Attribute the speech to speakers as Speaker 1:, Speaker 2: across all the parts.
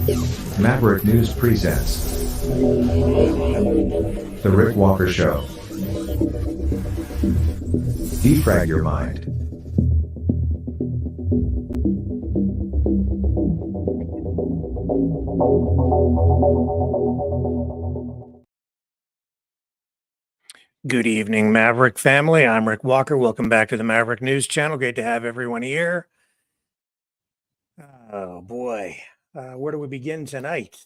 Speaker 1: Maverick News presents The Rick Walker Show. Defrag your mind.
Speaker 2: Good evening, Maverick family. I'm Rick Walker. Welcome back to the Maverick News Channel. Great to have everyone here. Oh boy, where do we begin tonight?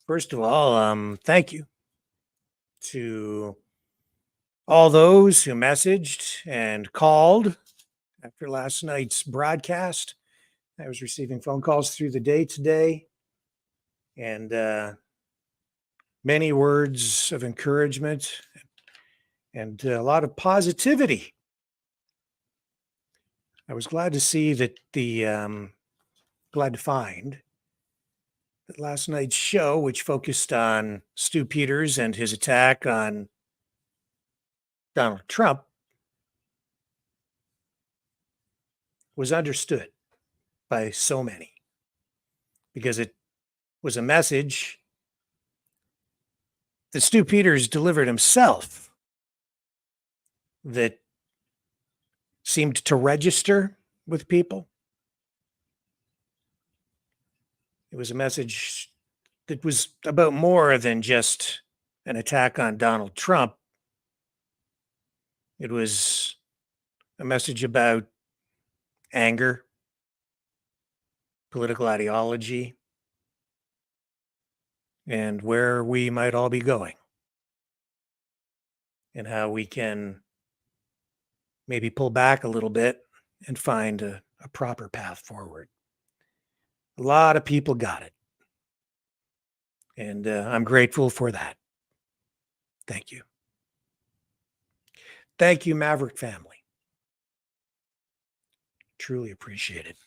Speaker 2: First of all, thank you to all those who messaged and called after last night's broadcast. I was receiving phone calls through the day today, and many words of encouragement and a lot of positivity. I was glad to see that glad to find that last night's show, which focused on Stu Peters and his attack on Donald Trump, was understood by so many because it was a message that Stu Peters delivered himself that seemed to register with people. It was a message that was about more than just an attack on Donald Trump. It was a message about anger, political ideology, and where we might all be going, and how we can maybe pull back a little bit and find a proper path forward. A lot of people got it, and I'm grateful for that. Thank you. Thank you, Maverick family. Truly appreciate it.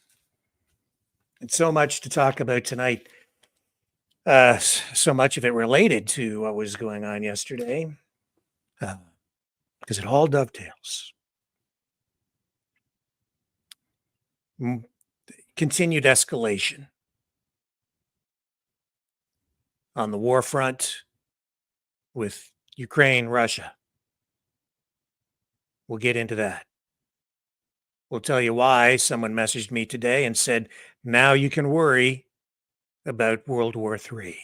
Speaker 2: And so much to talk about tonight. So much of it related to what was going on yesterday, because it all dovetails. Continued escalation on the war front with Ukraine, Russia. We'll get into that. We'll tell you why. Someone messaged me today and said, now you can worry about World War III.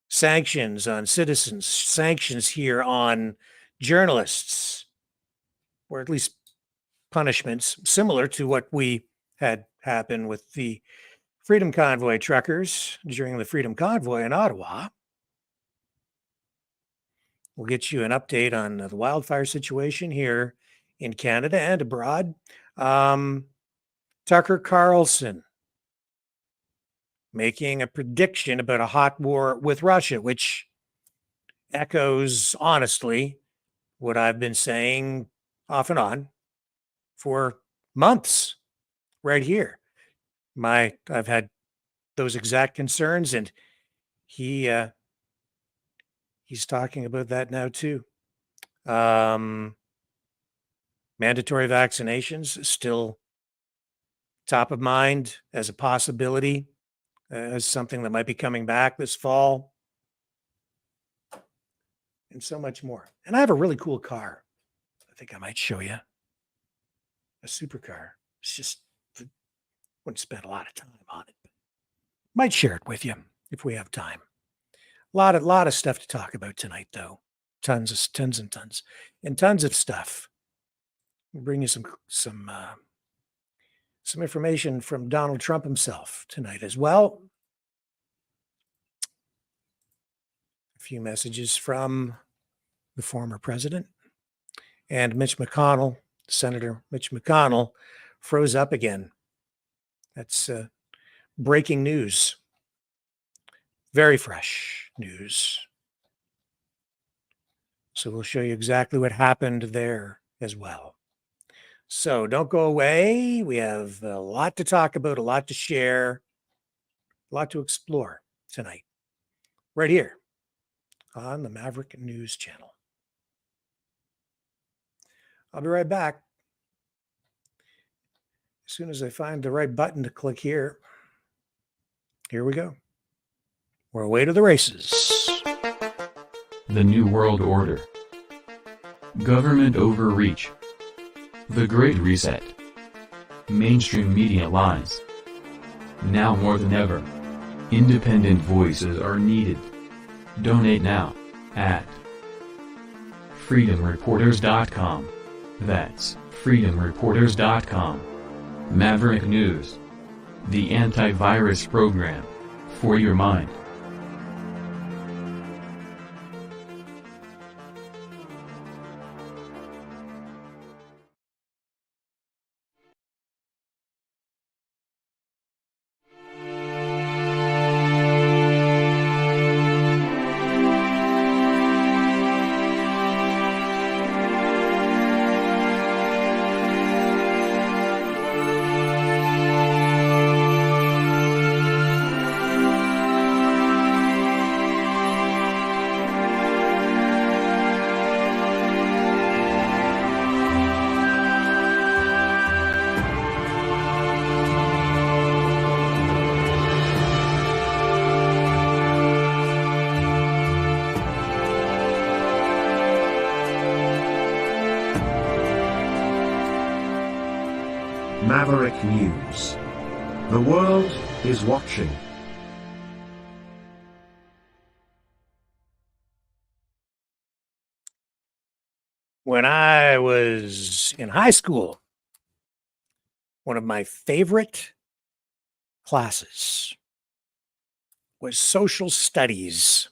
Speaker 2: Sanctions on citizens, sanctions here on journalists, or at least punishments similar to what we had happen with the Freedom Convoy truckers during the Freedom Convoy in Ottawa. We'll get you an update on the wildfire situation here in Canada and abroad. Tucker Carlson making a prediction about a hot war with Russia, which echoes, honestly, what I've been saying off and on for months right here. I've had those exact concerns, and he's talking about that now too. Mandatory vaccinations still top of mind as a possibility, as something that might be coming back this fall, and so much more. And I have a really cool car. I think I might show you a supercar. It's just wouldn't spend a lot of time on it. Might share it with you if we have time. A lot of stuff to talk about tonight, though. Tons and tons of stuff. We'll bring you some information from Donald Trump himself tonight as well. A few messages from the former president and Mitch McConnell. Senator Mitch McConnell froze up again. That's breaking news. Very fresh news. So we'll show you exactly what happened there as well. So don't go away. We have a lot to talk about, a lot to share, a lot to explore tonight, right here on the Maverick News Channel. I'll be right back as soon as I find the right button to click here. Here we go. We're away to the races.
Speaker 3: The New World Order. Government overreach. The Great Reset. Mainstream media lies. Now more than ever, independent voices are needed. Donate now, at freedomreporters.com. That's freedomreporters.com. Maverick News. The antivirus program. For your mind.
Speaker 1: Maverick News. The world is watching.
Speaker 2: When I was in high school, one of my favorite classes was social studies.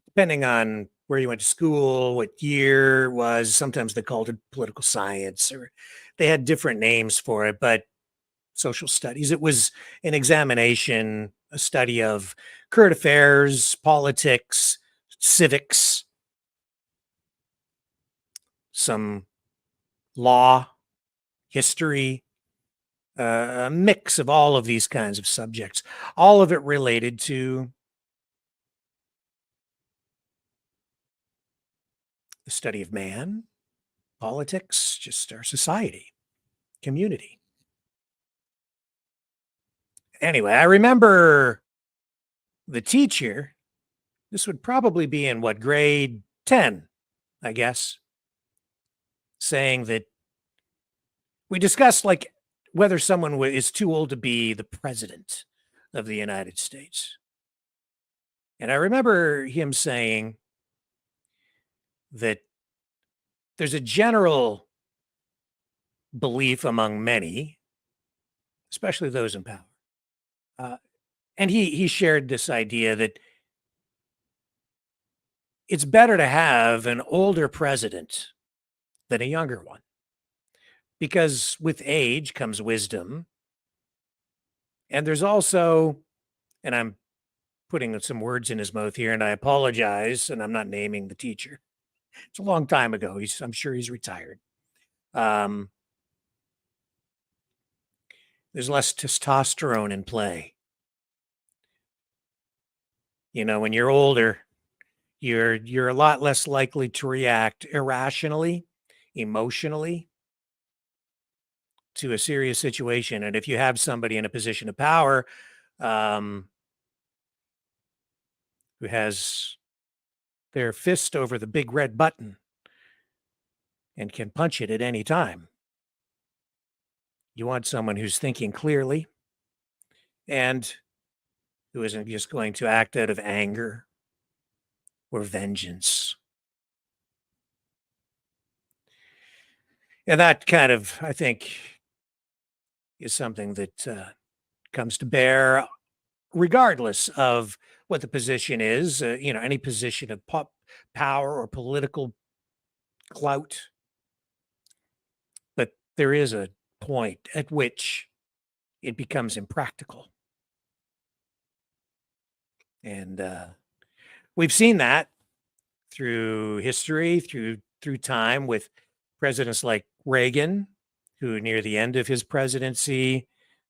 Speaker 2: Depending on where you went to school, what year it was, sometimes they called it political science, or they had different names for it, but social studies. It was an examination, a study of current affairs, politics, civics, some law, history, a mix of all of these kinds of subjects, all of it related to the study of man, politics, just our society, community. Anyway, I remember the teacher, this would probably be in what, grade 10, I guess, saying that we discussed like whether someone is too old to be the president of the United States. And I remember him saying that there's a general belief among many, especially those in power. And he shared this idea that it's better to have an older president than a younger one, because with age comes wisdom. And there's also, and I'm putting some words in his mouth here, and I apologize, and I'm not naming the teacher. It's a long time ago. I'm sure he's retired. There's less testosterone in play. You know, when you're older, you're a lot less likely to react irrationally, emotionally to a serious situation. And if you have somebody in a position of power who has their fist over the big red button and can punch it at any time, you want someone who's thinking clearly and who isn't just going to act out of anger or vengeance. And that kind of, I think, is something that comes to bear regardless of what the position is, any position of power or political clout. But there is a point at which it becomes impractical. And we've seen that through history, through time, with presidents like Reagan, who near the end of his presidency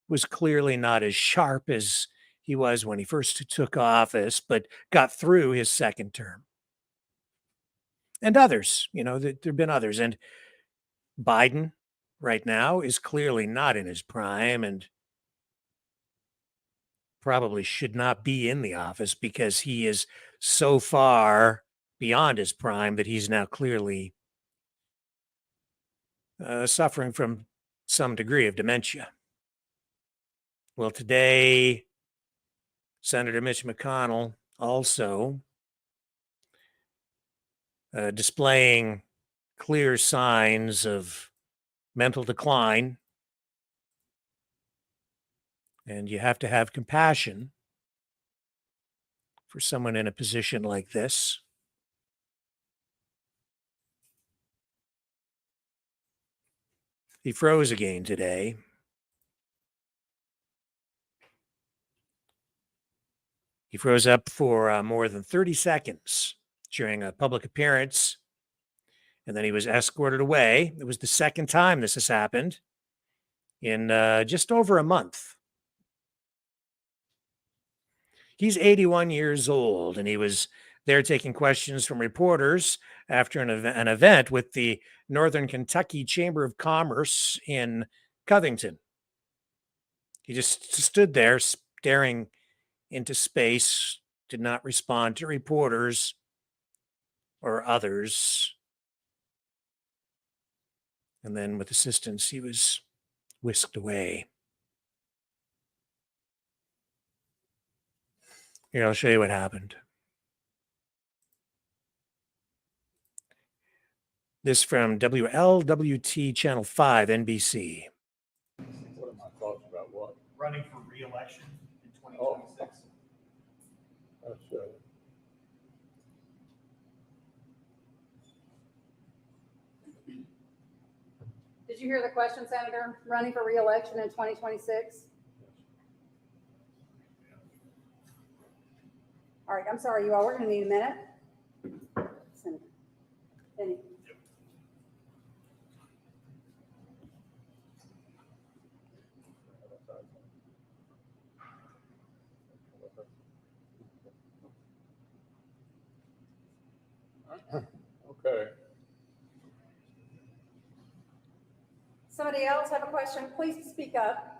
Speaker 2: was clearly not as sharp as he was when he first took office, but got through his second term. And others, there have been others. And Biden right now is clearly not in his prime. And probably should not be in the office because he is so far beyond his prime that he's now clearly suffering from some degree of dementia. Well, today, Senator Mitch McConnell also displaying clear signs of mental decline. And you have to have compassion for someone in a position like this. He froze again today. He froze up for more than 30 seconds during a public appearance, and then he was escorted away. It was the second time this has happened in just over a month. He's 81 years old, and he was there taking questions from reporters after an event with the Northern Kentucky Chamber of Commerce in Covington. He just stood there staring into space, did not respond to reporters or others. And then with assistance, he was whisked away. Here, I'll show you what happened. This from WLWT Channel 5, NBC.
Speaker 4: What are my thoughts about what?
Speaker 5: Running for re-election in 2026.
Speaker 4: That's,
Speaker 6: Did you hear the question, Senator? Running for re-election in 2026? All right, I'm sorry, you all. We're going to need a minute. Senator. Penny.
Speaker 4: okay.
Speaker 6: Somebody else have a question? Please speak up.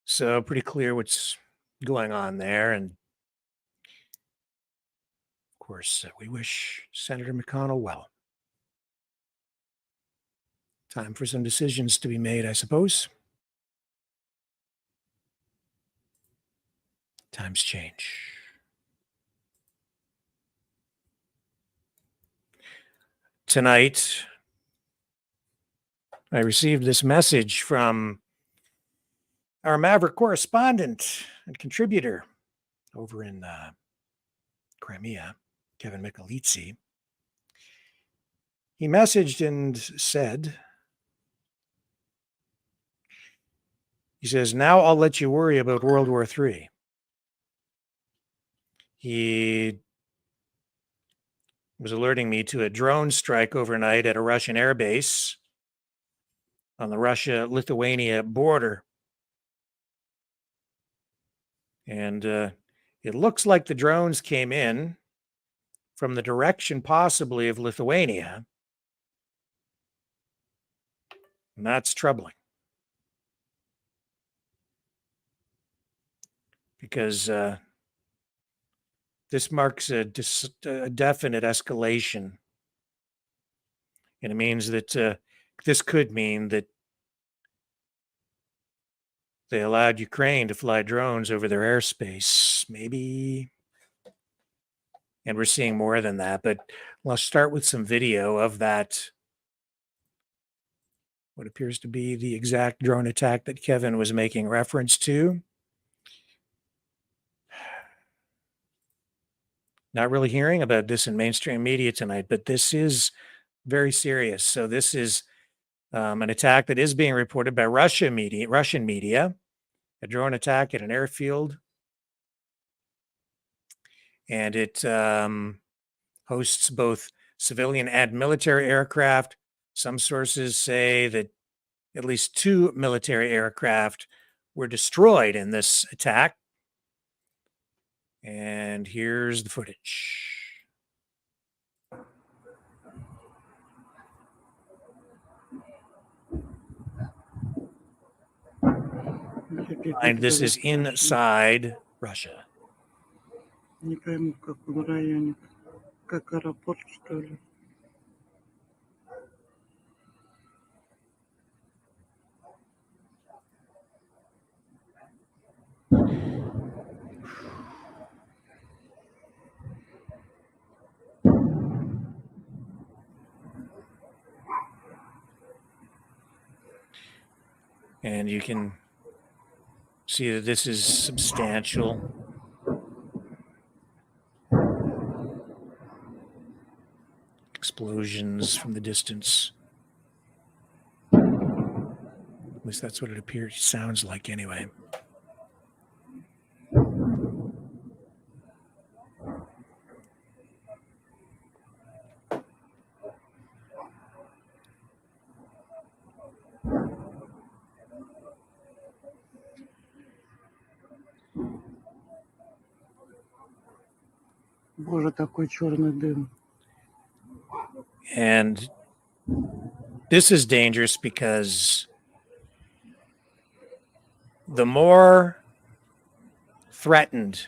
Speaker 2: So pretty clear what's going on there. And of course, we wish Senator McConnell well. Time for some decisions to be made, I suppose. Times change. Tonight, I received this message from our Maverick correspondent and contributor over in Crimea, Kevin Michalizzi. He messaged and said, he says, "Now I'll let you worry about World War III." He was alerting me to a drone strike overnight at a Russian airbase on the Russia-Lithuania border. And it looks like the drones came in from the direction possibly of Lithuania. And that's troubling. Because this marks a definite escalation. And it means that this could mean that they allowed Ukraine to fly drones over their airspace, maybe. And we're seeing more than that. But let's start with some video of that, what appears to be the exact drone attack that Kevin was making reference to. Not really hearing about this in mainstream media tonight, but this is very serious. So this is an attack that is being reported by Russian media, a drone attack at an airfield. And it hosts both civilian and military aircraft. Some sources say that at least 2 military aircraft were destroyed in this attack. And here's the footage. And this is inside Russia.
Speaker 7: Не пойму, в каком районе. Как аэропорт, что ли?
Speaker 2: And you can see that this is substantial. Explosions from the distance. At least that's what it appears, sounds like anyway.
Speaker 7: Боже, такой черный дым.
Speaker 2: And this is dangerous because the more threatened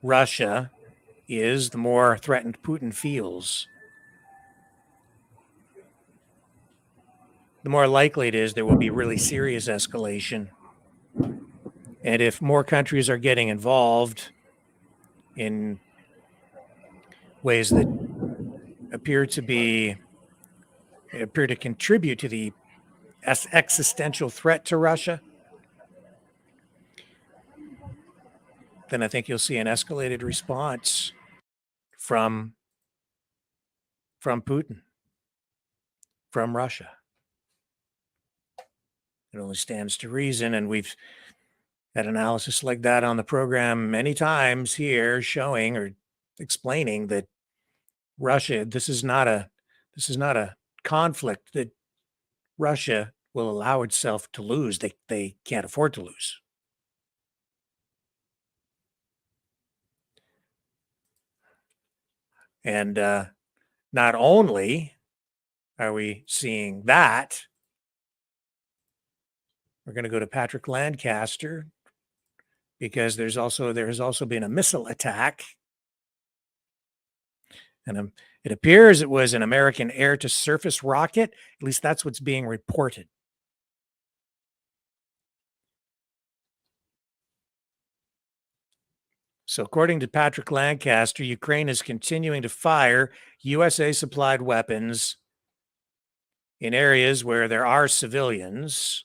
Speaker 2: Russia is, the more threatened Putin feels. The more likely it is there will be really serious escalation. And if more countries are getting involved in ways that appear to contribute to the existential threat to Russia, then I think you'll see an escalated response from Putin, from Russia. It only stands to reason, and we've had analysis like that on the program many times here, showing or explaining that Russia, this is not a conflict that Russia will allow itself to lose. They can't afford to lose. And not only are we seeing that, we're going to go to Patrick Lancaster because there has also been a missile attack. And it appears it was an American air-to-surface rocket. At least that's what's being reported. So according to Patrick Lancaster, Ukraine is continuing to fire USA-supplied weapons in areas where there are civilians.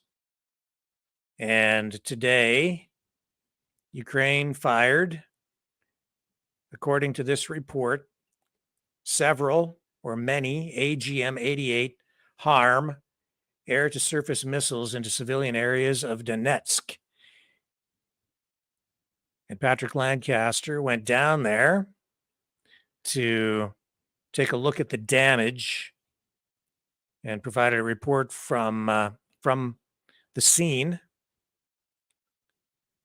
Speaker 2: And today, Ukraine fired, according to this report, several or many AGM-88 HARM air-to-surface missiles into civilian areas of Donetsk. And Patrick Lancaster went down there to take a look at the damage and provided a report from the scene.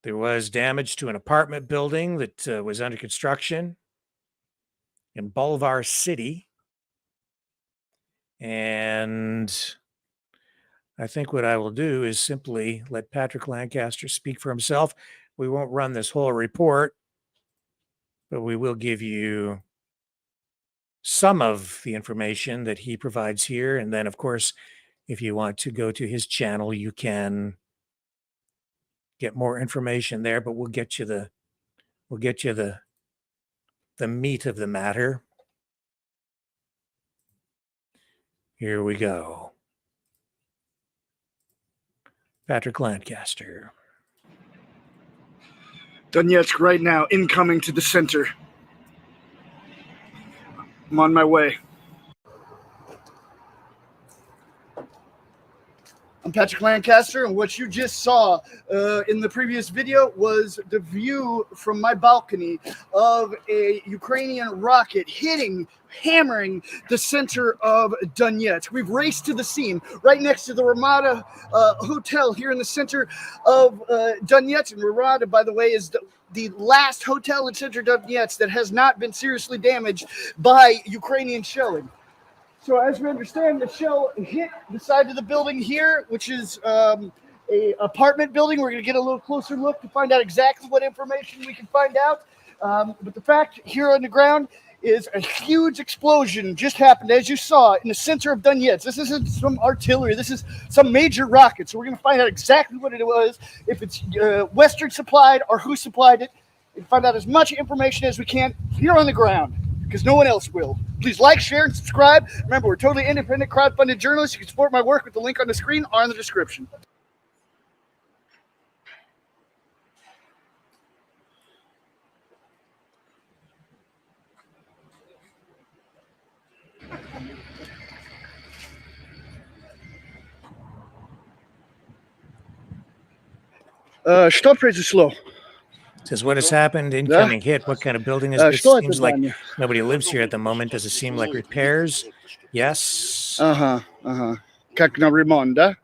Speaker 2: There was damage to an apartment building that was under construction in Bolivar City. And I think what I will do is simply let Patrick Lancaster speak for himself. We won't run this whole report, but we will give you some of the information that he provides here. And then, of course, if you want to go to his channel, you can get more information there, but we'll get you the meat of the matter. Here we go. Patrick Lancaster.
Speaker 8: Donetsk right now, incoming to the center. I'm on my way. I'm Patrick Lancaster, and what you just saw in the previous video was the view from my balcony of a Ukrainian rocket hammering the center of Donetsk. We've raced to the scene right next to the Ramada Hotel here in the center of Donetsk. And Ramada, by the way, is the last hotel in center Donetsk that has not been seriously damaged by Ukrainian shelling. So as we understand, the shell hit the side of the building here, which is a apartment building. We're going to get a little closer look to find out exactly what information we can find out. But the fact here on the ground is a huge explosion just happened, as you saw, in the center of Donetsk. This isn't some artillery. This is some major rocket. So we're going to find out exactly what it was, if it's Western supplied or who supplied it, and find out as much information as we can here on the ground, because no one else will. Please like, share, and subscribe. Remember, we're totally independent, crowdfunded journalists. You can support my work with the link on the screen or in the description. Что произошло?
Speaker 2: Says, what has happened? Incoming hit. What kind of building is this?
Speaker 8: Что это,
Speaker 2: Seems like
Speaker 8: Даня?
Speaker 2: nobody lives here at the moment. Does it seem like repairs? Yes.
Speaker 8: Ага, ага. Как на ремонт, да?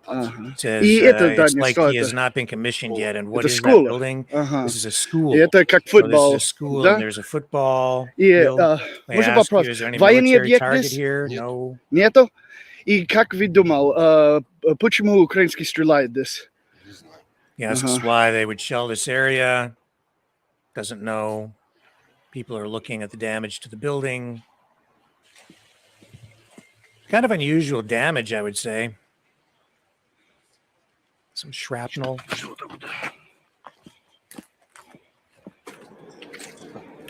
Speaker 8: Ага.
Speaker 2: Says,
Speaker 8: И это,
Speaker 2: it's
Speaker 8: Даня,
Speaker 2: like
Speaker 8: что
Speaker 2: he has
Speaker 8: это?
Speaker 2: not been commissioned yet. And what
Speaker 8: Это
Speaker 2: is that
Speaker 8: школа.
Speaker 2: building?
Speaker 8: Ага.
Speaker 2: This is a school.
Speaker 8: И это как
Speaker 2: So
Speaker 8: футбол,
Speaker 2: this is a school,
Speaker 8: да?
Speaker 2: and there's a football
Speaker 8: И
Speaker 2: field. May I
Speaker 8: можно
Speaker 2: ask
Speaker 8: вопрос?
Speaker 2: you, is there any
Speaker 8: Военный
Speaker 2: military
Speaker 8: объект
Speaker 2: target
Speaker 8: здесь?
Speaker 2: here? No.
Speaker 8: Нету? И как вы думал, почему украинский стреляет здесь?
Speaker 2: He asks why they would shell this area. Doesn't know. People are looking at the damage to the building. Kind of unusual damage, I would say. Some shrapnel.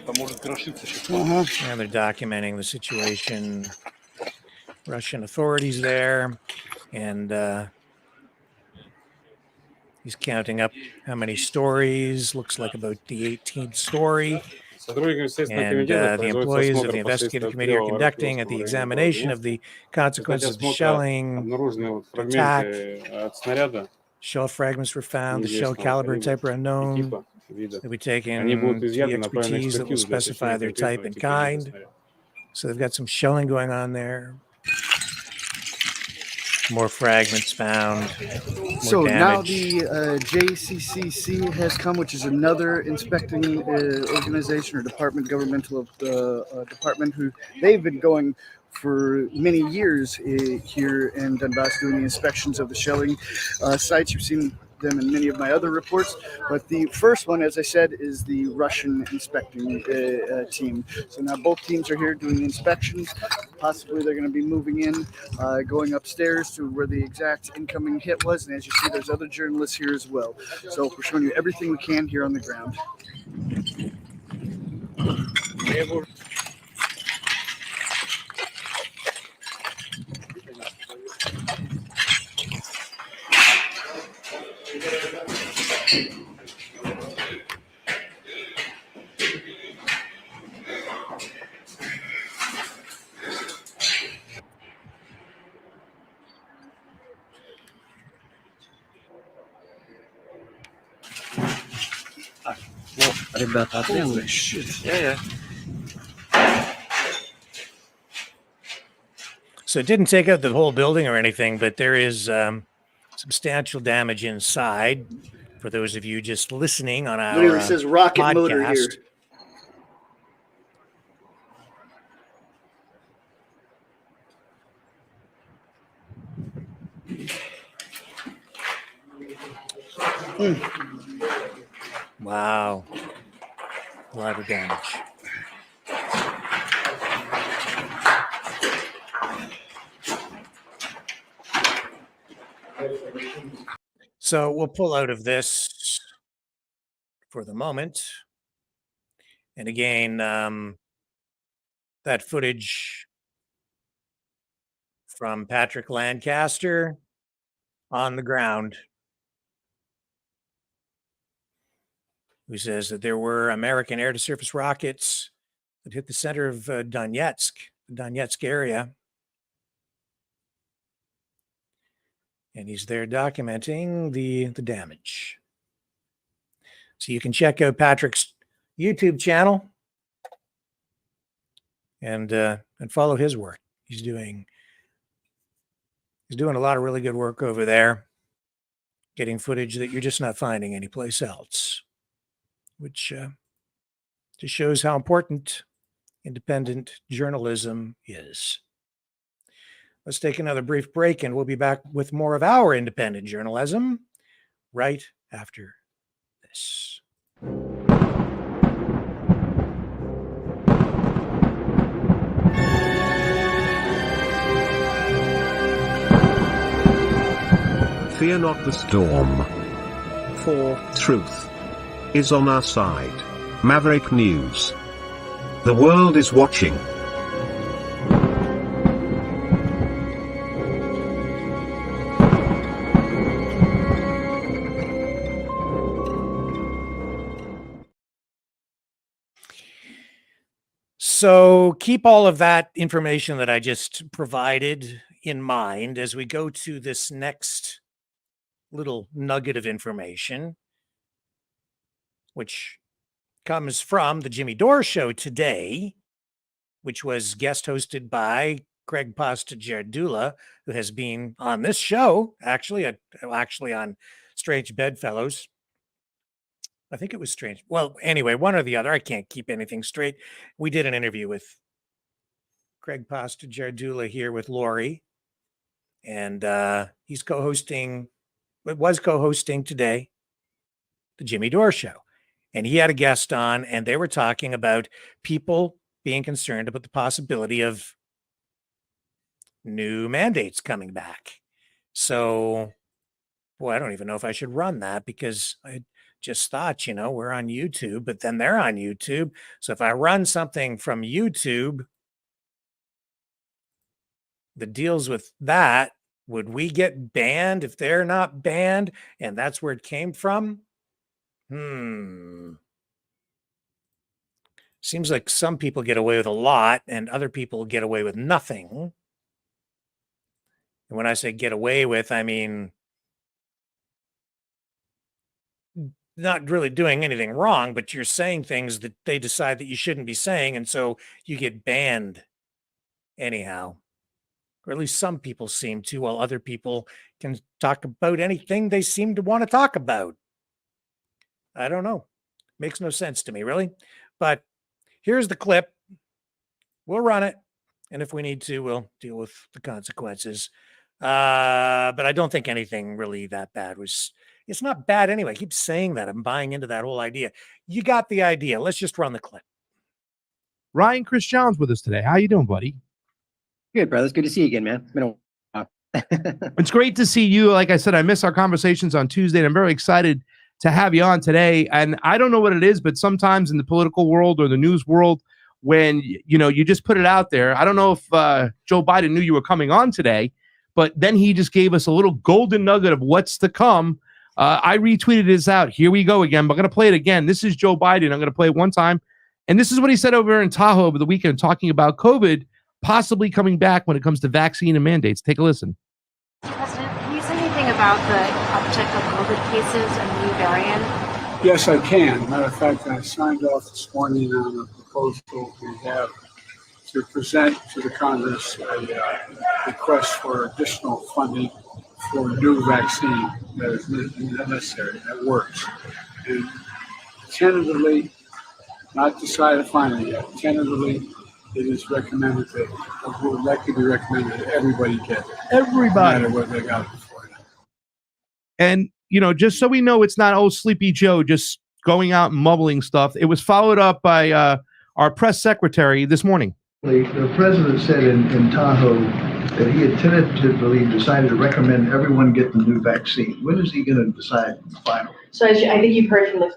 Speaker 8: Ага.
Speaker 2: And they're documenting the situation. Russian authorities there. And he's counting up how many stories. Looks like about the 18th story. And the employees of the investigative committee are conducting at the examination of the consequences of the shelling attack. Shell fragments were found. The shell caliber and type are unknown. They'll be taken to the expertise that will specify their type and kind. So they've got some shelling going on there. More fragments found.
Speaker 8: So
Speaker 2: More
Speaker 8: now
Speaker 2: damage.
Speaker 8: the JCCC has come, which is another inspecting organization or department, governmental department, who they've been going for many years here in Donbass doing the inspections of the shelling sites. You've seen them in many of my other reports, but the first one, as I said, is the Russian inspecting team. So now both teams are here doing the inspections. Possibly they're going to be moving in, going upstairs to where the exact incoming hit was. And as you see, there's other journalists here as well. So we're showing you everything we can here on the ground.
Speaker 9: Ребята,
Speaker 8: Holy shit.
Speaker 2: So it didn't take out the whole building or anything, but there is substantial damage inside. For those of you just listening on our
Speaker 8: Literally says rocket motor here.
Speaker 2: podcast. Wow. A lot of damage. So we'll pull out of this for the moment. And again, that footage from Patrick Lancaster on the ground, who says that there were American air-to-surface rockets that hit the center of Donetsk, the Donetsk area. And he's there documenting the damage. So you can check out Patrick's YouTube channel and follow his work. He's doing a lot of really good work over there, getting footage that you're just not finding anyplace else, which just shows how important independent journalism is. Let's take another brief break, and we'll be back with more of our independent journalism right after this.
Speaker 9: Fear not the storm, for truth is on our side. Maverick News. The world is watching.
Speaker 2: So keep all of that information that I just provided in mind as we go to this next little nugget of information, which comes from the Jimmy Dore Show today, which was guest hosted by Craig Pasta-Jardula, who has been on this show, actually on Strange Bedfellows. I think it was Strange. Well, anyway, one or the other. I can't keep anything straight. We did an interview with Craig Pasta-Jardula here with Lori, and he's was co-hosting today the Jimmy Dore Show. And he had a guest on, and they were talking about people being concerned about the possibility of new mandates coming back. So, boy, I don't even know if I should run that, because I just thought, we're on YouTube, but then they're on YouTube. So if I run something from YouTube that deals with that, would we get banned if they're not banned? And that's where it came from? Seems like some people get away with a lot and other people get away with nothing. And when I say get away with, I mean not really doing anything wrong, but you're saying things that they decide that you shouldn't be saying, and so you get banned anyhow. Or at least some people seem to, while other people can talk about anything they seem to want to talk about. I don't know. Makes no sense to me, really. But here's the clip. We'll run it. And if we need to, we'll deal with the consequences. But I don't think anything really that bad was. It's not bad anyway. I keep saying that. I'm buying into that whole idea. You got the idea. Let's just run the clip.
Speaker 10: Ryan Chris Jones with us today. How you doing, buddy?
Speaker 11: Good, brother. It's good to see you again, man. It's been a while.
Speaker 10: It's great to see you. Like I said, I miss our conversations on Tuesday, and I'm very excited to have you on today. And I don't know what it is, but sometimes in the political world or the news world, when you just put it out there. I don't know if Joe Biden knew you were coming on today, but then he just gave us a little golden nugget of what's to come. I retweeted this out. Here we go again. But I'm going to play it again. This is Joe Biden. I'm going to play it one time. And this is what he said over in Tahoe over the weekend, talking about COVID possibly coming back when it comes to vaccine and mandates. Take a listen.
Speaker 12: President, can you say anything about the uptick of COVID cases and the new variant?
Speaker 13: Yes, I can. Matter of fact, I signed off this morning on a proposal we have to present to the Congress a request for additional funding for a new vaccine that is necessary, that works. And tentatively, not decided finally yet, tentatively, it is recommended that, or would likely be recommended that everybody get it.
Speaker 10: Everybody.
Speaker 13: No matter what they got it before.
Speaker 10: And, just so we know it's not Sleepy Joe just going out and mumbling stuff. It was followed up by our press secretary this morning.
Speaker 14: The president said in Tahoe that he had tentatively decided to recommend everyone get the new vaccine. When is he going to decide finally?
Speaker 12: So I think you've heard from the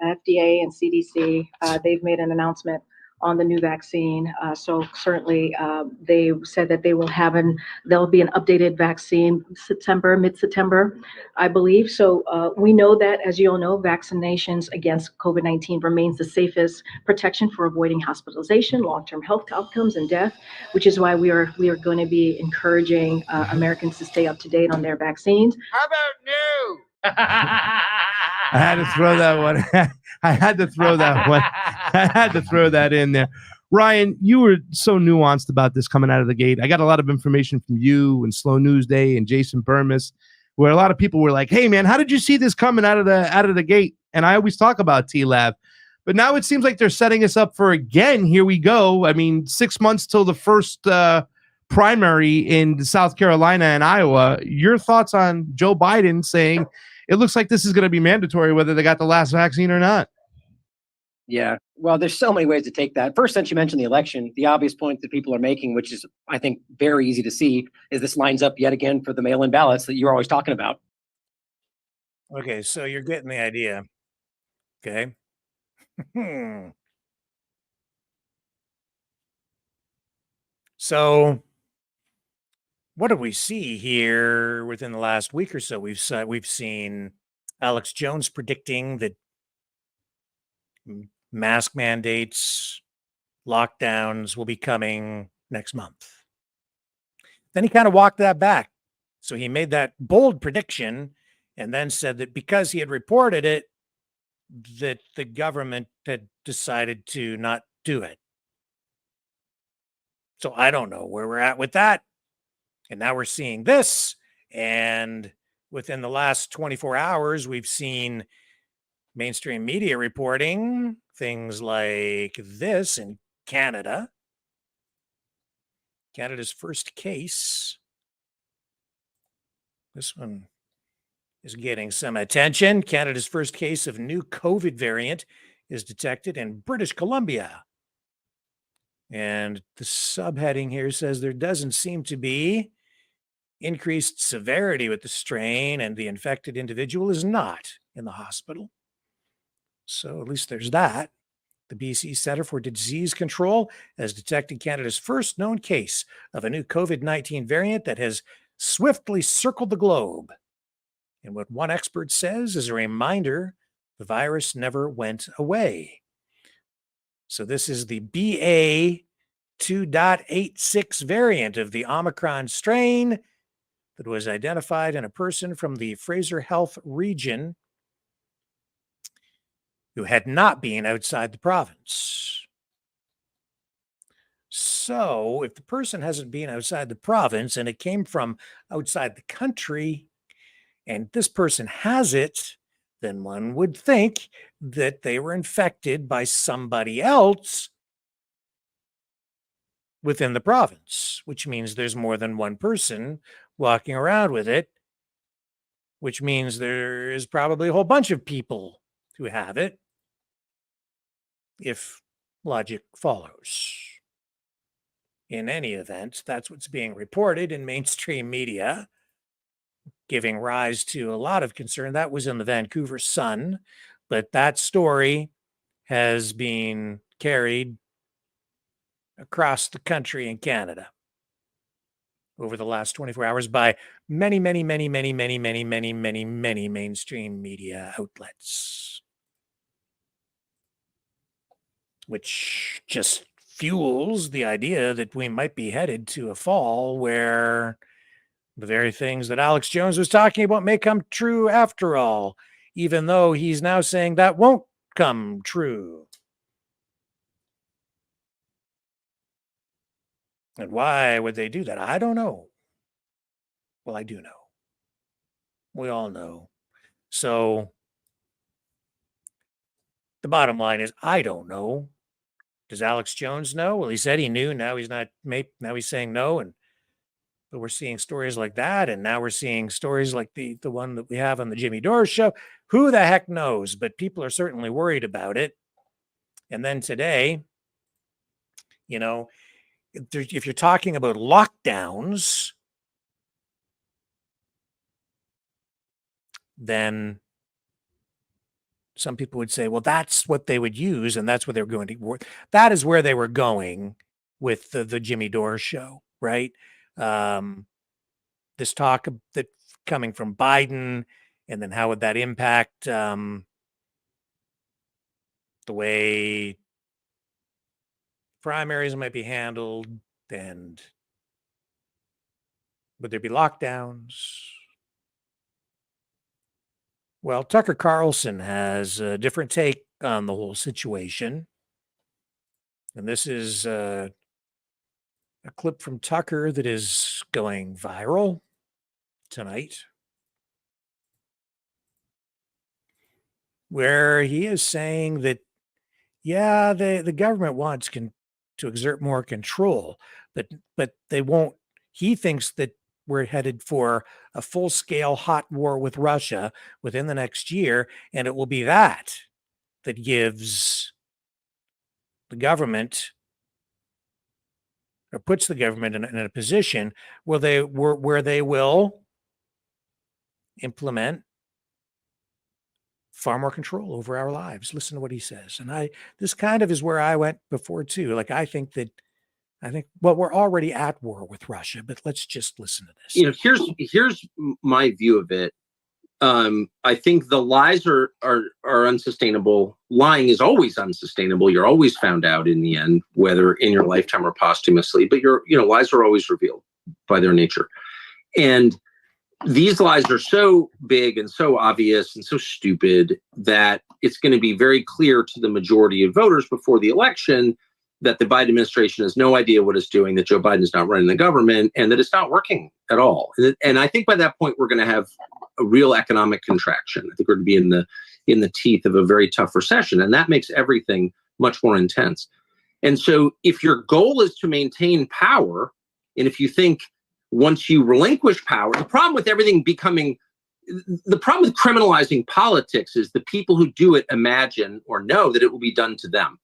Speaker 12: FDA and CDC. They've made an announcement on the new vaccine. So certainly they said that there'll be an updated vaccine mid-September, I believe. So we know that, as you all know, vaccinations against COVID-19 remains the safest protection for avoiding hospitalization, long-term health outcomes, and death, which is why we are going to be encouraging Americans to stay up to date on their vaccines.
Speaker 10: How about new? I had to throw that one. I had to throw that one. I had to throw that in there. Ryan, you were so nuanced about this coming out of the gate. I got a lot of information from you and Slow News Day and Jason Burmis, where a lot of people were like, "Hey, man, how did you see this coming out of the gate?" And I always talk about T-Lab, but now it seems like they're setting us up for again. Here we go. I mean, 6 months till the first primary in South Carolina and Iowa. Your thoughts on Joe Biden saying it looks like this is going to be mandatory whether they got the last vaccine or not?
Speaker 11: Yeah, well, there's so many ways to take that. First, since you mentioned the election, the obvious point that people are making, which is, I think, very easy to see, is this lines up yet again for the mail-in ballots that you're always talking about.
Speaker 2: Okay, so you're getting the idea. Okay. So what do we see here within the last week or so? We've seen Alex Jones predicting that mask mandates, lockdowns will be coming next month. Then he kind of walked that back. So he made that bold prediction and then said that because he had reported it, that the government had decided to not do it. So I don't know where we're at with that. And now we're seeing this. And within the last 24 hours, we've seen mainstream media reporting things like this in Canada. Canada's first case. This one is getting some attention. Canada's first case of new COVID variant is detected in British Columbia. And the subheading here says there doesn't seem to be increased severity with the strain, and the infected individual is not in the hospital. So at least there's that. The BC Centre for Disease Control has detected Canada's first known case of a new COVID-19 variant that has swiftly circled the globe. And what one expert says is a reminder the virus never went away. So this is the BA 2.86 variant of the Omicron strain that was identified in a person from the Fraser Health region who had not been outside the province. So if the person hasn't been outside the province and it came from outside the country and this person has it, then one would think that they were infected by somebody else within the province, which means there's more than one person walking around with it, which means there is probably a whole bunch of people who have it, if logic follows. In any event, that's what's being reported in mainstream media, giving rise to a lot of concern. That was in the Vancouver Sun, but that story has been carried across the country in Canada over the last 24 hours by many mainstream media outlets, which just fuels the idea that we might be headed to a fall where the very things that Alex Jones was talking about may come true after all, even though he's now saying that won't come true. And why would they do that? I don't know. Well, I do know. We all know. So the bottom line is, I don't know. Does Alex Jones know? Well, he said he knew. Now he's not. Now he's saying no. But we're seeing stories like that, and now we're seeing stories like the one that we have on the Jimmy Dore show. Who the heck knows? But people are certainly worried about it. And then today, you know, if you're talking about lockdowns, then some people would say, well, that's what they would use, and that's what they're going to. That is where they were going with the Jimmy Dore show, right? This talk that coming from Biden, and then how would that impact the way primaries might be handled, and would there be lockdowns? Well, Tucker Carlson has a different take on the whole situation. And this is a clip from Tucker that is going viral tonight, where he is saying that, yeah, the government wants to exert more control, but they won't. He thinks that we're headed for a full-scale hot war with Russia within the next year, and it will be that gives the government, or puts the government in a position where they will implement far more control over our lives. Listen to what he says. And this kind of is where I went before too. Like, I think, well, we're already at war with Russia, but let's just listen to this.
Speaker 15: You know, here's my view of it. I think the lies are unsustainable. Lying is always unsustainable. You're always found out in the end, whether in your lifetime or posthumously, but lies are always revealed by their nature. And these lies are so big and so obvious and so stupid that it's going to be very clear to the majority of voters before the election that the Biden administration has no idea what it's doing, that Joe Biden is not running the government, and that it's not working at all. And I think by that point, we're going to have a real economic contraction. I think we're going to be in the teeth of a very tough recession, and that makes everything much more intense. And so if your goal is to maintain power, and if you think once you relinquish power, the problem with criminalizing politics is the people who do it imagine or know that it will be done to them.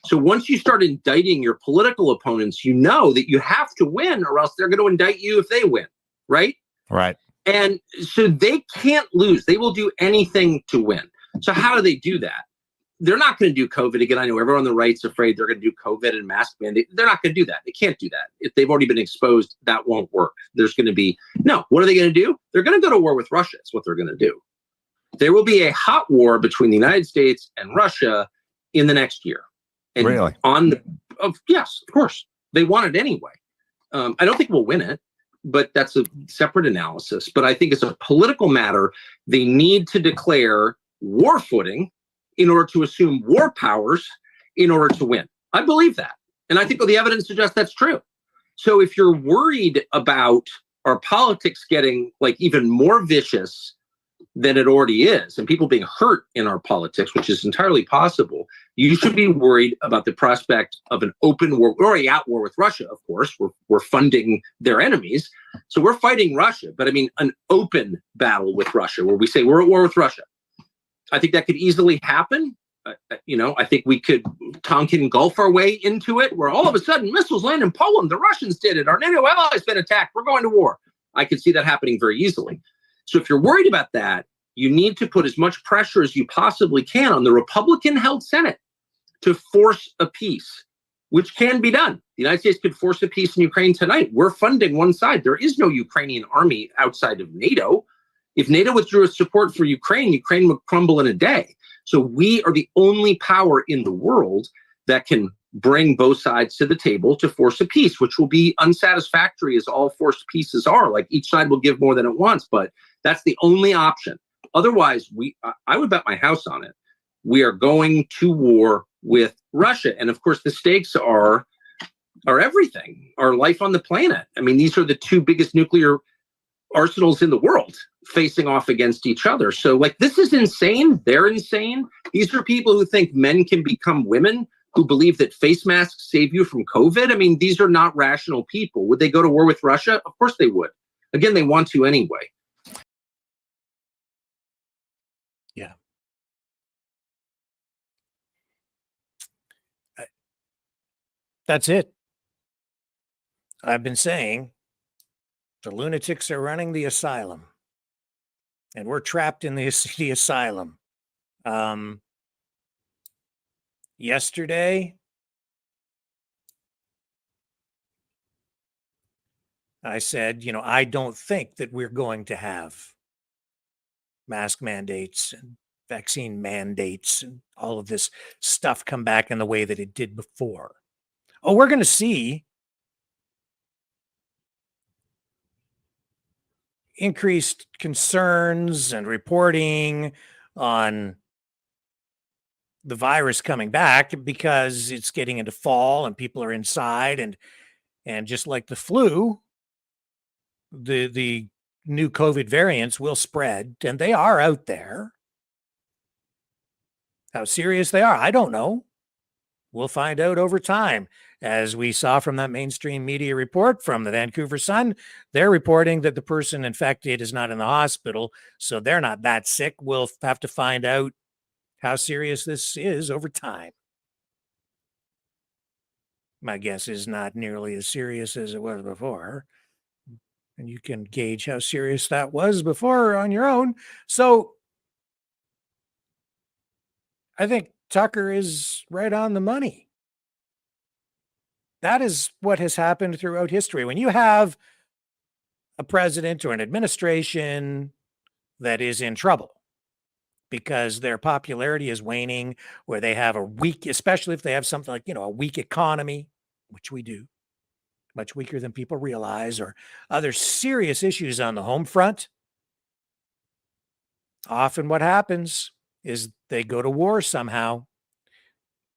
Speaker 15: So once you start indicting your political opponents, you know that you have to win or else they're going to indict you if they win, right?
Speaker 10: Right.
Speaker 15: And so they can't lose. They will do anything to win. So how do they do that? They're not going to do COVID again. I know everyone on the right's afraid they're going to do COVID and mask mandate. They're not going to do that. They can't do that. If they've already been exposed, that won't work. There's going to be, no, what are they going to do? They're going to go to war with Russia. That's what they're going to do. There will be a hot war between the United States and Russia in the next year. And
Speaker 10: really?
Speaker 15: Yes, of course. They want it anyway. I don't think we'll win it, but that's a separate analysis. But I think it's a political matter. They need to declare war footing in order to assume war powers in order to win. I believe that. And I think the evidence suggests that's true. So if you're worried about our politics getting like even more vicious than it already is, and people being hurt in our politics, which is entirely possible, you should be worried about the prospect of an open war. We're already at war with Russia, of course. We're funding their enemies. So we're fighting Russia. But I mean, an open battle with Russia where we say we're at war with Russia. I think that could easily happen. I think we could Tonkin Gulf our way into it, where all of a sudden missiles land in Poland. The Russians did it. Our NATO allies been attacked. We're going to war. I could see that happening very easily. So if you're worried about that, you need to put as much pressure as you possibly can on the Republican-held Senate to force a peace, which can be done. The United States could force a peace in Ukraine tonight. We're funding one side. There is no Ukrainian army outside of NATO. If NATO withdrew its support for Ukraine, Ukraine would crumble in a day. So we are the only power in the world that can bring both sides to the table to force a peace, which will be unsatisfactory as all forced peaces are. Like each side will give more than it wants, but that's the only option. Otherwise, I would bet my house on it. We are going to war with Russia. And of course, the stakes are everything, our life on the planet. I mean, these are the two biggest nuclear arsenals in the world facing off against each other. So like, this is insane. They're insane. These are people who think men can become women, who believe that face masks save you from COVID. I mean, these are not rational people. Would they go to war with Russia? Of course they would. Again, they want to anyway.
Speaker 2: Yeah. That's it. I've been saying the lunatics are running the asylum, and we're trapped in the asylum. Yesterday, I said, I don't think that we're going to have mask mandates and vaccine mandates and all of this stuff come back in the way that it did before. Oh, we're going to see increased concerns and reporting on the virus coming back because it's getting into fall and people are inside, and just like the flu, the new COVID variants will spread, and they are out there. How serious they are, I don't know. We'll find out over time. As we saw from that mainstream media report from the Vancouver Sun, they're reporting that the person infected is not in the hospital, so they're not that sick. We'll have to find out how serious this is over time. My guess is not nearly as serious as it was before. And you can gauge how serious that was before on your own. So I think Tucker is right on the money. That is what has happened throughout history. When you have a president or an administration that is in trouble because their popularity is waning, where they have a weak, especially if they have something like, a weak economy, which we do, much weaker than people realize, or other serious issues on the home front, often what happens is they go to war somehow.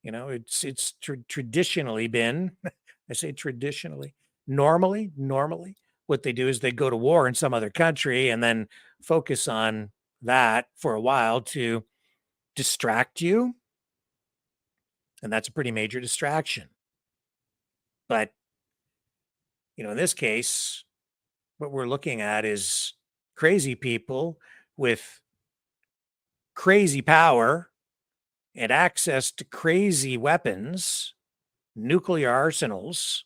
Speaker 2: It's traditionally been, I say traditionally, normally, what they do is they go to war in some other country and then focus on that for a while to distract you. And that's a pretty major distraction. But, in this case, what we're looking at is crazy people with crazy power and access to crazy weapons, nuclear arsenals,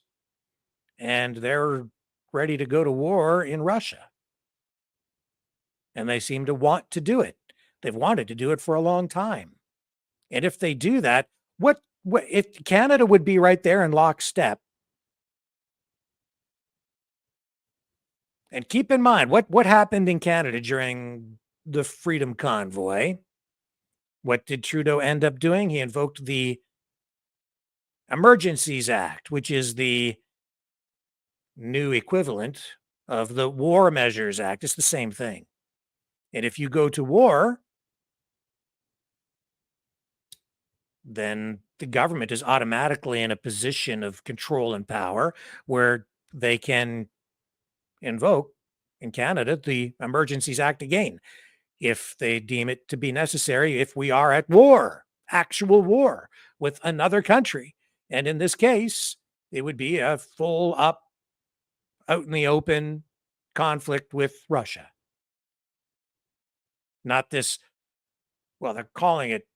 Speaker 2: and they're ready to go to war in Russia. And they seem to want to do it. They've wanted to do it for a long time. And if they do that, what if Canada would be right there in lockstep? And keep in mind what happened in Canada during the Freedom Convoy. What did Trudeau end up doing? He invoked the Emergencies Act, which is the new equivalent of the War Measures Act. It's the same thing. And if you go to war, then the government is automatically in a position of control and power where they can invoke, in Canada, the Emergencies Act again, if they deem it to be necessary, if we are at war, actual war with another country. And in this case, it would be a full up, out in the open conflict with Russia. Not this, well, they're calling it,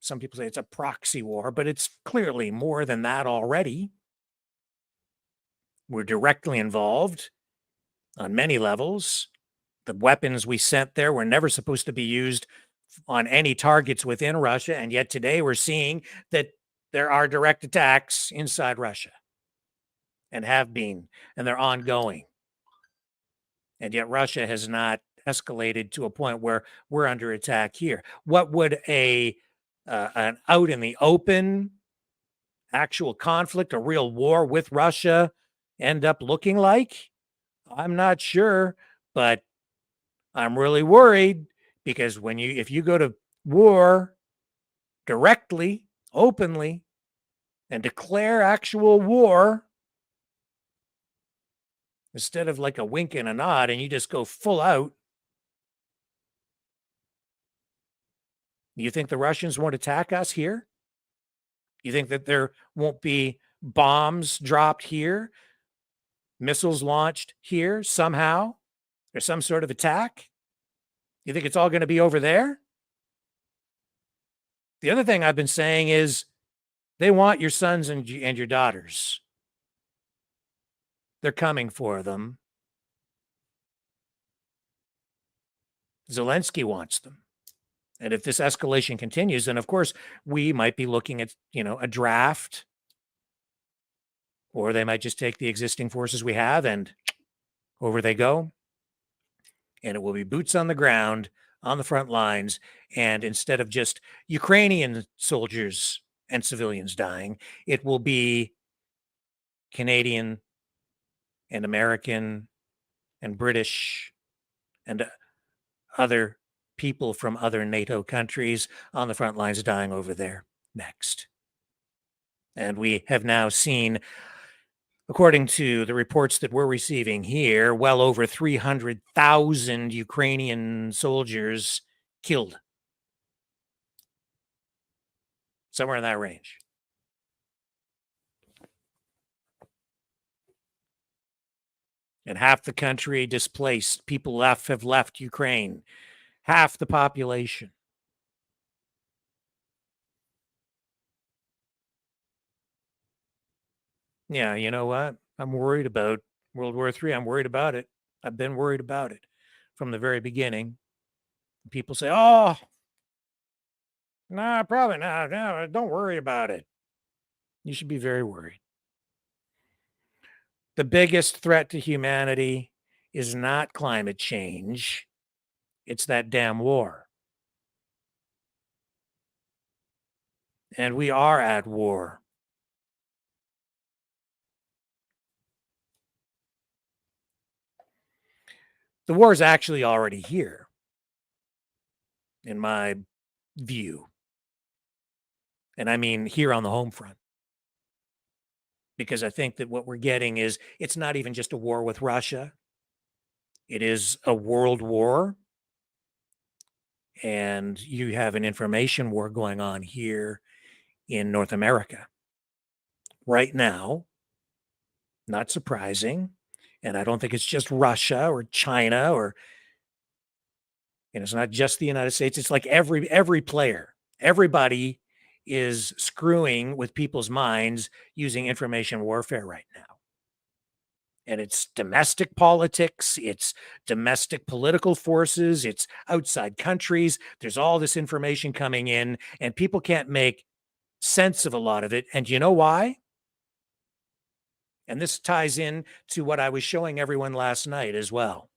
Speaker 2: some people say it's a proxy war, but it's clearly more than that already. We're directly involved on many levels. The weapons we sent there were never supposed to be used on any targets within Russia. And yet today we're seeing that there are direct attacks inside Russia and have been, and they're ongoing. And yet Russia has not escalated to a point where we're under attack here. What would an out in the open actual conflict, a real war with Russia end up looking like? I'm not sure, but I'm really worried because if you go to war directly, openly, and declare actual war, instead of like a wink and a nod, and you just go full out, you think the Russians won't attack us here? You think that there won't be bombs dropped here, missiles launched here somehow? There's some sort of attack? You think it's all going to be over there? The other thing I've been saying is they want your sons and your daughters. They're coming for them. Zelensky wants them. And if this escalation continues, then of course we might be looking at, a draft, or they might just take the existing forces we have and over they go. And it will be boots on the ground on the front lines. And instead of just Ukrainian soldiers and civilians dying, it will be Canadian and American and British and other people from other NATO countries on the front lines dying over there next. And we have now seen, according to the reports that we're receiving here, well over 300,000 Ukrainian soldiers killed. somewhere in that range. And half the country displaced. People have left Ukraine. Half the population. Yeah, you know what? I'm worried about World War III. I'm worried about it. I've been worried about it from the very beginning. People say, oh, nah, probably not. No, don't worry about it. You should be very worried. The biggest threat to humanity is not climate change. It's that damn war. And we are at war. The war is actually already here, in my view. And I mean here on the home front. Because I think that what we're getting is, it's not even just a war with Russia. It is a world war. And you have an information war going on here in North America right now. Not surprising. And I don't think it's just Russia or China and it's not just the United States. It's like every player, everybody is screwing with people's minds using information warfare right now. And it's domestic politics, it's domestic political forces, it's outside countries. There's all this information coming in, and people can't make sense of a lot of it. And you know why? And this ties in to what I was showing everyone last night as well,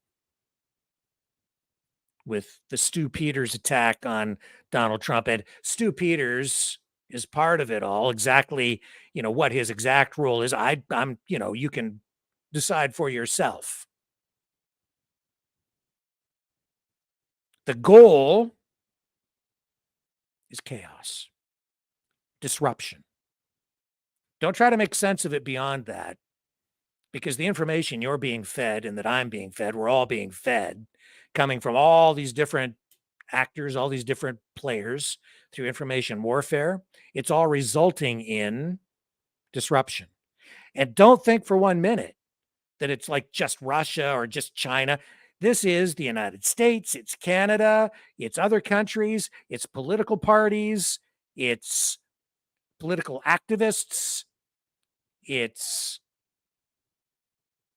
Speaker 2: with the Stu Peters attack on Donald Trump. And Stu Peters is part of it all. Exactly, what his exact role is. I'm, you can decide for yourself. The goal is chaos, disruption. Don't try to make sense of it beyond that, because the information you're being fed and that I'm being fed, we're all being fed, coming from all these different actors, all these different players through information warfare, it's all resulting in disruption. And don't think for 1 minute that it's like just Russia or just China. This is the United States, it's Canada, it's other countries, it's political parties, it's political activists, it's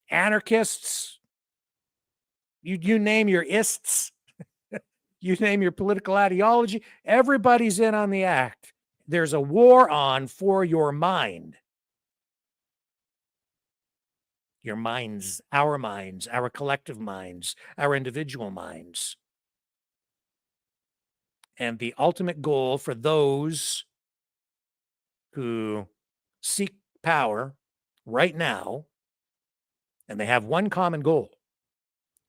Speaker 2: anarchists. You name your ists, you name your political ideology, everybody's in on the act. There's a war on for your mind. Your minds, our collective minds, our individual minds. And the ultimate goal for those who seek power right now, and they have one common goal,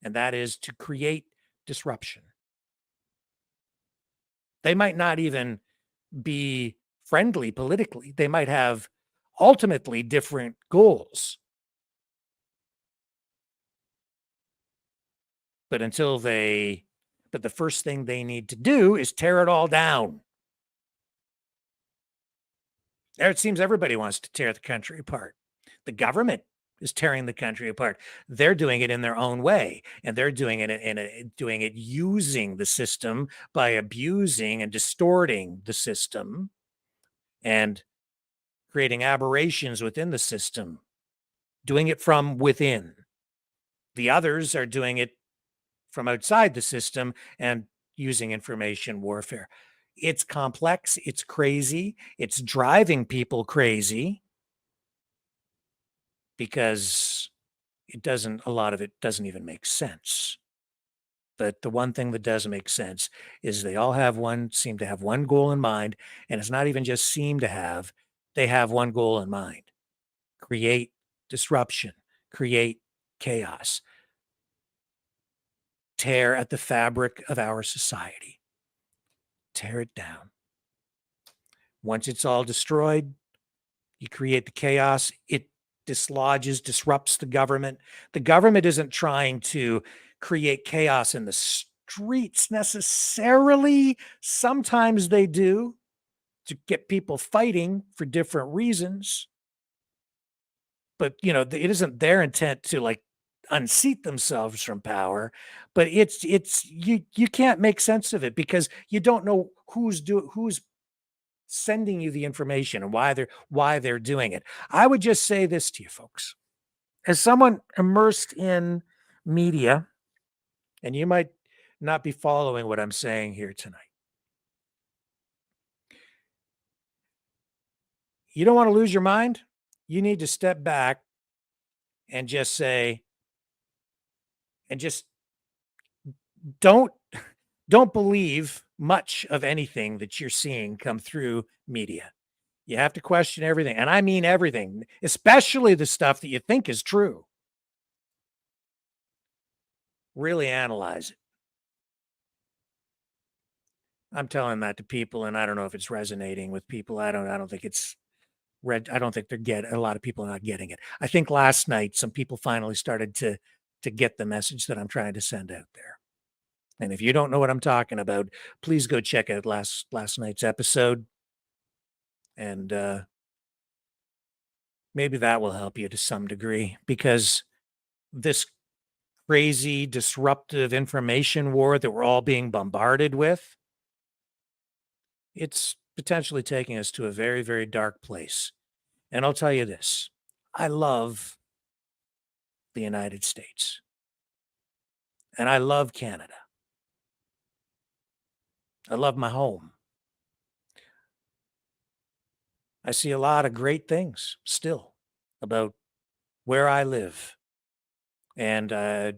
Speaker 2: and that is to create disruption. They might not even be friendly politically. They might have ultimately different goals. But the first thing they need to do is tear it all down. It seems everybody wants to tear the country apart. The government is tearing the country apart. They're doing it in their own way, and they're doing it using the system by abusing and distorting the system and creating aberrations within the system, doing it from within. The others are doing it from outside the system and using information warfare. It's complex, it's crazy, it's driving people crazy because a lot of it doesn't even make sense. But the one thing that does make sense is they all seem to have one goal in mind, and it's not even just seem to have, they have one goal in mind. Create disruption, create chaos, tear at the fabric of our society. Tear it down. Once it's all destroyed, you create the chaos. It dislodges, disrupts the government. The government isn't trying to create chaos in the streets necessarily. Sometimes they do. to get people fighting for different reasons. But, you know, it isn't their intent to like unseat themselves from power, but it's you can't make sense of it because you don't know who's sending you the information and why they're doing it. I would just say this to you folks. As someone immersed in media, and you might not be following what I'm saying here tonight. You don't want to lose your mind? You need to step back and just say, and just don't believe much of anything that you're seeing come through media. You have to question everything. And I mean everything, especially the stuff that you think is true. Really analyze it. I'm telling that to people, and I don't know if it's resonating with people. I don't think it's I don't think a lot of people are not getting it. I think last night some people finally started to get the message that I'm trying to send out there. And if you don't know what I'm talking about, please go check out last night's episode. And maybe that will help you to some degree, because this crazy disruptive information war that we're all being bombarded with, it's potentially taking us to a very, very dark place. And I'll tell you this, I love the United States. And I love Canada. I love my home. I see a lot of great things still about where I live. And I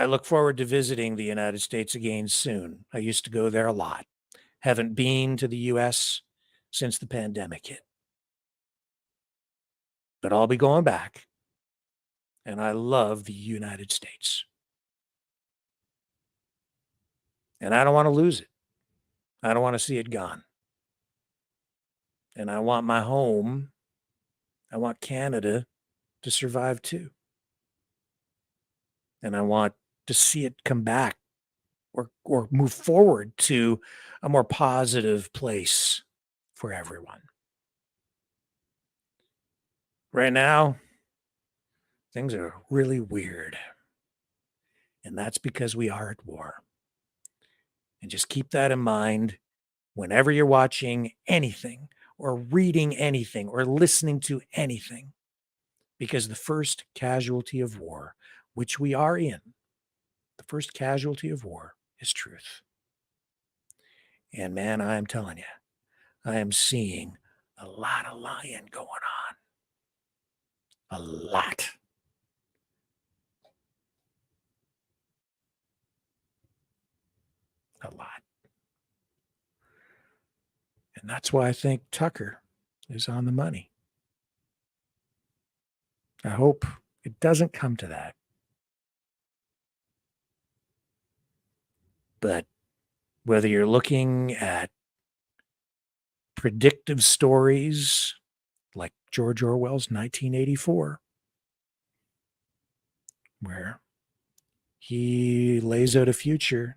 Speaker 2: look forward to visiting the United States again soon. I used to go there a lot. Haven't been to the US since the pandemic hit. But I'll be going back. And I love the United States. And I don't want to lose it. I don't want to see it gone. And I want my home, I want Canada to survive too. And I want to see it come back or move forward to a more positive place for everyone. Right now, things are really weird. And that's because we are at war. And just keep that in mind whenever you're watching anything or reading anything or listening to anything. Because the first casualty of war, which we are in, the first casualty of war is truth. And man, I am telling you, I am seeing a lot of lying going on. A lot. A lot. And that's why I think Tucker is on the money. I hope it doesn't come to that. But whether you're looking at predictive stories like George Orwell's 1984, where he lays out a future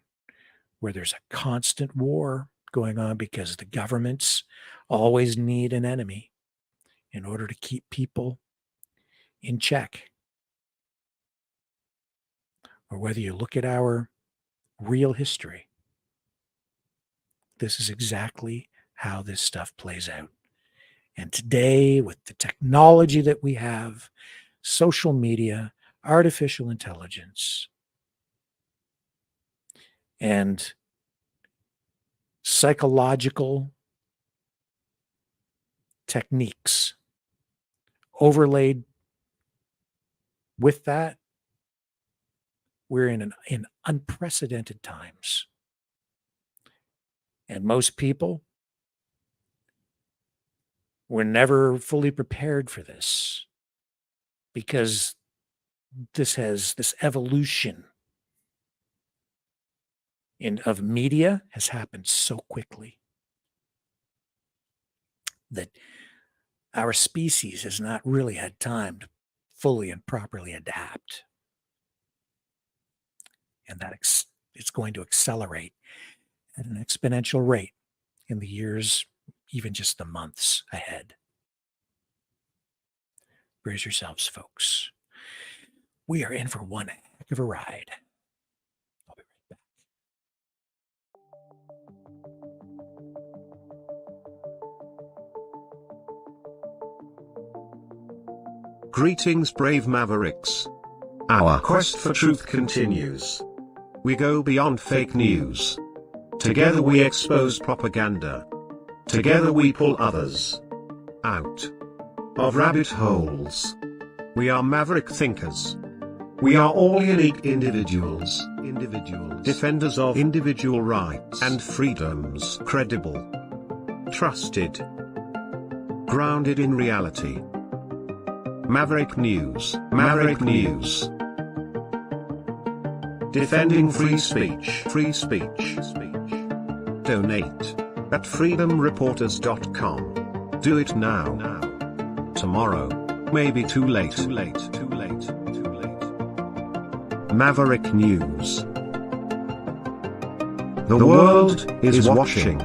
Speaker 2: where there's a constant war going on because the governments always need an enemy in order to keep people in check. Or whether you look at our real history, this is exactly how this stuff plays out. And today, with the technology that we have, social media, artificial intelligence, and psychological techniques overlaid with that, we're in unprecedented times. And most people were never fully prepared for this, because this evolution of media has happened so quickly that our species has not really had time to fully and properly adapt. And that it's going to accelerate at an exponential rate in the years, even just the months ahead. Brace yourselves, folks. We are in for one heck of a ride. I'll be right back.
Speaker 9: Greetings, brave Mavericks. Our quest for truth continues. We go beyond fake news. Together we expose propaganda. Together we pull others out of rabbit holes. We are maverick thinkers. We are all unique individuals, defenders of individual rights and freedoms, credible, trusted, grounded in reality. Maverick News, Maverick News. Defending free speech, free speech. Donate at freedomreporters.com. Do it now. Tomorrow may be too late. Maverick News. The world is watching.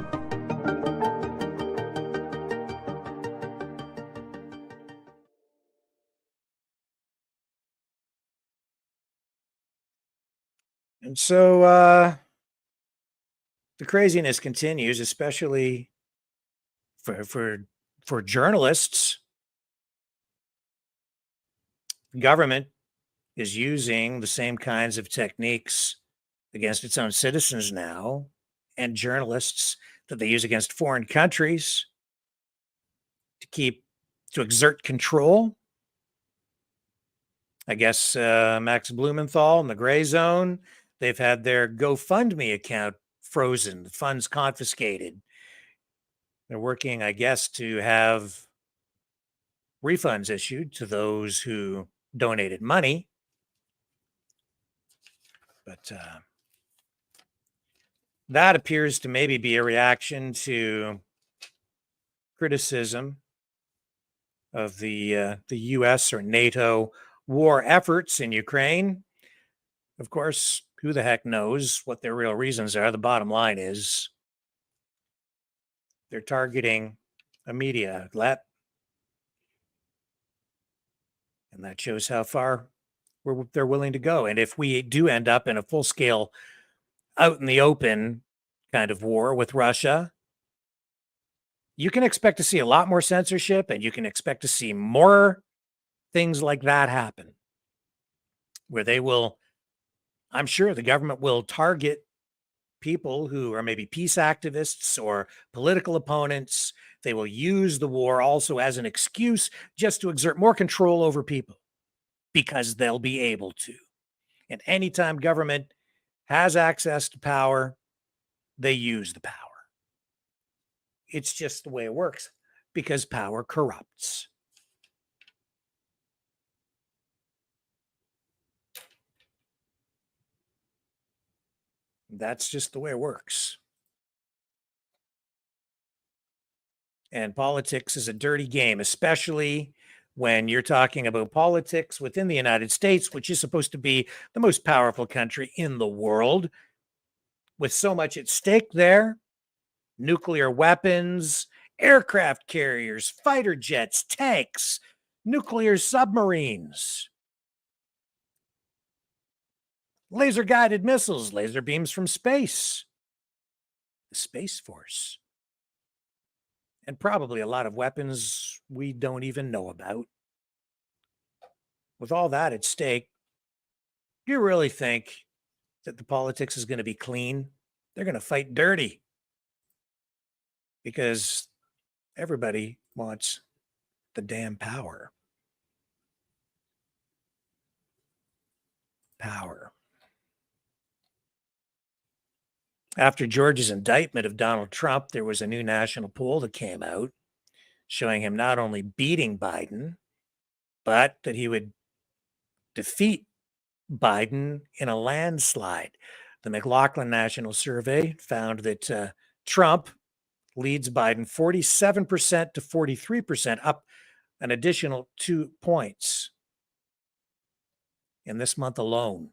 Speaker 2: And so the craziness continues, especially for journalists. The government is using the same kinds of techniques against its own citizens now, and journalists that they use against foreign countries to exert control. I guess Max Blumenthal in the gray zone, they've had their GoFundMe account frozen, the funds confiscated. They're working, I guess, to have refunds issued to those who donated money. But that appears to maybe be a reaction to criticism of the U.S. or NATO war efforts in Ukraine. Of course, who the heck knows what their real reasons are? The bottom line is they're targeting a media outlet. And that shows how far they're willing to go. And if we do end up in a full-scale, out in the open kind of war with Russia, you can expect to see a lot more censorship, and you can expect to see more things like that happen, where they will, I'm sure the government will target people who are maybe peace activists or political opponents. They will use the war also as an excuse just to exert more control over people, because they'll be able to. And anytime government has access to power, they use the power. It's just the way it works, because power corrupts. That's just the way it works. And politics is a dirty game, especially when you're talking about politics within the United States, which is supposed to be the most powerful country in the world, with so much at stake there: nuclear weapons, aircraft carriers, fighter jets, tanks, nuclear submarines, laser-guided missiles, laser beams from space, the Space Force, and probably a lot of weapons we don't even know about. With all that at stake, do you really think that the politics is going to be clean? They're going to fight dirty, because everybody wants the damn power. Power. After Georgia's indictment of Donald Trump, there was a new national poll that came out showing him not only beating Biden, but that he would defeat Biden in a landslide. The McLaughlin National Survey found that Trump leads Biden 47% to 43%, up an additional 2 points in this month alone.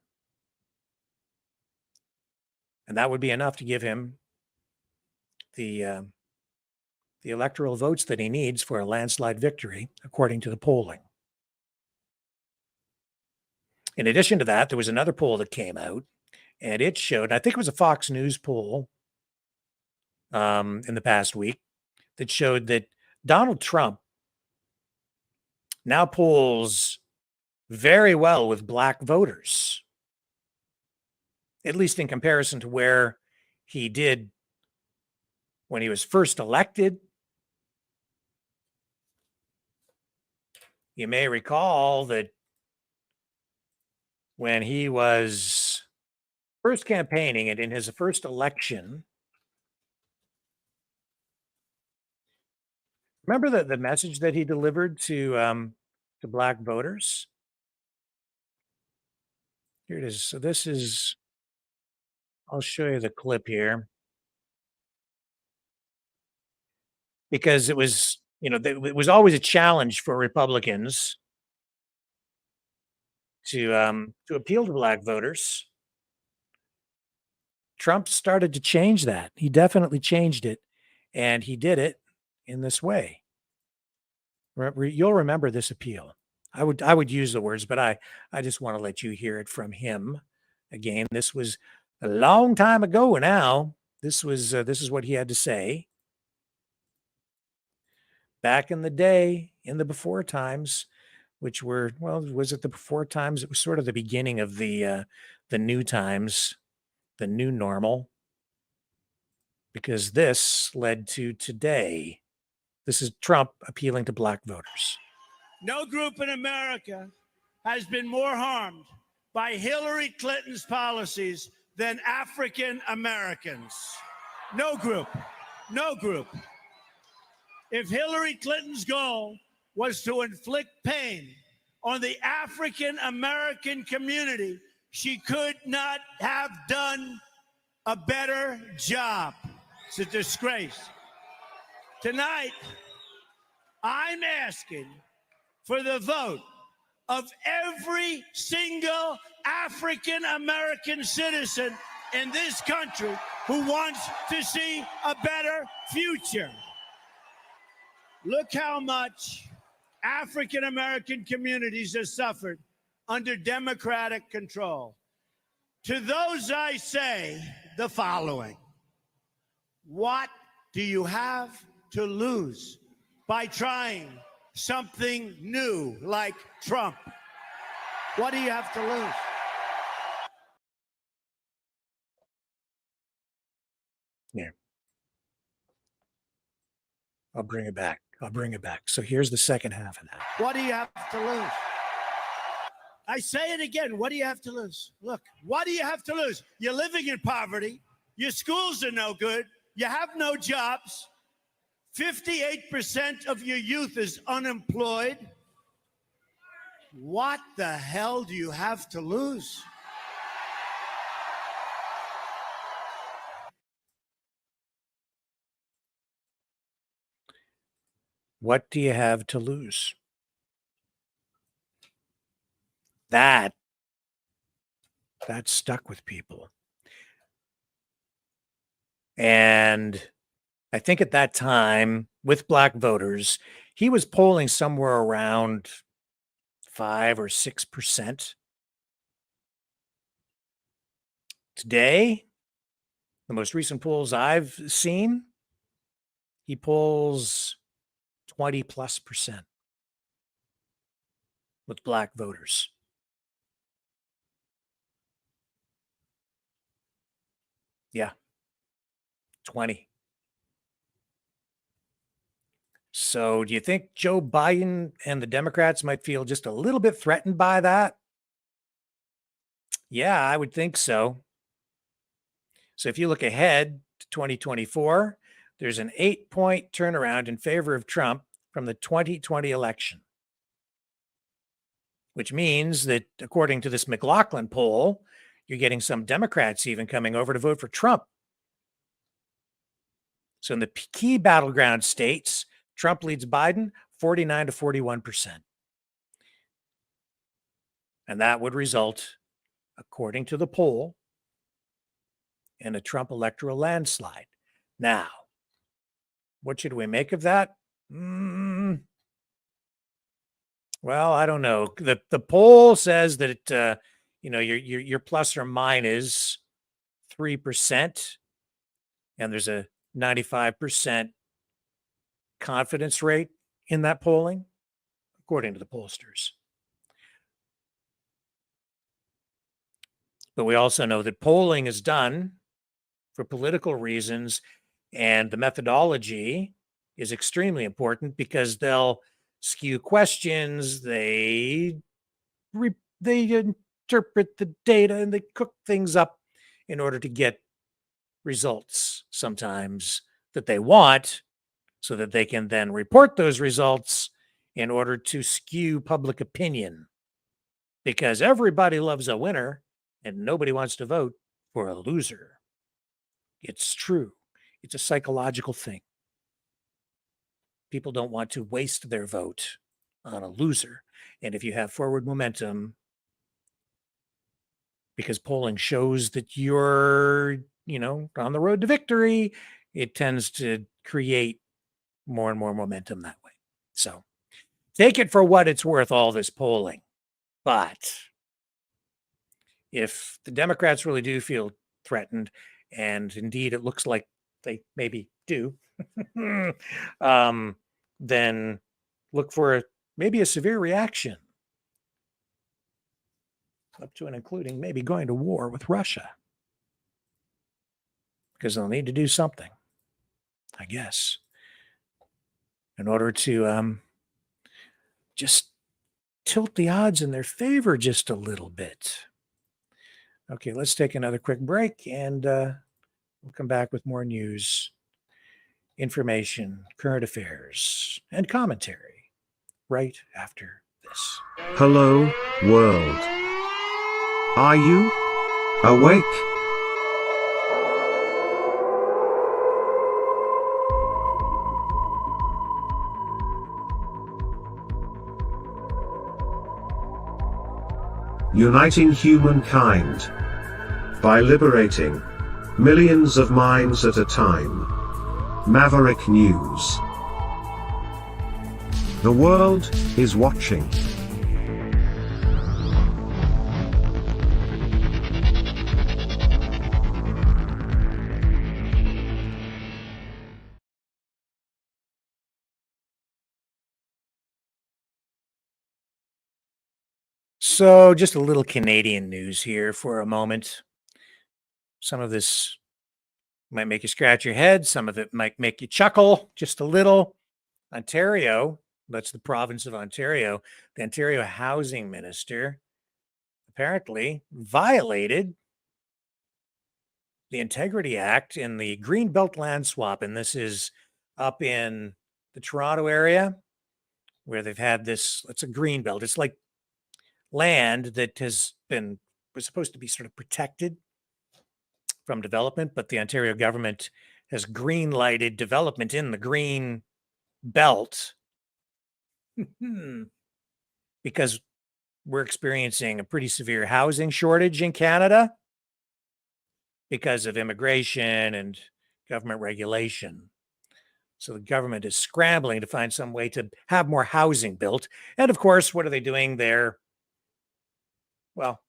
Speaker 2: And that would be enough to give him the the electoral votes that he needs for a landslide victory, according to the polling. In addition to that, there was another poll that came out, and it showed, I think it was a Fox News poll in the past week, that showed that Donald Trump now polls very well with black voters, at least in comparison to where he did when he was first elected. You may recall that when he was first campaigning and in his first election, remember the message that he delivered to black voters? Here it is. So this is, I'll show you the clip here. Because it was, it was always a challenge for Republicans to appeal to black voters. Trump started to change that. He definitely changed it, and he did it in this way. You'll remember this appeal. I would use the words, but I just want to let you hear it from him again. This was a long time ago now. This is what he had to say. Back in the day, in the before times, which were, well, was it the before times? It was sort of the beginning of the new times, the new normal, because this led to today. This is Trump appealing to black voters.
Speaker 16: No group in America has been more harmed by Hillary Clinton's policies than African Americans. No group. No group. If Hillary Clinton's goal was to inflict pain on the African American community, she could not have done a better job. It's a disgrace. Tonight, I'm asking for the vote of every single African American citizen in this country who wants to see a better future. Look how much African American communities have suffered under Democratic control. To those I say the following: what do you have to lose by trying something new like Trump? What do you have to lose?
Speaker 2: Yeah. I'll bring it back. So here's the second half of that.
Speaker 16: What do you have to lose? I say it again. What do you have to lose? Look, what do you have to lose? You're living in poverty. Your schools are no good. You have no jobs. 58% of your youth is unemployed. What the hell do you have to lose?
Speaker 2: What do you have to lose? That stuck with people. And I think at that time, with black voters, he was polling somewhere around 5 or 6%. Today, the most recent polls I've seen, he polls 20+% with black voters. Yeah, 20. So do you think Joe Biden and the Democrats might feel just a little bit threatened by that? Yeah, I would think so. So if you look ahead to 2024, there's an 8-point turnaround in favor of Trump from the 2020 election, which means that according to this McLaughlin poll, you're getting some Democrats even coming over to vote for Trump. So in the key battleground states, Trump leads Biden 49 to 41%. And that would result, according to the poll, in a Trump electoral landslide. Now, What should we make of that? Well, I don't know. The poll says that it, you're plus or minus 3%, and there's a 95% confidence rate in that polling, according to the pollsters. But we also know that polling is done for political reasons, and the methodology is extremely important because they'll skew questions, they interpret the data, and they cook things up in order to get results sometimes that they want, so that they can then report those results in order to skew public opinion, because everybody loves a winner and nobody wants to vote for a loser. It's true. It's a psychological thing. People don't want to waste their vote on a loser. And if you have forward momentum, because polling shows that you're, on the road to victory, it tends to create more and more momentum that way. So take it for what it's worth, all this polling. But if the Democrats really do feel threatened, and indeed it looks like they maybe do, then look for maybe a severe reaction, up to and including maybe going to war with Russia, because they'll need to do something, I guess, in order to just tilt the odds in their favor just a little bit. Okay, let's take another quick break, and we'll come back with more news, information, current affairs, and commentary right after this.
Speaker 9: Hello, world. Are you awake? Uniting humankind by liberating millions of minds at a time. Maverick News. The world is watching.
Speaker 2: So, just a little Canadian news here for a moment. Some of this might make you scratch your head. Some of it might make you chuckle just a little. Ontario, that's the province of Ontario, the Ontario housing minister apparently violated the Integrity Act in the Greenbelt land swap. And this is up in the Toronto area where they've had this, it's a greenbelt. It's like land that was supposed to be sort of protected from development, but the Ontario government has green lighted development in the green belt because we're experiencing a pretty severe housing shortage in Canada because of immigration and government regulation. So the government is scrambling to find some way to have more housing built. And of course, what are they doing there? Well,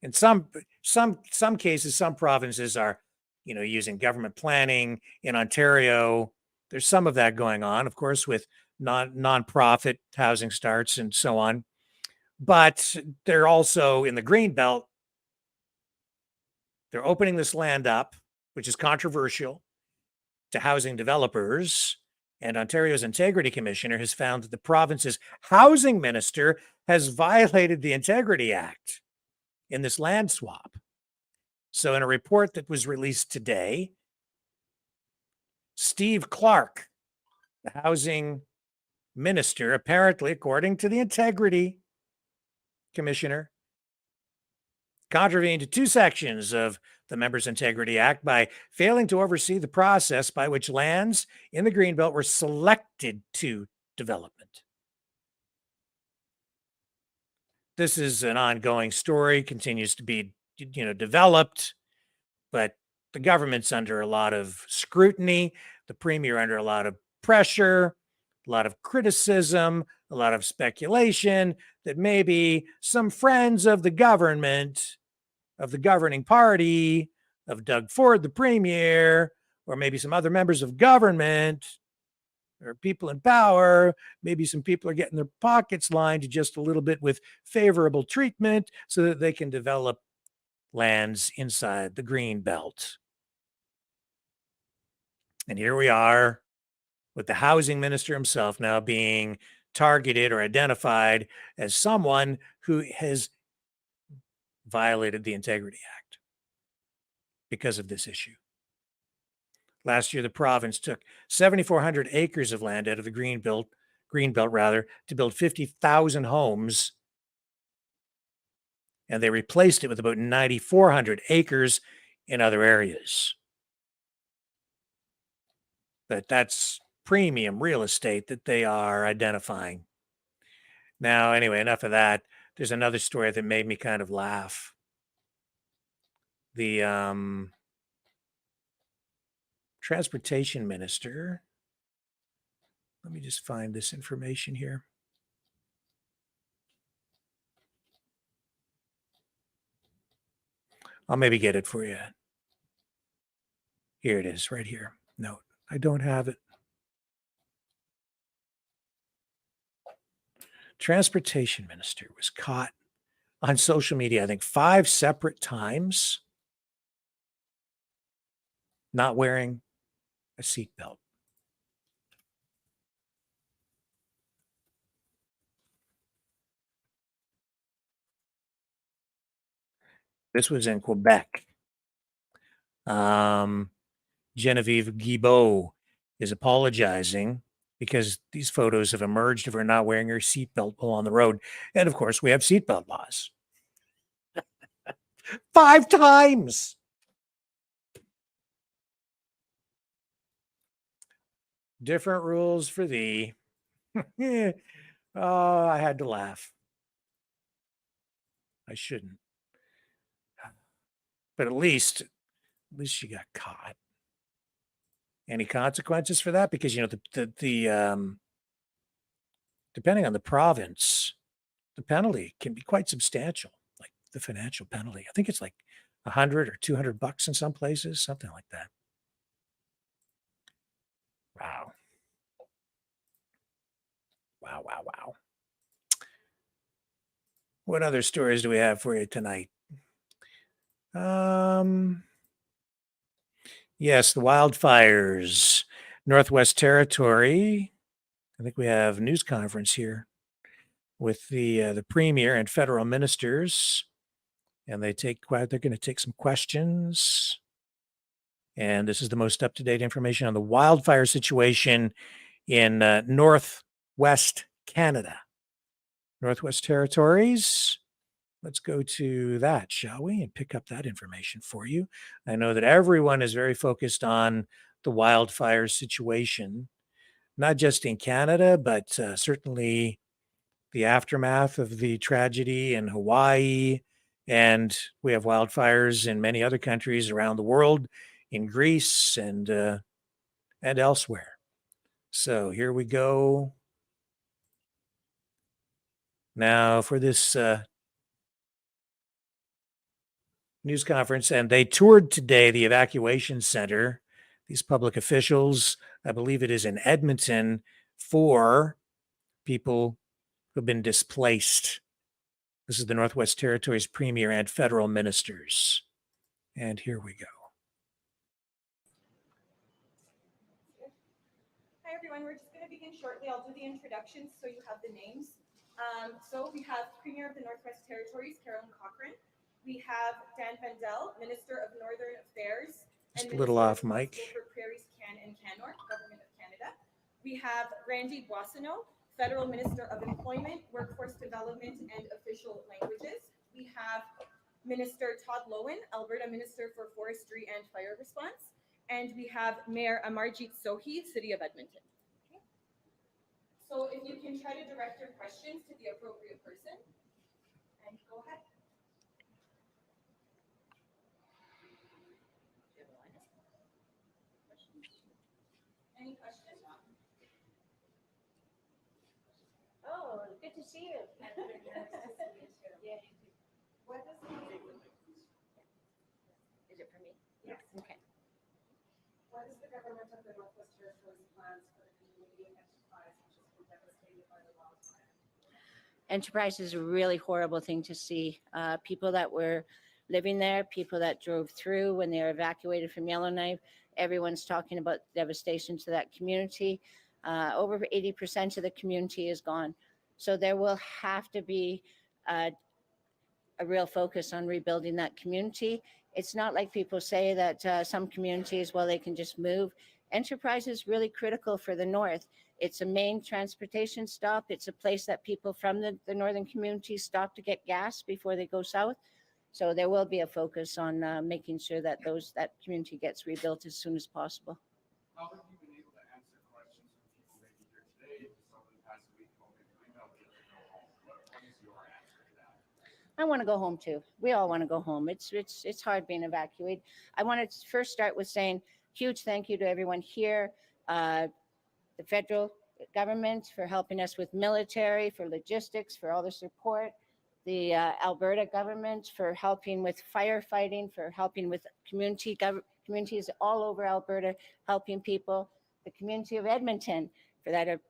Speaker 2: in some cases, some provinces are, using government planning. In Ontario, there's some of that going on, of course, with non-profit housing starts and so on. But they're also in the Greenbelt. They're opening this land up, which is controversial, to housing developers. And Ontario's Integrity Commissioner has found that the province's housing minister has violated the Integrity Act in this land swap. So in a report that was released today, Steve Clark, the housing minister, apparently, according to the Integrity Commissioner, contravened 2 sections of the Members' Integrity Act by failing to oversee the process by which lands in the Greenbelt were selected to development. This is an ongoing story, continues to be, developed, but the government's under a lot of scrutiny. the premier under a lot of pressure, a lot of criticism, a lot of speculation that maybe some friends of the government, of the governing party, of Doug Ford, the premier, or maybe some other members of government or people in power, maybe some people are getting their pockets lined just a little bit with favorable treatment so that they can develop lands inside the green belt. And here we are with the housing minister himself now being targeted or identified as someone who has violated the Integrity Act because of this issue. Last year, the province took 7,400 acres of land out of the green belt to build 50,000 homes, and they replaced it with about 9,400 acres in other areas. But that's premium real estate that they are identifying. Now, anyway, enough of that. There's another story that made me kind of laugh. The transportation minister, let me just find this information here. I'll maybe get it for you. Here it is, right here. No, I don't have it. Transportation minister was caught on social media, I think 5 separate times, not wearing a seatbelt. This was in Quebec. Genevieve Guibault is apologizing because these photos have emerged of her not wearing her seatbelt while on the road. And of course, we have seatbelt laws. 5 times. Different rules for thee. Oh, I had to laugh. I shouldn't. But at least she got caught. Any consequences for that? Because, you know, the depending on the province, the penalty can be quite substantial, like the financial penalty. I think it's like $100 or $200 in some places, something like that. Wow. Wow, wow, wow. What other stories do we have for you tonight? Yes, the wildfires, Northwest Territory. I think we have a news conference here with the premier and federal ministers, and they're going to take some questions. And this is the most up-to-date information on the wildfire situation in Northwest Canada. Northwest Territories. Let's go to that, shall we? And pick up that information for you. I know that everyone is very focused on the wildfire situation, not just in Canada, but certainly the aftermath of the tragedy in Hawaii. And we have wildfires in many other countries around the world, in Greece and elsewhere. So here we go. Now for this news conference, and they toured today the evacuation center. These public officials, I believe it is in Edmonton, for people who've been displaced. This is the Northwest Territories Premier and federal ministers. And here we go.
Speaker 17: Hi, everyone. We're just going to begin shortly. I'll do the introductions so you have the names. So we have Premier of the Northwest Territories, Carolyn Cochrane. We have Dan Vandel, Minister of Northern Affairs.
Speaker 2: Just a little off mic.
Speaker 17: For Prairies, Can and Canor, Government of Canada. We have Randy Boissonneau, Federal Minister of Employment, Workforce Development and Official Languages. We have Minister Todd Lowen, Alberta Minister for Forestry and Fire Response. And we have Mayor Amarjeet Sohi, City of Edmonton. Okay. So if you can try to direct your questions to the appropriate person, and go ahead. Any questions?
Speaker 12: Oh, good to see you. Yeah.
Speaker 17: What does
Speaker 12: Is it for me?
Speaker 17: Yes.
Speaker 12: Okay.
Speaker 17: What is the government of the Northwest Territories plans for the community of Enterprise, which has been devastated by the wildfire?
Speaker 12: Enterprise is a really horrible thing to see. People that were living there, people that drove through when they were evacuated from Yellowknife, everyone's talking about devastation to that community. Over 80% of the community is gone. So there will have to be a real focus on rebuilding that community. It's not like people say that some communities, well, they can just move. Enterprise is really critical for the North. It's a main transportation stop. It's a place that people from the northern communities stop to get gas before they go south. So there will be a focus on making sure that that community gets rebuilt as soon as possible.
Speaker 5: How have you been able to answer questions from people maybe here today, just over the past week, hoping to know that they go home? What is your answer to that?
Speaker 12: I want to go home too. We all want to go home. It's hard being evacuated. I want to first start with saying huge thank you to everyone here, the federal government for helping us with military, for logistics, for all the support, the Alberta government for helping with firefighting, for helping with communities all over Alberta, helping people, the community of Edmonton for that are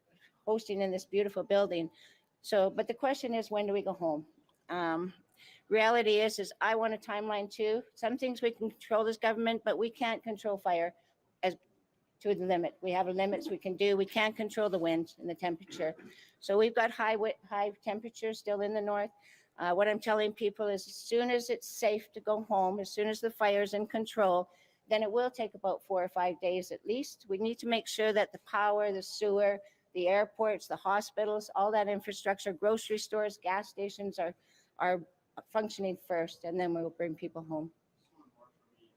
Speaker 12: hosting in this beautiful building. So, but the question is, when do we go home? Reality is I want a timeline too. Some things we can control as government, but we can't control fire as to the limit. We have limits we can do. We can't control the wind and the temperature. So we've got high temperatures still in the north. What I'm telling people is as soon as it's safe to go home, as soon as the fire's in control, then it will take about 4 or 5 days at least. We need to make sure that the power, the sewer, the airports, the hospitals, all that infrastructure, grocery stores, gas stations are functioning first, and then we'll bring people home.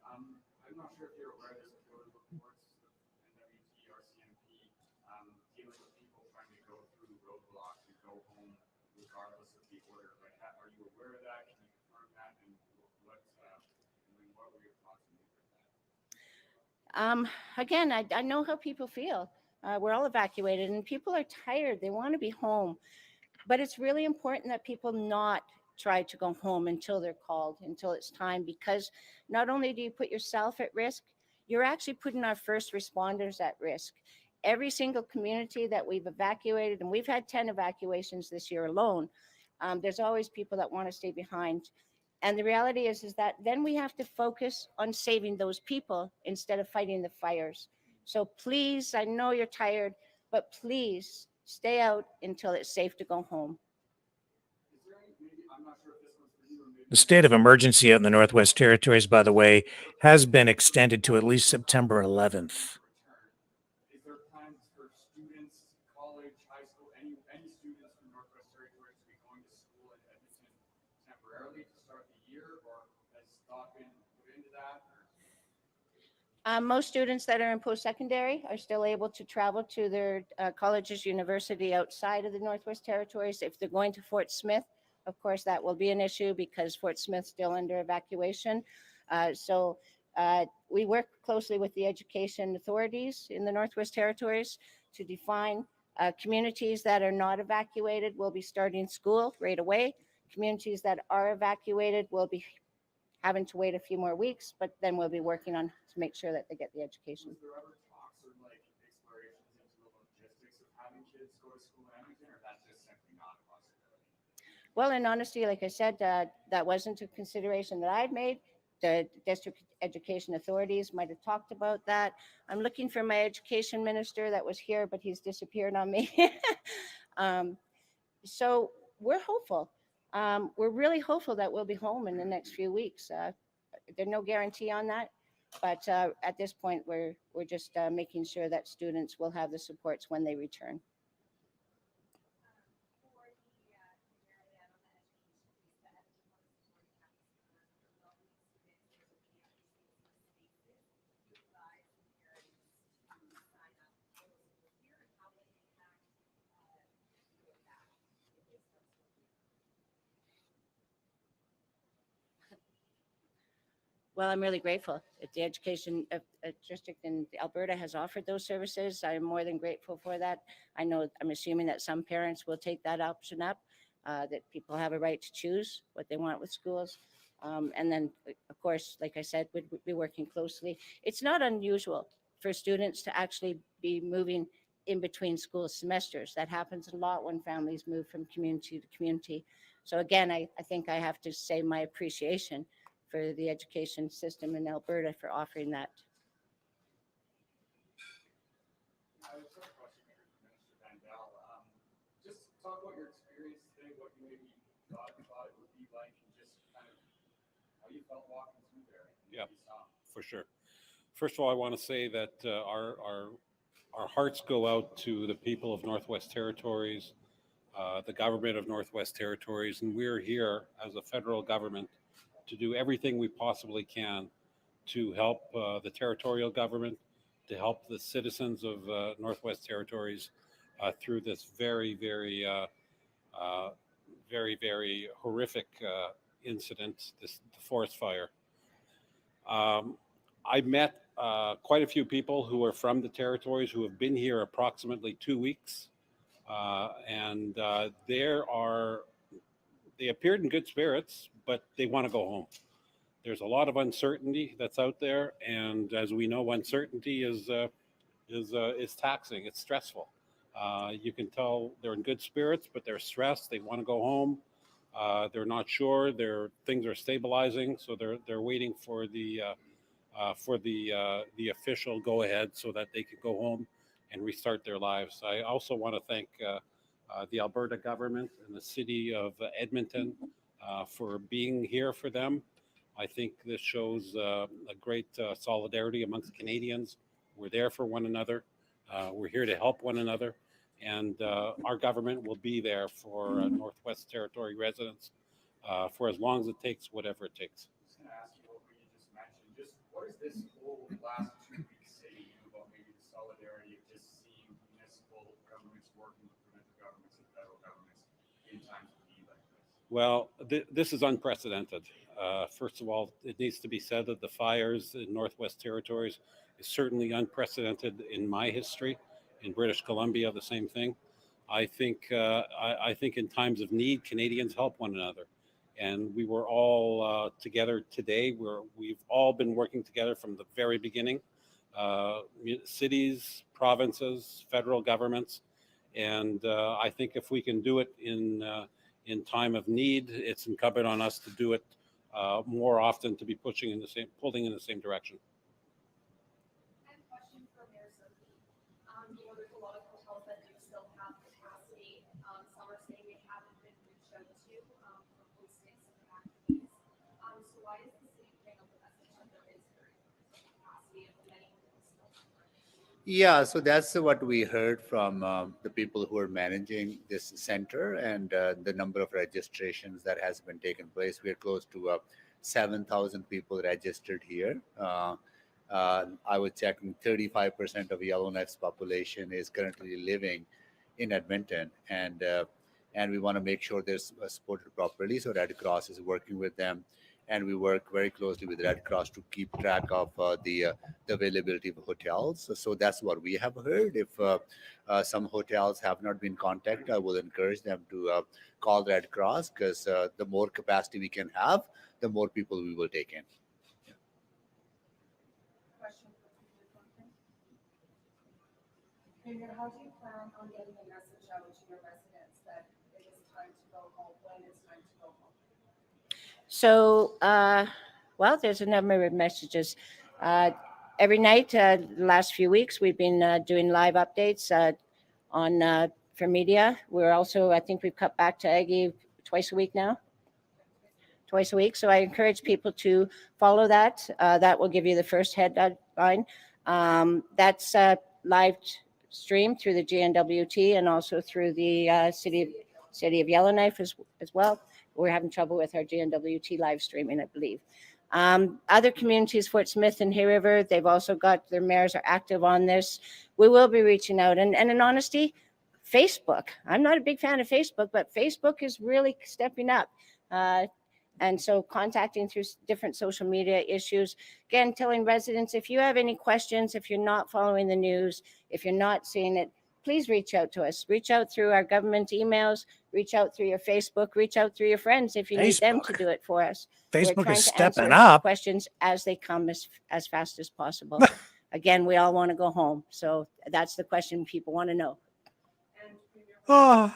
Speaker 5: I'm not sure if you're aware of this, but there were reports of NWT or CMP dealing with people trying to go through roadblocks and go home regardless of the order. Like, are you aware of that? Can you confirm that? And what were your thoughts on that?
Speaker 12: Again, I know how people feel. We're all evacuated, and people are tired. They want to be home. But it's really important that people not try to go home until they're called, until it's time, because not only do you put yourself at risk, you're actually putting our first responders at risk. Every single community that we've evacuated, and we've had 10 evacuations this year alone, there's always people that want to stay behind. And the reality is that then we have to focus on saving those people instead of fighting the fires. So please, I know you're tired, but please stay out until it's safe to go home.
Speaker 2: The state of emergency out in the Northwest Territories, by the way, has been extended to at least September 11th.
Speaker 5: Is there plans for students, college, high school, any students from Northwest Territories to be going to school in Edmonton temporarily to start the year, or has thought been put into that?
Speaker 12: Most students that are in post-secondary are still able to travel to their colleges, university outside of the Northwest Territories. If they're going to Fort Smith, of course, that will be an issue because Fort Smith's still under evacuation. So we work closely with the education authorities in the Northwest Territories to define communities that are not evacuated will be starting school right away. Communities that are evacuated will be having to wait a few more weeks, but then we'll be working on to make sure that they get the education.
Speaker 5: Was there ever talks or like explorations into the logistics of having kids go to school in Edmonton, or that's just simply not a possibility?
Speaker 12: Well, in honesty, like I said, that wasn't a consideration that I'd made. The district education authorities might have talked about that. I'm looking for my education minister that was here, but he's disappeared on me. So we're hopeful. We're really hopeful that we'll be home in the next few weeks. There's no guarantee on that, but at this point, we're just making sure that students will have the supports when they return.
Speaker 18: Well, I'm really grateful. If the education district in Alberta has offered those services, I'm more than grateful for that. I'm assuming that some parents will take that option up, that people have a right to choose what they want with schools. And then, of course, like I said, we'd be working closely. It's not unusual for students to actually be moving in between school semesters. That happens a lot when families move from community to community. So again, I think I have to say my appreciation for the education system in Alberta for offering that.
Speaker 5: I have a question here for Minister Vandal. Just talk about your experience today, what you maybe thought it would be like, and just kind of how you felt walking through there.
Speaker 19: Yeah, for sure. First of all, I want to say that our hearts go out to the people of Northwest Territories, the government of Northwest Territories, and we're here as a federal government to do everything we possibly can to help the territorial government, to help the citizens of Northwest Territories through this very, very, very horrific incident, the forest fire. I met quite a few people who are from the territories who have been here approximately 2 weeks, and they appeared in good spirits, but they want to go home. There's a lot of uncertainty that's out there, and as we know, uncertainty is taxing. It's stressful. You can tell they're in good spirits, but they're stressed. They want to go home. They're not sure. Things are stabilizing, so they're waiting for the official go ahead so that they can go home and restart their lives. I also want to thank the Alberta government and the city of Edmonton for being here for them. I think this shows a great solidarity amongst Canadians. We're there for one another. We're here to help one another. And our government will be there for Northwest Territory residents for as long as it takes, whatever it takes.
Speaker 5: I was going to ask you what you just mentioned. Just what is this whole last 2 weeks saying about maybe the solidarity of just seeing municipal governments working with provincial governments and federal governments in times of need like this?
Speaker 19: Well, this is unprecedented. First of all, it needs to be said that the fires in Northwest Territories is certainly unprecedented in my history. In British Columbia, the same thing. I think in times of need, Canadians help one another, and we were all together today. We've all been working together from the very beginning. Cities, provinces, federal governments, and I think if we can do it in time of need, it's incumbent on us to do it more often, to be pulling in the same direction.
Speaker 20: I have a question for Mayor Sophie. There's a lot of hotels that do still have capacity. Some are saying they haven't been reached out to for hosting some activities. So why is the city putting up the message that there is very limited capacity if many hotels still have?
Speaker 21: Yeah, so that's what we heard from the people who are managing this center, and the number of registrations that has been taken place. We're close to 7,000 people registered here. I was checking 35% of Yellowknife's population is currently living in Edmonton, and we want to make sure they're supported properly. So Red Cross is working with them, and we work very closely with Red Cross to keep track of the availability of hotels. So that's what we have heard. If some hotels have not been contacted, I will encourage them to call Red Cross, because the more capacity we can have, the more people we will take in.
Speaker 20: Mayor, how do you plan on getting the message out to your residents that it is time to go home, when it's time to go home?
Speaker 18: So, well, there's a number of messages. Every night, the last few weeks, we've been doing live updates on for media. We're also, I think we've cut back to Aggie twice a week now. Twice a week. So I encourage people to follow that. That will give you the first headline. That's live stream through the GNWT and also through the city of Yellowknife as well. We're having trouble with our GNWT live streaming, I believe. Other communities, Fort Smith and Hay River, they've also got their mayors are active on this. We will be reaching out. And in honesty, Facebook, I'm not a big fan of Facebook, but Facebook is really stepping up. And so contacting through different social media issues, again, telling residents, if you have any questions, if you're not following the news, if you're not seeing it, please reach out to us. Reach out through our government emails, reach out through your Facebook, reach out through your friends if you need them to do it for us. We're
Speaker 2: Facebook
Speaker 18: trying
Speaker 2: is
Speaker 18: to answer
Speaker 2: stepping up.
Speaker 18: questions as they come as fast as possible. Again, we all want to go home. So that's the question people want to know.
Speaker 2: Oh.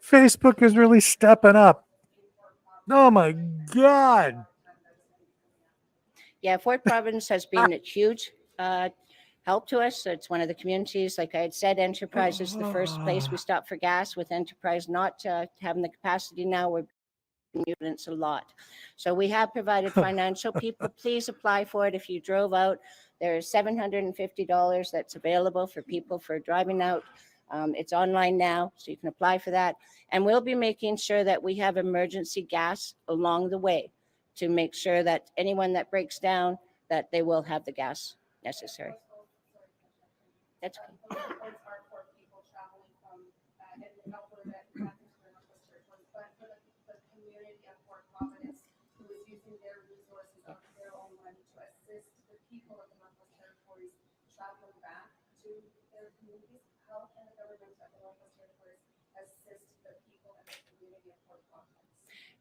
Speaker 2: Facebook is really stepping up. Oh my God.
Speaker 18: Yeah, Fort Providence has been a huge help to us. It's one of the communities, like I had said, Enterprise is the first place we stopped for gas. With Enterprise not having the capacity now, we're units a lot. So we have provided financial. People, please apply for it. If you drove out, there's $750 that's available for people for driving out. It's online now, so you can apply for that. And we'll be making sure that we have emergency gas along the way to make sure that anyone that breaks down, that they will have the gas necessary. That's okay.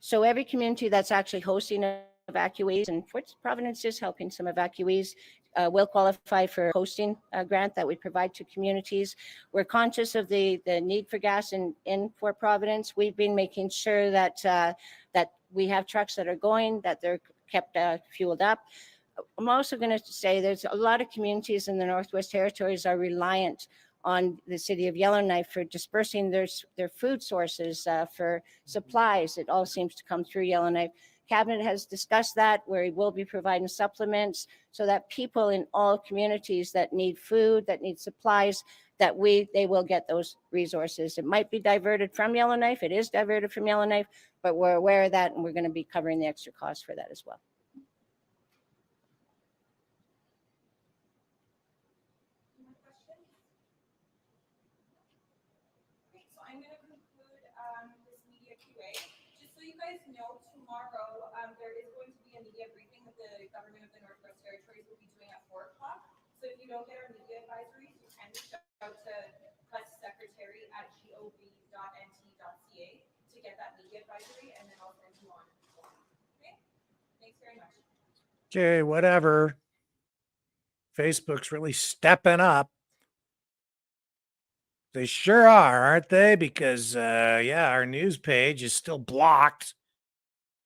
Speaker 18: So every community that's actually hosting evacuees, and Fort Providence is helping some evacuees, will qualify for hosting a grant that we provide to communities. We're conscious of the need for gas in Fort Providence. We've been making sure that that we have trucks that are going, that they're kept fueled up. I'm also going to say there's a lot of communities in the Northwest Territories are reliant on the city of Yellowknife for dispersing their food sources, for supplies. It all seems to come through Yellowknife. Cabinet has discussed that, where we will be providing supplements so that people in all communities that need food, that need supplies, that they will get those resources. It might be diverted from Yellowknife. It is diverted from Yellowknife, but we're aware of that, and we're going to be covering the extra cost for that as well.
Speaker 17: So I'm going to conclude this media QA. Just so you guys know, tomorrow there is going to be a media briefing that the government of the Northwest Territories will be doing at 4 o'clock. So if you don't get our media advisories, you can reach out to presssecretary@gov.nt.ca to get that media advisory, and then I'll send you on. Okay? Thanks very much.
Speaker 2: Okay, whatever. Facebook's really stepping up. They sure are, aren't they? Because, yeah, our news page is still blocked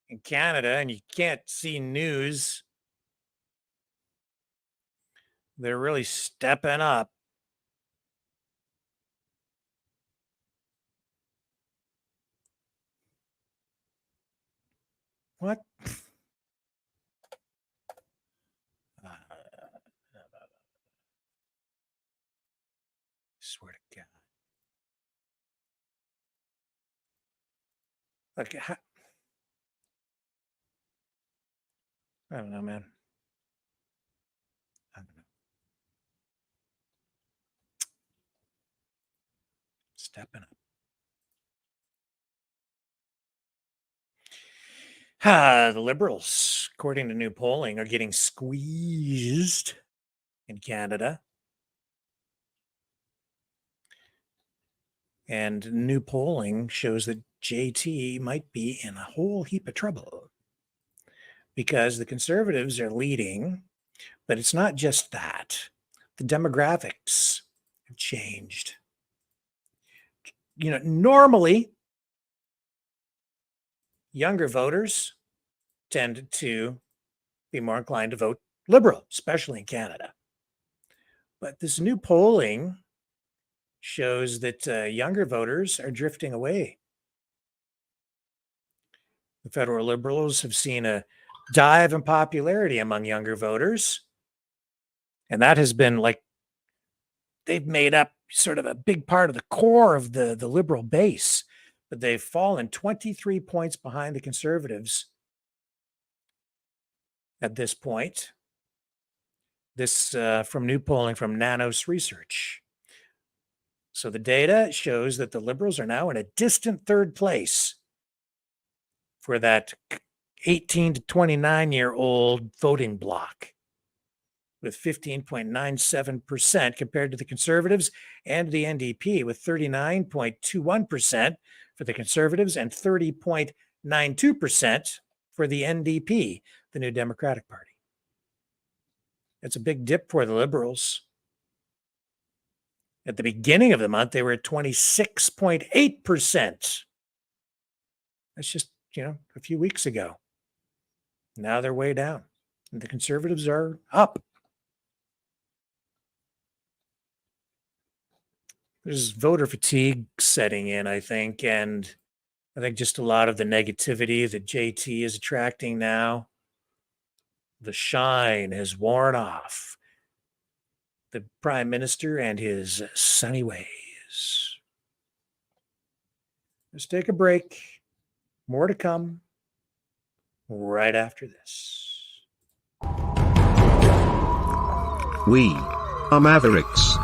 Speaker 2: in Canada, and you can't see news. They're really stepping up. What? Swear to God. Like, I don't know, man. I don't know. Stepping up. The Liberals, according to new polling, are getting squeezed in Canada. And new polling shows that JT might be in a whole heap of trouble because the Conservatives are leading, but it's not just that. The demographics have changed. You know, normally, younger voters tend to be more inclined to vote Liberal, especially in Canada. But this new polling shows that younger voters are drifting away. The federal Liberals have seen a dive in popularity among younger voters. And that has been like, they've made up sort of a big part of the core of the Liberal base. But they've fallen 23 points behind the Conservatives at this point. This from new polling from Nanos Research. So the data shows that the Liberals are now in a distant third place for that 18 to 29-year-old voting bloc, with 15.97% compared to the Conservatives and the NDP, with 39.21% for the Conservatives and 30.92% for the NDP, the New Democratic Party. It's a big dip for the Liberals. At the beginning of the month, they were at 26.8%. That's just, a few weeks ago. Now they're way down. And the Conservatives are up. There's voter fatigue setting in, I think, and I think just a lot of the negativity that JT is attracting now, the shine has worn off. The Prime Minister and his sunny ways. Let's take a break. More to come right after this.
Speaker 9: We are Mavericks.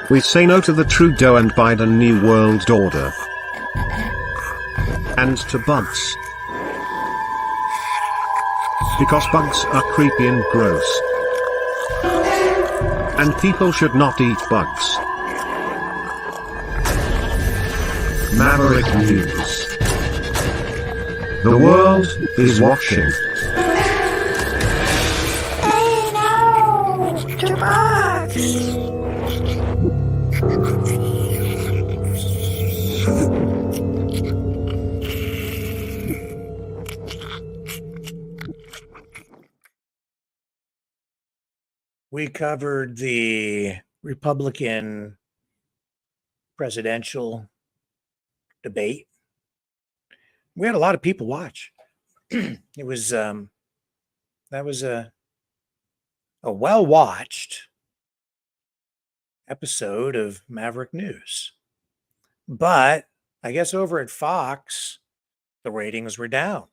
Speaker 9: We say no to the Trudeau and Biden New World Order. And to bugs. Because bugs are creepy and gross. And people should not eat bugs. Maverick News. The world is watching.
Speaker 3: Hey, no! To bugs!
Speaker 2: We covered the Republican presidential debate. We had a lot of people watch. It was that was a well-watched episode of Maverick News. But I guess over at Fox, the ratings were down.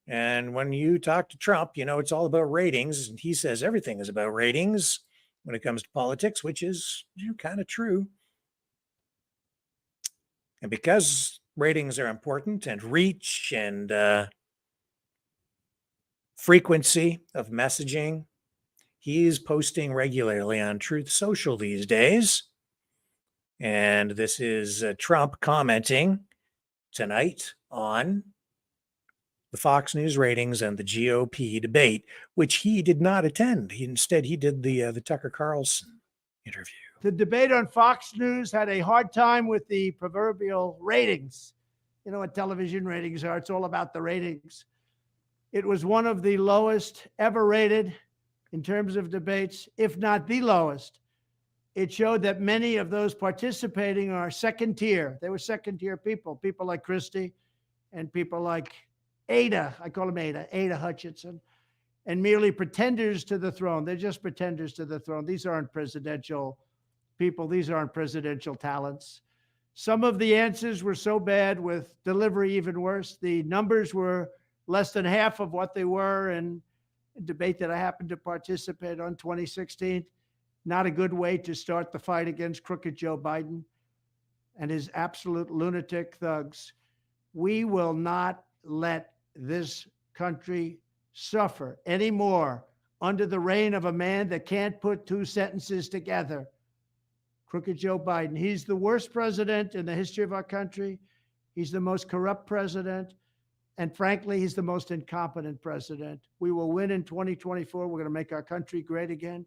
Speaker 2: And when you talk to Trump, it's all about ratings. And he says everything is about ratings when it comes to politics, which is kind of true. And because ratings are important and reach and frequency of messaging, he's posting regularly on Truth Social these days. And this is Trump commenting tonight on the Fox News ratings and the GOP debate, which he did not attend. Instead, he did the Tucker Carlson interview.
Speaker 22: The debate on Fox News had a hard time with the proverbial ratings. You know what television ratings are. It's all about the ratings. It was one of the lowest ever rated in terms of debates, if not the lowest. It showed that many of those participating are second tier. They were second tier people like Christie and people like Ada, I call him Ada Hutchinson, and merely pretenders to the throne. They're just pretenders to the throne. These aren't presidential people. These aren't presidential talents. Some of the answers were so bad, with delivery even worse. The numbers were less than half of what they were in a debate that I happened to participate on 2016. Not a good way to start the fight against crooked Joe Biden and his absolute lunatic thugs. We will not let this country suffer anymore under the reign of a man that can't put two sentences together. Crooked Joe Biden. He's the worst president in the history of our country. He's the most corrupt president. And frankly, he's the most incompetent president. We will win in 2024. We're going to make our country great again.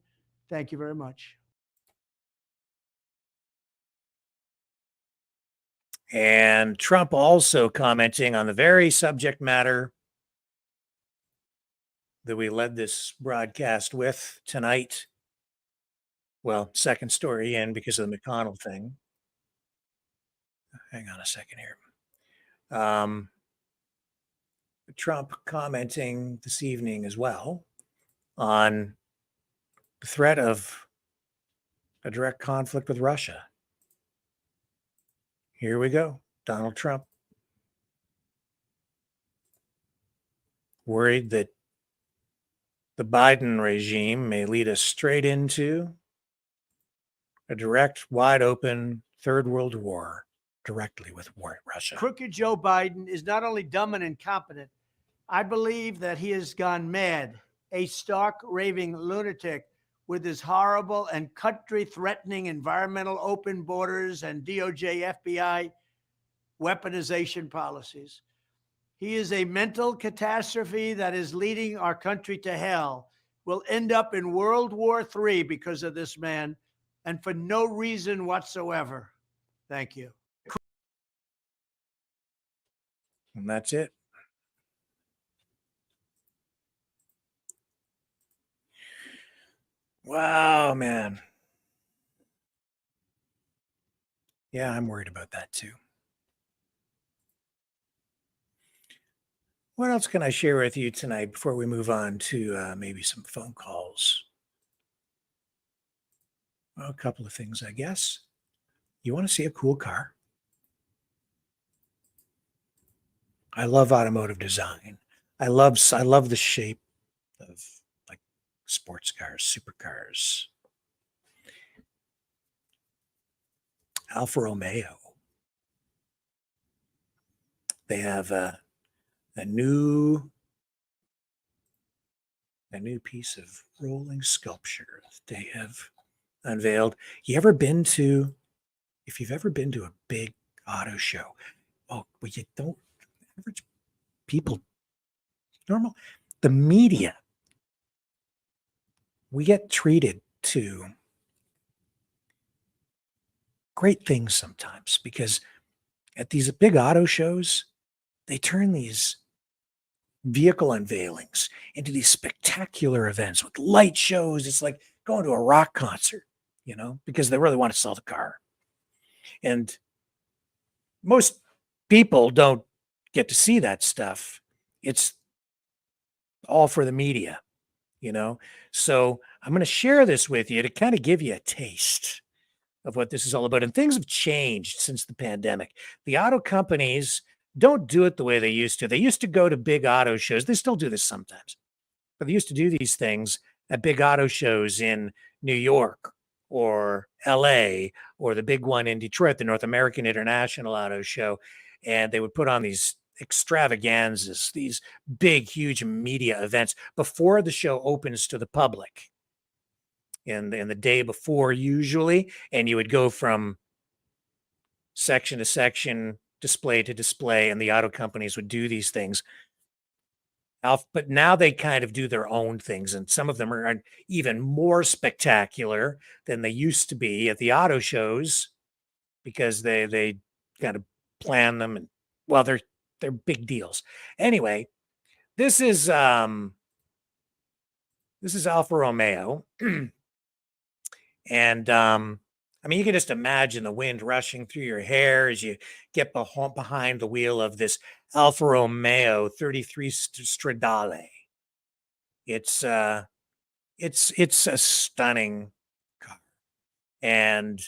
Speaker 22: Thank you very much.
Speaker 2: And Trump also commenting on the very subject matter that we led this broadcast with tonight. Well, second story in because of the McConnell thing. Hang on a second here. Trump commenting this evening as well on the threat of a direct conflict with Russia. Here we go. Donald Trump. worried that the Biden regime may lead us straight into a direct, wide open third world war directly with Russia.
Speaker 22: Crooked Joe Biden is not only dumb and incompetent, I believe that he has gone mad, a stark raving lunatic with his horrible and country-threatening environmental open borders and DOJ, FBI weaponization policies. He is a mental catastrophe that is leading our country to hell. We'll end up in World War III because of this man, and for no reason whatsoever. Thank you.
Speaker 2: And that's it. Wow, man. Yeah, I'm worried about that too. What else can I share with you tonight before we move on to maybe some phone calls? Well, a couple of things, I guess. You want to see a cool car? I love automotive design. I love the shape of like sports cars, supercars. Alfa Romeo. They have a new piece of rolling sculpture that they have unveiled. If you've ever been to a big auto show, well, you don't, average people, normal, the media, we get treated to great things sometimes because at these big auto shows, they turn these vehicle unveilings into these spectacular events with light shows. It's like going to a rock concert, because they really want to sell the car. And most people don't get to see that stuff. It's all for the media, So I'm going to share this with you to kind of give you a taste of what this is all about. And things have changed since the pandemic. The auto companies don't do it the way they used to. They used to go to big auto shows. They still do this sometimes, but they used to do these things at big auto shows in New York or LA or the big one in Detroit, the North American International Auto Show. And they would put on these extravaganzas, these big, huge media events before the show opens to the public. In the day before usually, and you would go from section to section, display to display, and the auto companies would do these things. But now they kind of do their own things, and some of them are even more spectacular than they used to be at the auto shows because they kind of plan them, and well, they're big deals. Anyway, this is Alfa Romeo. And you can just imagine the wind rushing through your hair as you get behind the wheel of this Alfa Romeo 33 Stradale. It's a stunning car, and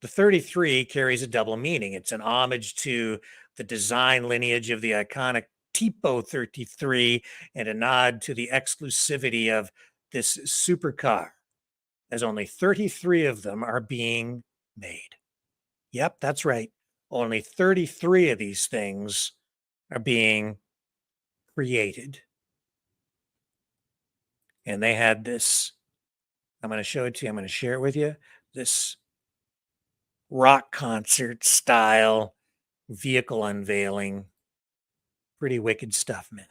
Speaker 2: the 33 carries a double meaning. It's an homage to the design lineage of the iconic Tipo 33 and a nod to the exclusivity of this supercar, as only 33 of them are being made. Yep, that's right. Only 33 of these things are being created. And they had this, I'm going to show it to you, I'm going to share it with you, this rock concert style vehicle unveiling. Pretty wicked stuff, man.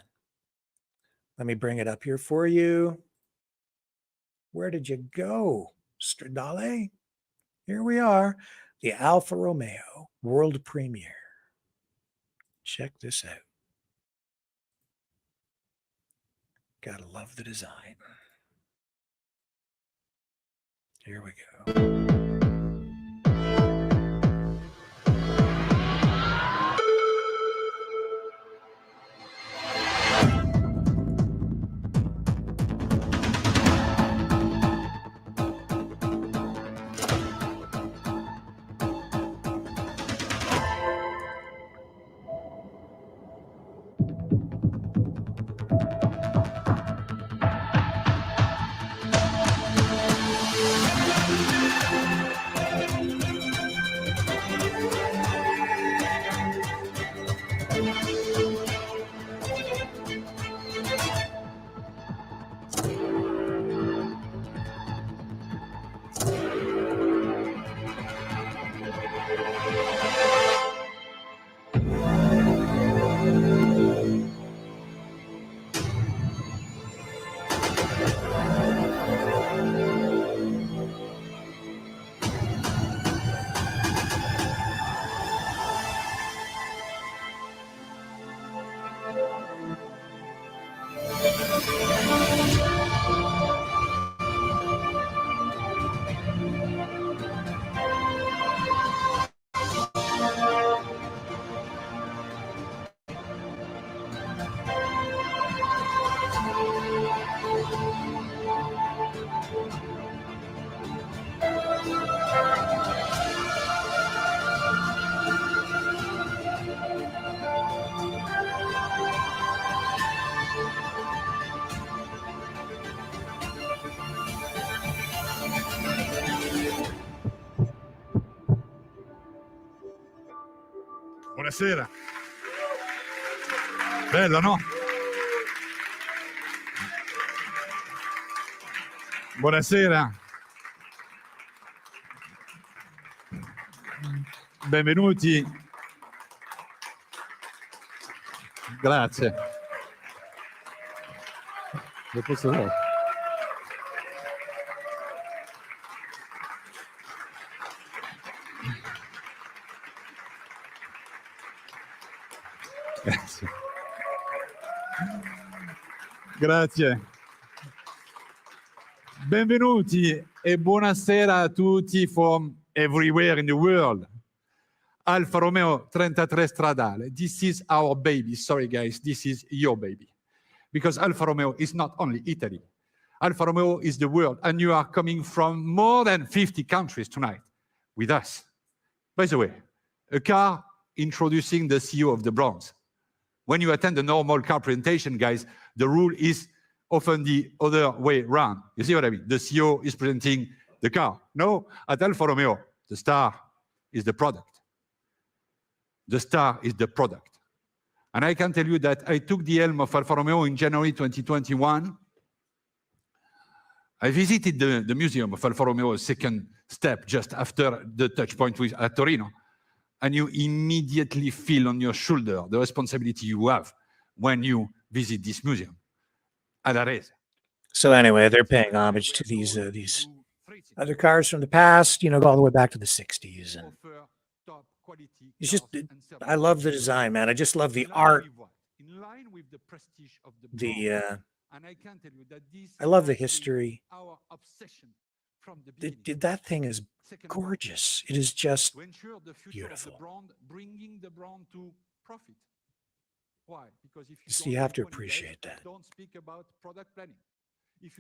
Speaker 2: Let me bring it up here for you. Where did you go, Stradale? Here we are, the Alfa Romeo world premiere. Check this out. Gotta love the design. Here we go.
Speaker 1: Buonasera. Bello, no? Buonasera. Benvenuti. Grazie. Lo posso fare? Grazie. Grazie. Benvenuti e buonasera a tutti from everywhere in the world. Alfa Romeo 33 Stradale. This is our baby. Sorry, guys, this is your baby. Because Alfa Romeo is not only Italy. Alfa Romeo is the world, and you are coming from more than 50 countries tonight with us. By the way, a car introducing the CEO of the brands. When you attend a normal car presentation, guys, the rule is often the other way around. You see what I mean? The CEO is presenting the car. No, at Alfa Romeo, the star is the product. The star is the product. And I can tell you that I took the helm of Alfa Romeo in January 2021. I visited the museum of Alfa Romeo, second step, just after the touch point at Torino. And you immediately feel on your shoulder the responsibility you have when you visit this museum. Ad Arese.
Speaker 2: So anyway, they're paying homage to these other cars from the past, you know, all the way back to the 60s. And it's just, I love the design, man. I just love the art. I love the history. That thing is gorgeous. It is just beautiful.
Speaker 1: Bringing the brand to profit. Why? Because if
Speaker 2: You have to appreciate that.
Speaker 1: don't speak about product planning.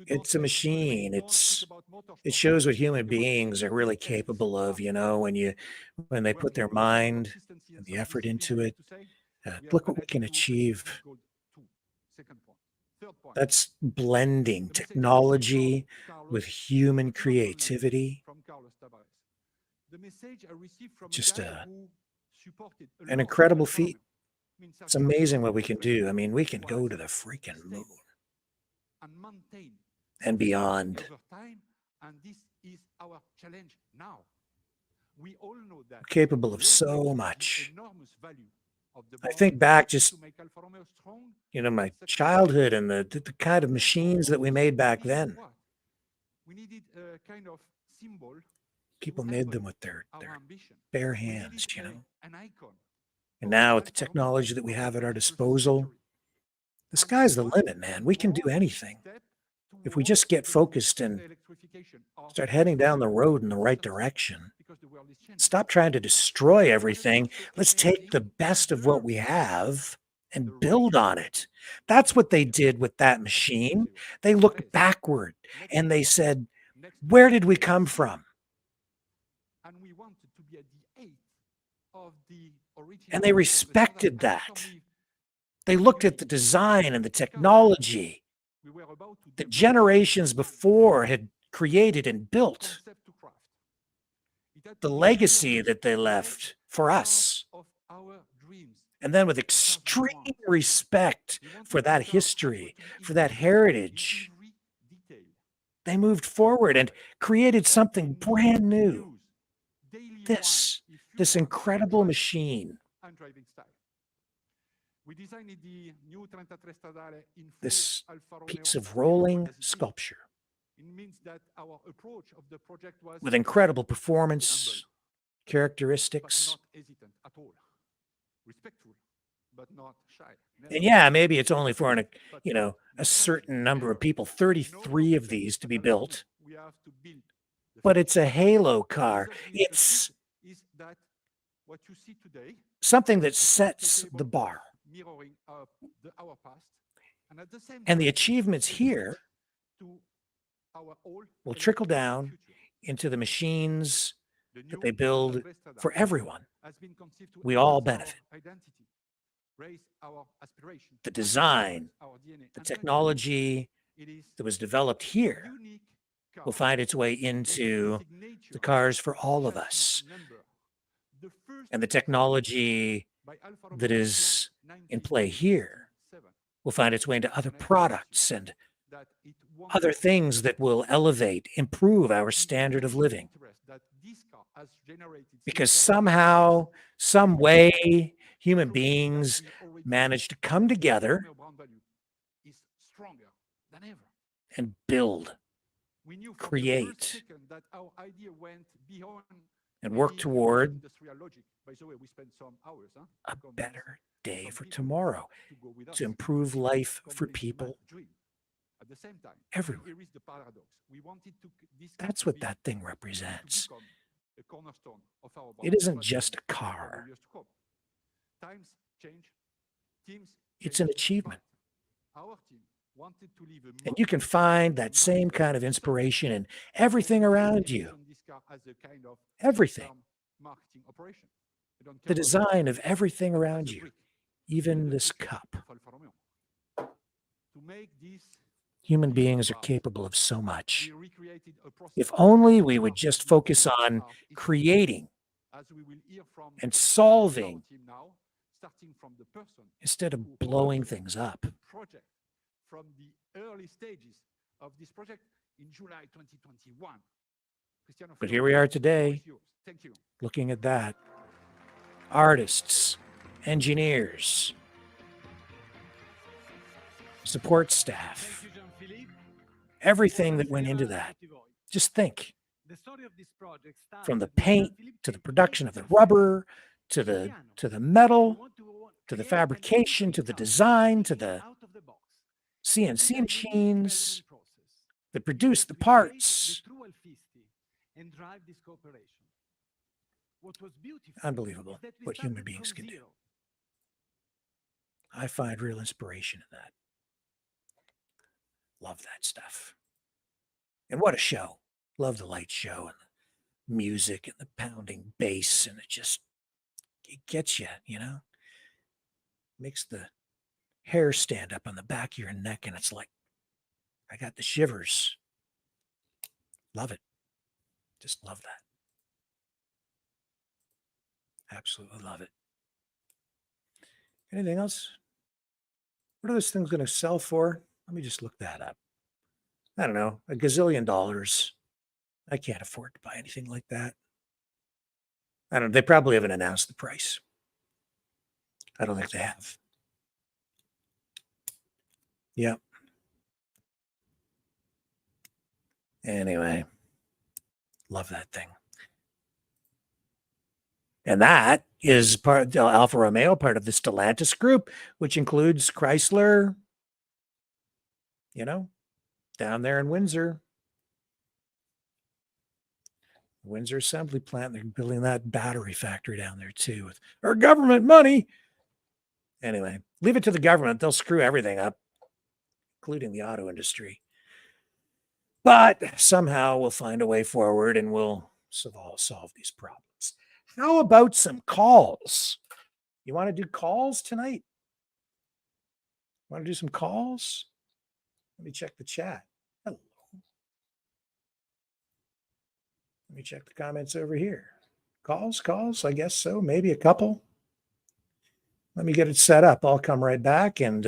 Speaker 2: It's a machine. It shows what human beings are really capable of, you know, when they put their mind and the effort into it. Look what we can achieve. That's blending technology with human creativity. Just an incredible feat. It's amazing what we can do. I mean, we can go to the freaking moon and beyond.
Speaker 1: And this is our challenge now. We all know that
Speaker 2: Capable of so much. I think back just, you know, my childhood and the kind of machines that we made back then.
Speaker 1: we needed a kind of symbol.
Speaker 2: People made them with their bare hands, you know.
Speaker 1: An icon.
Speaker 2: And now with the technology that we have at our disposal, the sky's the limit, man. We can do anything. If we just get focused and start heading down the road in the right direction, stop trying to destroy everything. Let's take the best of what we have and build on it. That's what they did with that machine. They looked backward and they said, where did we come from?
Speaker 1: And we wanted to be at the height of the original.
Speaker 2: And they respected that. They looked at the design and the technology that generations before had created and built, the legacy that they left for us. And then with extreme respect for that history, for that heritage, they moved forward and created something brand new this incredible machine,
Speaker 1: and driving style. We designed the new 33 stradale in full
Speaker 2: this
Speaker 1: Alfa Romeo
Speaker 2: piece of rolling
Speaker 1: as it is.
Speaker 2: sculpture
Speaker 1: It means that our approach of the project was
Speaker 2: with incredible
Speaker 1: humble,
Speaker 2: performance,
Speaker 1: but
Speaker 2: characteristics.
Speaker 1: not hesitant at all. Respectful, but not shy. Never.
Speaker 2: And yeah, maybe it's only for a certain number of people, 33 of these to be built.
Speaker 1: We have to build.
Speaker 2: But it's a halo car. It's
Speaker 1: Is that what you see today?
Speaker 2: something that sets the bar.
Speaker 1: Mirroring our past, and at the same
Speaker 2: And the
Speaker 1: time,
Speaker 2: achievements here
Speaker 1: to our old
Speaker 2: will trickle down into the machines
Speaker 1: the
Speaker 2: that
Speaker 1: new
Speaker 2: they build
Speaker 1: 33 stradale
Speaker 2: for everyone.
Speaker 1: has been conceived to
Speaker 2: We all
Speaker 1: enhance our
Speaker 2: benefit.
Speaker 1: identity, raise our aspiration,
Speaker 2: The
Speaker 1: and
Speaker 2: design,
Speaker 1: our DNA,
Speaker 2: the
Speaker 1: and
Speaker 2: technology
Speaker 1: it is
Speaker 2: that was developed here
Speaker 1: unique car
Speaker 2: will find its way
Speaker 1: with the
Speaker 2: into
Speaker 1: signature
Speaker 2: the cars for all of
Speaker 1: chassis
Speaker 2: us.
Speaker 1: number, the first
Speaker 2: And the technology
Speaker 1: by Alfa
Speaker 2: that
Speaker 1: Romeo
Speaker 2: is
Speaker 1: since
Speaker 2: in play here
Speaker 1: 1987,
Speaker 2: will find its way into other
Speaker 1: and I
Speaker 2: products and
Speaker 1: that it won't
Speaker 2: other things that will elevate, improve our standard of living.
Speaker 1: interest that this car has generated
Speaker 2: Because
Speaker 1: since
Speaker 2: somehow, some way, human beings managed to come together
Speaker 1: Romeo brand value is stronger than ever.
Speaker 2: and build,
Speaker 1: We knew from the first
Speaker 2: create,
Speaker 1: second that our idea went beyond
Speaker 2: and work
Speaker 1: maybe
Speaker 2: toward
Speaker 1: industrial logic. By the way, we spent some hours
Speaker 2: a
Speaker 1: to convince
Speaker 2: better day
Speaker 1: some
Speaker 2: for
Speaker 1: people
Speaker 2: tomorrow,
Speaker 1: to go with us,
Speaker 2: to improve life for
Speaker 1: complete
Speaker 2: people
Speaker 1: human dream. At the same time,
Speaker 2: everywhere.
Speaker 1: here is the paradox. We wanted this car
Speaker 2: That's
Speaker 1: to
Speaker 2: what
Speaker 1: be
Speaker 2: that thing
Speaker 1: to
Speaker 2: represents.
Speaker 1: become a cornerstone of our
Speaker 2: It
Speaker 1: brand
Speaker 2: isn't
Speaker 1: strategy
Speaker 2: just a
Speaker 1: for the
Speaker 2: car,
Speaker 1: years to come. Times change, teams
Speaker 2: it's
Speaker 1: change,
Speaker 2: an achievement.
Speaker 1: but our team wanted to leave a
Speaker 2: And you can
Speaker 1: mark
Speaker 2: find that
Speaker 1: on
Speaker 2: same
Speaker 1: market
Speaker 2: kind of
Speaker 1: so
Speaker 2: inspiration in
Speaker 1: we
Speaker 2: everything around you.
Speaker 1: envision this car as a kind of
Speaker 2: Everything.
Speaker 1: long-term marketing operation. I don't
Speaker 2: The
Speaker 1: care about
Speaker 2: design of everything
Speaker 1: as
Speaker 2: around
Speaker 1: a
Speaker 2: you,
Speaker 1: brick
Speaker 2: even
Speaker 1: in the
Speaker 2: this
Speaker 1: future
Speaker 2: cup.
Speaker 1: of Alfa Romeo. To make this
Speaker 2: Human
Speaker 1: piece of
Speaker 2: beings are
Speaker 1: art,
Speaker 2: capable of so much.
Speaker 1: we recreated a process
Speaker 2: If only we
Speaker 1: that
Speaker 2: would
Speaker 1: started
Speaker 2: just
Speaker 1: with
Speaker 2: focus
Speaker 1: the
Speaker 2: on
Speaker 1: art itself.
Speaker 2: creating
Speaker 1: As we will hear from
Speaker 2: and
Speaker 1: our
Speaker 2: solving
Speaker 1: team now, starting from the person
Speaker 2: instead
Speaker 1: who
Speaker 2: of blowing
Speaker 1: orchestrated
Speaker 2: things up.
Speaker 1: the project from the early stages of this project in July 2021. Cristiano
Speaker 2: But
Speaker 1: Fiore,
Speaker 2: here we are
Speaker 1: the floor
Speaker 2: today,
Speaker 1: is yours. Thank you.
Speaker 2: looking at that. Artists, engineers, support staff, everything that went into that. Just think, from the paint to the production of the rubber to the metal to the fabrication to the design to the CNC machines that produce the parts. Unbelievable what human beings can do. I find real inspiration in that. Love that stuff. And what a show. Love the light show and the music and the pounding bass, and it gets you, makes the hair stand up on the back of your neck, and it's like, I got the shivers. Love it. Just love that. Absolutely love it. Anything else? What are those things going to sell for? Let me just look that up. I don't know, $1 gazillion. I can't afford to buy anything like that. I don't know. They probably haven't announced the price. I don't think they have. Yep. Anyway, love that thing. And that is part of Alfa Romeo, part of the Stellantis group, which includes Chrysler, down there in Windsor. Windsor Assembly Plant, they're building that battery factory down there too with our government money. Anyway, leave it to the government. They'll screw everything up, including the auto industry. But somehow we'll find a way forward and we'll solve these problems. How about some calls? You want to do calls tonight? Want to do some calls? Let me check the chat. Hello. Let me check the comments over here. Calls, I guess so. Maybe a couple. Let me get it set up. I'll come right back. And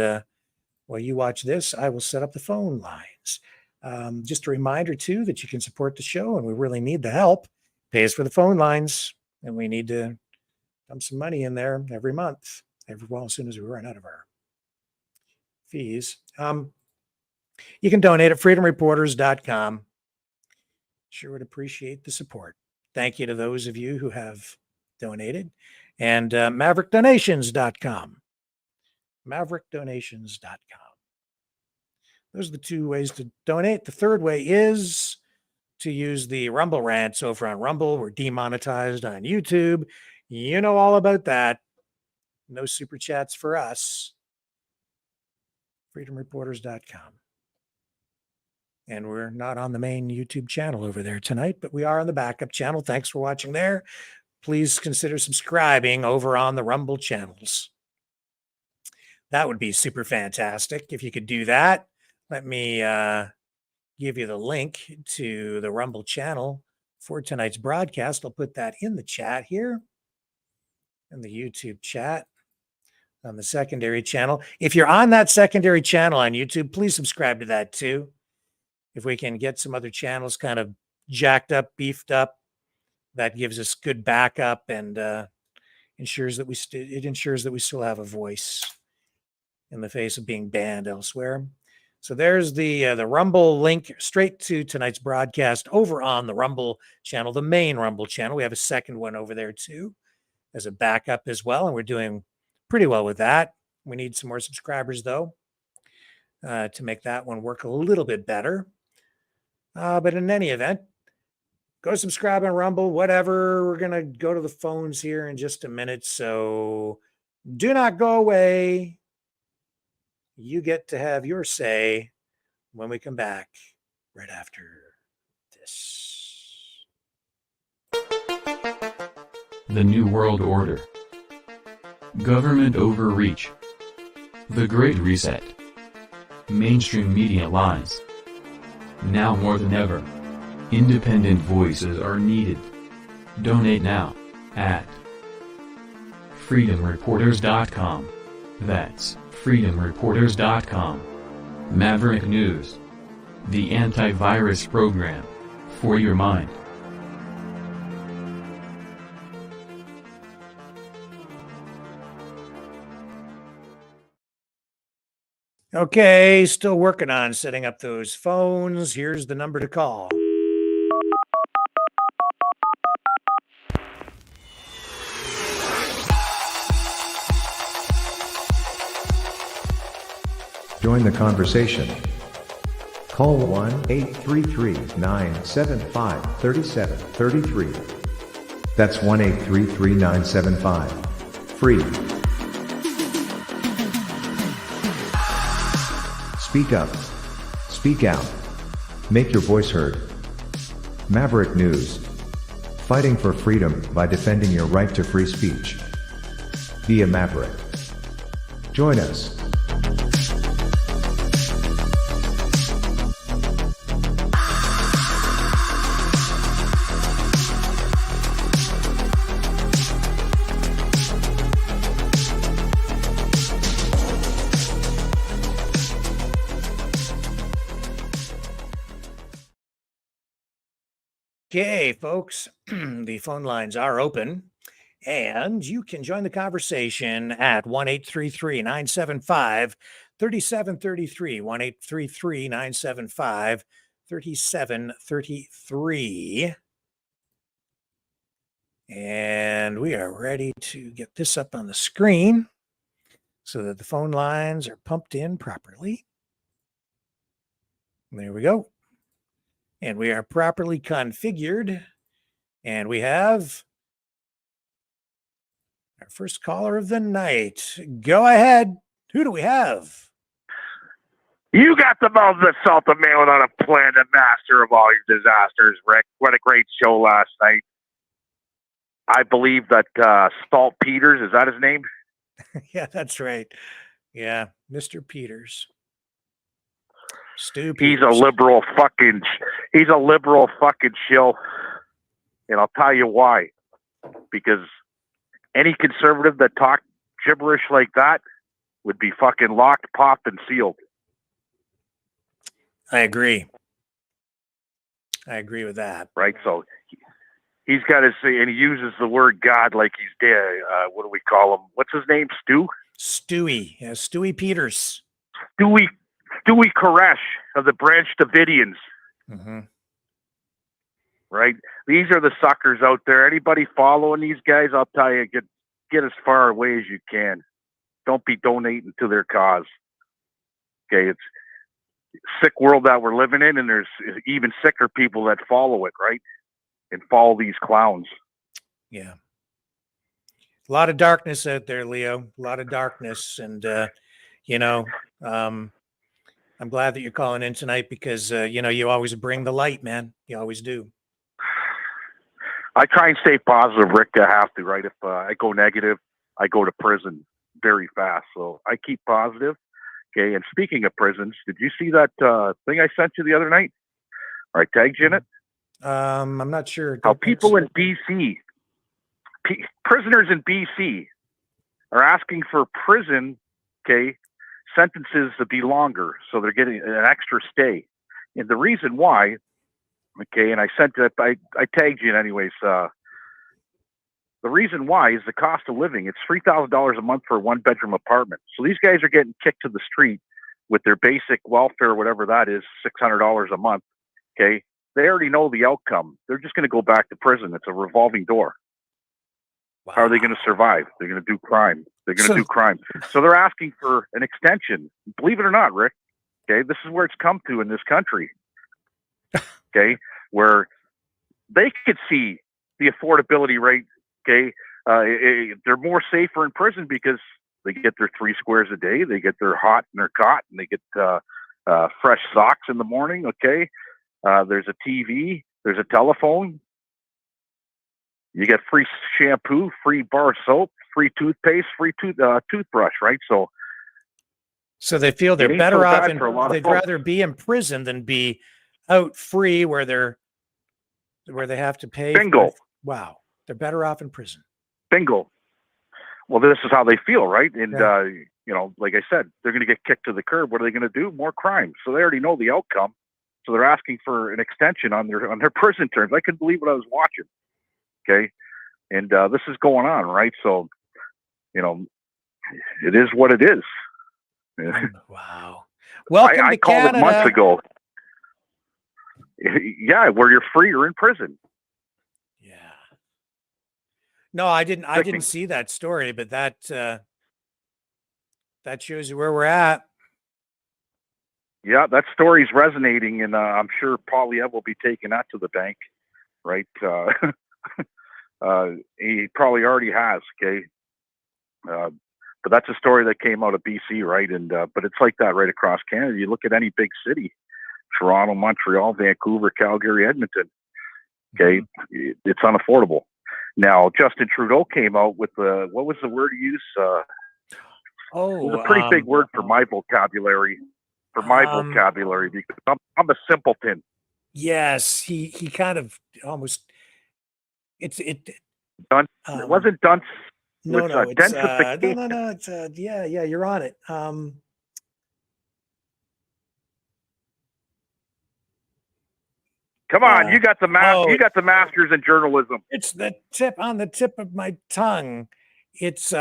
Speaker 2: while you watch this, I will set up the phone lines. Just a reminder, too, that you can support the show, and we really need the help. pays for the phone lines, and we need to dump some money in there every month. As soon as we run out of our fees. You can donate at freedomreporters.com. Sure would appreciate the support. Thank you to those of you who have donated. And maverickdonations.com. Maverickdonations.com. Those are the two ways to donate. The third way is to use the Rumble rants over on Rumble. We're demonetized on YouTube. You know all about that. No super chats for us. freedomreporters.com. And we're not on the main YouTube channel over there tonight, but we are on the backup channel. Thanks for watching there. Please consider subscribing over on the Rumble channels. That would be super fantastic if you could do that. Let me give you the link to the Rumble channel for tonight's broadcast. I'll put that in the chat here, in the YouTube chat, on the secondary channel. If you're on that secondary channel on YouTube, please subscribe to that too. If we can get some other channels kind of jacked up, beefed up, that gives us good backup and ensures that we still have a voice in the face of being banned elsewhere. So there's the Rumble link straight to tonight's broadcast over on the Rumble channel, the main Rumble channel. We have a second one over there too as a backup as well, and we're doing pretty well with that. We need some more subscribers though to make that one work a little bit better. But in any event, go subscribe on Rumble, whatever. We're going to go to the phones here in just a minute. So do not go away. You get to have your say when we come back right after this.
Speaker 4: The New World Order. Government overreach. The Great Reset. Mainstream media lies. Now more than ever, independent voices are needed. Donate now at freedomreporters.com. That's freedomreporters.com. Maverick News. The antivirus program for your mind.
Speaker 2: Okay, still working on setting up those phones. Here's the number to call.
Speaker 6: Join the conversation. Call 1-833-975-3733. That's 1-833-975-FREE. Speak up. Speak out. Make your voice heard. Maverick News. Fighting for freedom by defending your right to free speech. Be a Maverick. Join us.
Speaker 2: Okay, folks, the phone lines are open, and you can join the conversation at 1-833-975-3733, 1-833-975-3733. And we are ready to get this up on the screen so that the phone lines are pumped in properly. There we go. And we are properly configured. And we have our first caller of the night. Go ahead. Who do we have?
Speaker 23: You got the mouth that salt the man without a plan, the master of all your disasters, Rick. What a great show last night. I believe that Salt Peters, is that his name?
Speaker 2: Yeah, that's right. Yeah, Mr. Peters.
Speaker 23: He's a liberal fucking shill. And I'll tell you why. Because any conservative that talked gibberish like that would be fucking locked, popped, and sealed.
Speaker 2: I agree. I agree with that.
Speaker 23: Right? So He's got his, and he uses the word God like he's dead. What do we call him? What's his name?
Speaker 2: Stewie. Yeah, Stewie Peters.
Speaker 23: Stewie Koresh of the Branch Davidians.
Speaker 2: Mm-hmm.
Speaker 23: Right? These are the suckers out there. Anybody following these guys, I'll tell you, get as far away as you can. Don't be donating to their cause. Okay, it's a sick world that we're living in, and there's even sicker people that follow it, right? And follow these clowns.
Speaker 2: Yeah. A lot of darkness out there, Leo. A lot of darkness. And, I'm glad that you're calling in tonight because, you always bring the light, man. You always do.
Speaker 23: I try and stay positive, Rick. I have to, right? If I go negative, I go to prison very fast. So I keep positive. Okay. And speaking of prisons, did you see that thing I sent you the other night? Or I tagged you in it?
Speaker 2: I'm not sure.
Speaker 23: How people in BC, prisoners in BC, are asking for prison, sentences to be longer. So they're getting an extra stay. And the reason why, and I sent it, I tagged you in anyways. The reason why is the cost of living. It's $3,000 a month for a 1-bedroom apartment. So these guys are getting kicked to the street with their basic welfare, whatever that is, $600 a month. Okay. They already know the outcome. They're just going to go back to prison. It's a revolving door. Wow. How are they going to survive? They're going to do crime. They're going to do crime. So they're asking for an extension. Believe it or not, Rick. Okay. This is where it's come to in this country. Okay. Where they could see the affordability rate. Okay. They're more safer in prison because they get their 3 squares a day. They get their hot in their cot, and they get fresh socks in the morning. Okay. There's a TV. There's a telephone. You get free shampoo, free bar soap, free toothpaste, free toothbrush, right? So
Speaker 2: they feel they're better off, and they'd rather be in prison than be out free where they have to pay.
Speaker 23: Bingo.
Speaker 2: Wow. They're better off in prison.
Speaker 23: Bingo. Well, this is how they feel, right? And, like I said, they're going to get kicked to the curb. What are they going to do? More crime. So they already know the outcome. So they're asking for an extension on their prison terms. I couldn't believe what I was watching. Okay. And this is going on, right? So, it is what it is.
Speaker 2: Wow. Welcome
Speaker 23: I
Speaker 2: to
Speaker 23: called
Speaker 2: Canada.
Speaker 23: it months ago. Yeah, where you're free or in prison.
Speaker 2: No, I didn't see that story, but that shows you where we're at.
Speaker 23: Yeah, that story's resonating, and I'm sure Polyev will be taking that to the bank, right? He probably already has, okay? But that's a story that came out of BC, right? And but it's like that right across Canada. You look at any big city, Toronto, Montreal, Vancouver, Calgary, Edmonton, okay? It's unaffordable. Now, Justin Trudeau came out with what was the word he used? It was a pretty big word for my vocabulary. Vocabulary, because I'm a simpleton.
Speaker 2: Yes, he kind of almost. It
Speaker 23: wasn't dunce.
Speaker 2: No, it's
Speaker 23: densification.
Speaker 2: no. It's yeah. You're on it.
Speaker 23: Come on, you got the you got the master's in journalism.
Speaker 2: It's on the tip of my tongue. It's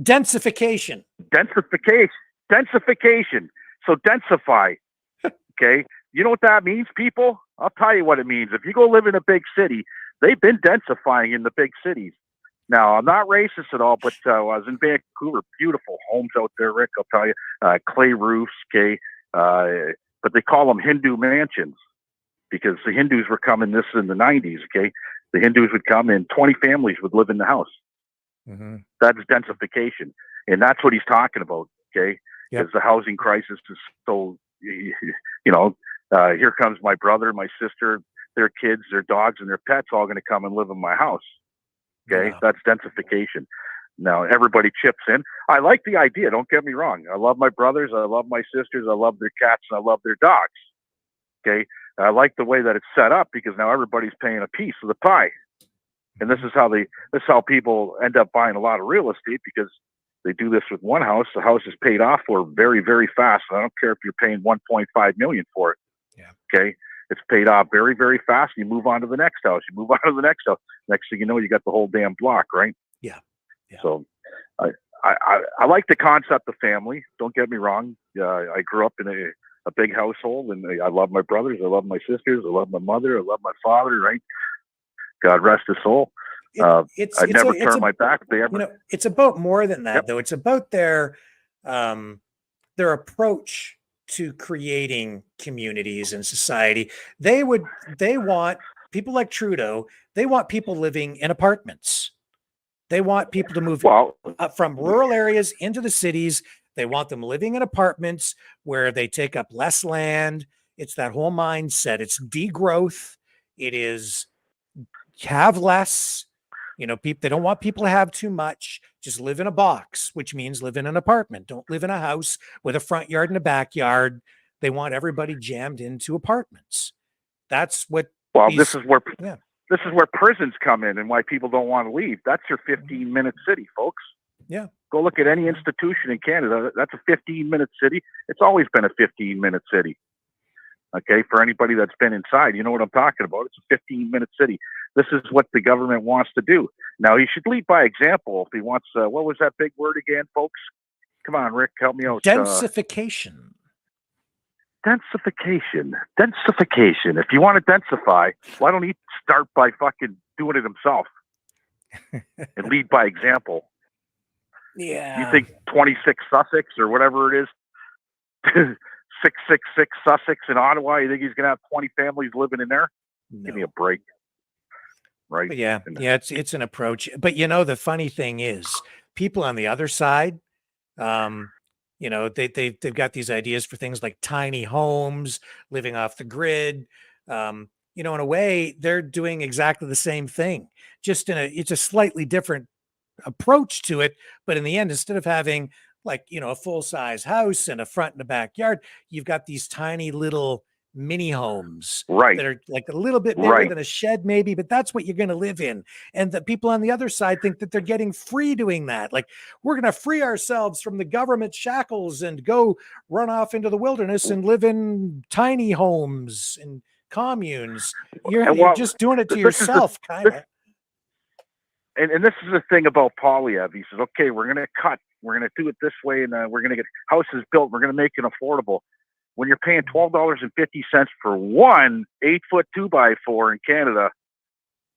Speaker 2: densification.
Speaker 23: Densification. So densify. Okay. You know what that means, people? I'll tell you what it means. If you go live in a big city, they've been densifying in the big cities. Now, I'm not racist at all, but I was in Vancouver. Beautiful homes out there, Rick. I'll tell you, clay roofs. Okay. But they call them Hindu mansions, because the Hindus were coming this in the 90s, okay? The Hindus would come and 20 families would live in the house.
Speaker 2: Mm-hmm.
Speaker 23: That's densification. And that's what he's talking about, okay? Because the housing crisis is so, here comes my brother, my sister, their kids, their dogs, and their pets all going to come and live in my house, okay? Yeah. That's densification. Now, everybody chips in. I like the idea, don't get me wrong. I love my brothers, I love my sisters, I love their cats, and I love their dogs, okay? I like the way that it's set up, because now everybody's paying a piece of the pie. And this is how people end up buying a lot of real estate, because they do this with one house. The house is paid off for very, very fast. I don't care if you're paying $1.5 million for it.
Speaker 2: Yeah.
Speaker 23: Okay. it's paid off very, very fast. You move on to the next house. You move on to the next house. Next thing you know, you got the whole damn block, right?
Speaker 2: Yeah.
Speaker 23: So I like the concept of family. Don't get me wrong. I grew up in a big household, and I love my brothers. I love my sisters. I love my mother. I love my father, right? God rest his soul. I never turn my back. If they ever,
Speaker 2: it's about more than that, though. It's about their approach to creating communities and society. They want people like Trudeau. They want people living in apartments. They want people to move from rural areas into the cities. They want them living in apartments where they take up less land. It's that whole mindset. It's degrowth. It is have less. People, they don't want people to have too much. Just live in a box, which means live in an apartment. Don't live in a house with a front yard and a backyard. They want everybody jammed into apartments. That's what.
Speaker 23: This is where prisons come in and why people don't want to leave. That's your 15-minute city, folks.
Speaker 2: Yeah.
Speaker 23: Go look at any institution in Canada. That's a 15-minute city. It's always been a 15-minute city. Okay, for anybody that's been inside, you know what I'm talking about. It's a 15-minute city. This is what the government wants to do. Now, he should lead by example if he wants, what was that big word again, folks? Come on, Rick, help me out.
Speaker 2: Densification.
Speaker 23: Densification. If you want to densify, why don't he start by fucking doing it himself and lead by example?
Speaker 2: Yeah.
Speaker 23: You think 26 Sussex or whatever it is, 666 Sussex in Ottawa, you think he's going to have 20 families living in there? No. Give me a break. Right.
Speaker 2: But yeah, it's an approach. But the funny thing is, people on the other side, they've got these ideas for things like tiny homes, living off the grid. In a way, they're doing exactly the same thing. Just it's a slightly different approach to it. But in the end, instead of having a full-size house and a front and a backyard, you've got these tiny little mini homes that are like a little bit bigger than a shed maybe, but that's what you're going to live in. And the people on the other side think that they're getting free doing that. Like, we're going to free ourselves from the government shackles and go run off into the wilderness and live in tiny homes and communes. You're just doing it to yourself, kind of.
Speaker 23: And this is the thing about Polyev. He says, okay, we're going to cut. We're going to do it this way, and we're going to get houses built. We're going to make it affordable. When you're paying $12.50 for one 8-foot 2x4 in Canada,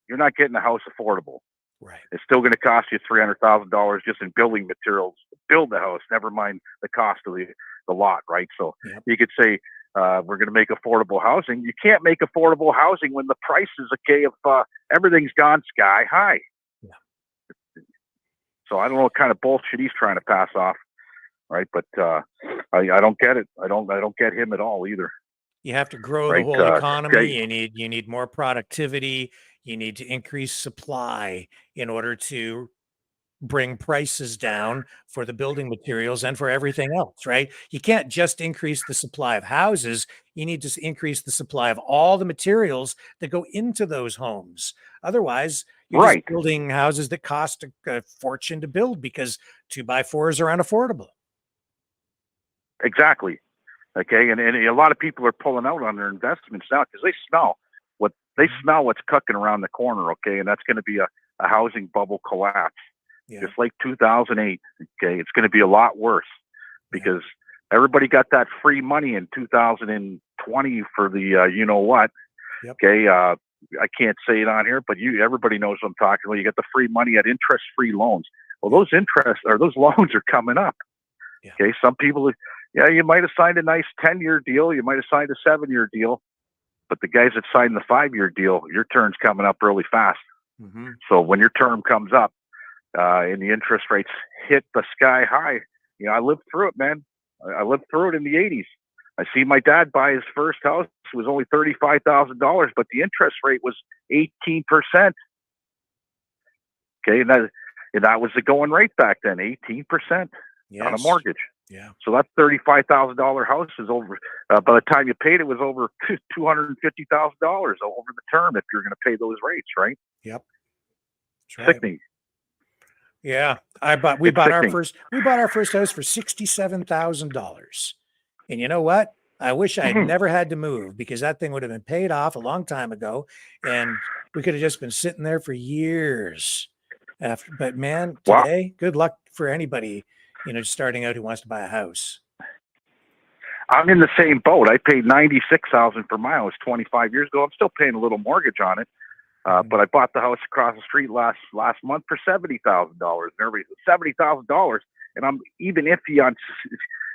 Speaker 23: you're not getting a house affordable.
Speaker 2: Right.
Speaker 23: It's still going to cost you $300,000 just in building materials to build the house, never mind the cost of the lot, right? So you could say, we're going to make affordable housing. You can't make affordable housing when the prices, of everything's gone sky high. Yeah. So I don't know what kind of bullshit he's trying to pass off. Right, but I don't get it. I don't get him at all either.
Speaker 2: You have to grow the whole economy. You need more productivity. You need to increase supply in order to bring prices down for the building materials and for everything else, right? You can't just increase the supply of houses. You need to increase the supply of all the materials that go into those homes. Otherwise, you're just building houses that cost a fortune to build because 2x4s are unaffordable.
Speaker 23: Exactly. Okay. And a lot of people are pulling out on their investments now because they smell what's cooking around the corner. Okay. And that's going to be a housing bubble collapse, just like 2008. Okay. It's going to be a lot worse because everybody got that free money in 2020 for the, you know what?
Speaker 2: Yep.
Speaker 23: Okay. I can't say it on here, but everybody knows what I'm talking about. You get the free money at interest-free loans. Well, those loans are coming up.
Speaker 2: Yeah.
Speaker 23: Okay. Some people, you might have signed a nice 10-year deal. You might have signed a 7-year deal, but the guys that signed the 5-year deal, your turn's coming up really fast.
Speaker 2: Mm-hmm.
Speaker 23: So when your term comes up and the interest rates hit the sky high, I lived through it, man. I lived through it in the 80s. I see my dad buy his first house. It was only $35,000, but the interest rate was 18%. Okay. And that was the going rate back then, 18% on a mortgage.
Speaker 2: Yeah.
Speaker 23: So that $35,000 house is over. By the time you paid it, was over $250,000 over the term if you're going to pay those rates, right?
Speaker 2: Yep.
Speaker 23: Sickening.
Speaker 2: Yeah, we bought our first house for $67,000, and you know what? I wish I had never had to move, because that thing would have been paid off a long time ago, and we could have just been sitting there for years after. But man,
Speaker 23: Wow.
Speaker 2: today, good luck for anybody, starting out who wants to buy a house.
Speaker 23: I'm in the same boat. I paid $96,000 for my house 25 years ago. I'm still paying a little mortgage on it, but I bought the house across the street last month for $70,000. And everybody said $70,000, and I'm even iffy on.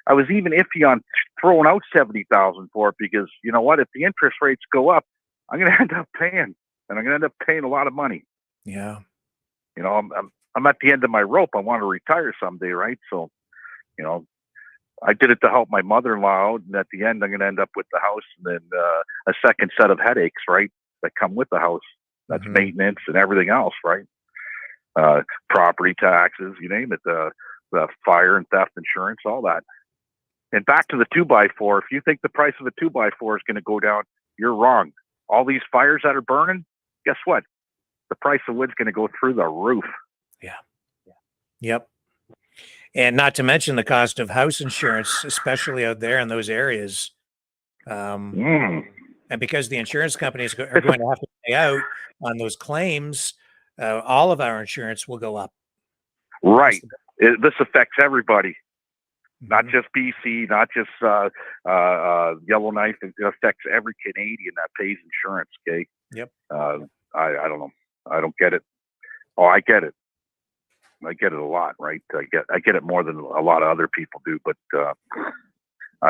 Speaker 23: I was even iffy on throwing out $70,000 for it, because you know what? If the interest rates go up, I'm going to end up paying, and I'm going to end up paying a lot of money.
Speaker 2: Yeah.
Speaker 23: I'm at the end of my rope. I want to retire someday, right? So, I did it to help my mother-in-law out, and at the end, I'm going to end up with the house and then a second set of headaches, right, that come with the house. That's maintenance and everything else, right? Property taxes, you name it, the fire and theft insurance, all that. And back to the 2x4. If you think the price of a 2x4 is going to go down, you're wrong. All these fires that are burning, guess what? The price of wood's going to go through the roof.
Speaker 2: Yeah. Yep. And not to mention the cost of house insurance, especially out there in those areas. And because the insurance companies are going to have to pay out on those claims, all of our insurance will go up.
Speaker 23: Right. This affects everybody, not just BC, not just Yellowknife. It affects every Canadian that pays insurance. Okay.
Speaker 2: Yep.
Speaker 23: I don't know. I don't get it. Oh, I get it. I get it a lot, right? I get it more than a lot of other people do, but I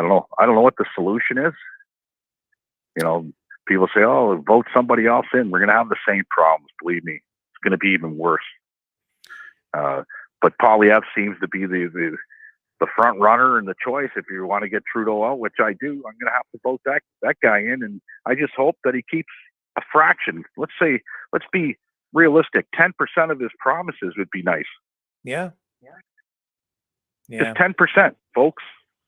Speaker 23: don't know. I don't know what the solution is. People say, "Oh, vote somebody else in. We're going to have the same problems." Believe me, it's going to be even worse. But Poilievre seems to be the front runner and the choice. If you want to get Trudeau out, which I do, I'm going to have to vote that guy in, and I just hope that he keeps a fraction. Let's be realistic. 10% of his promises would be nice.
Speaker 2: Yeah.
Speaker 23: Just 10%, folks.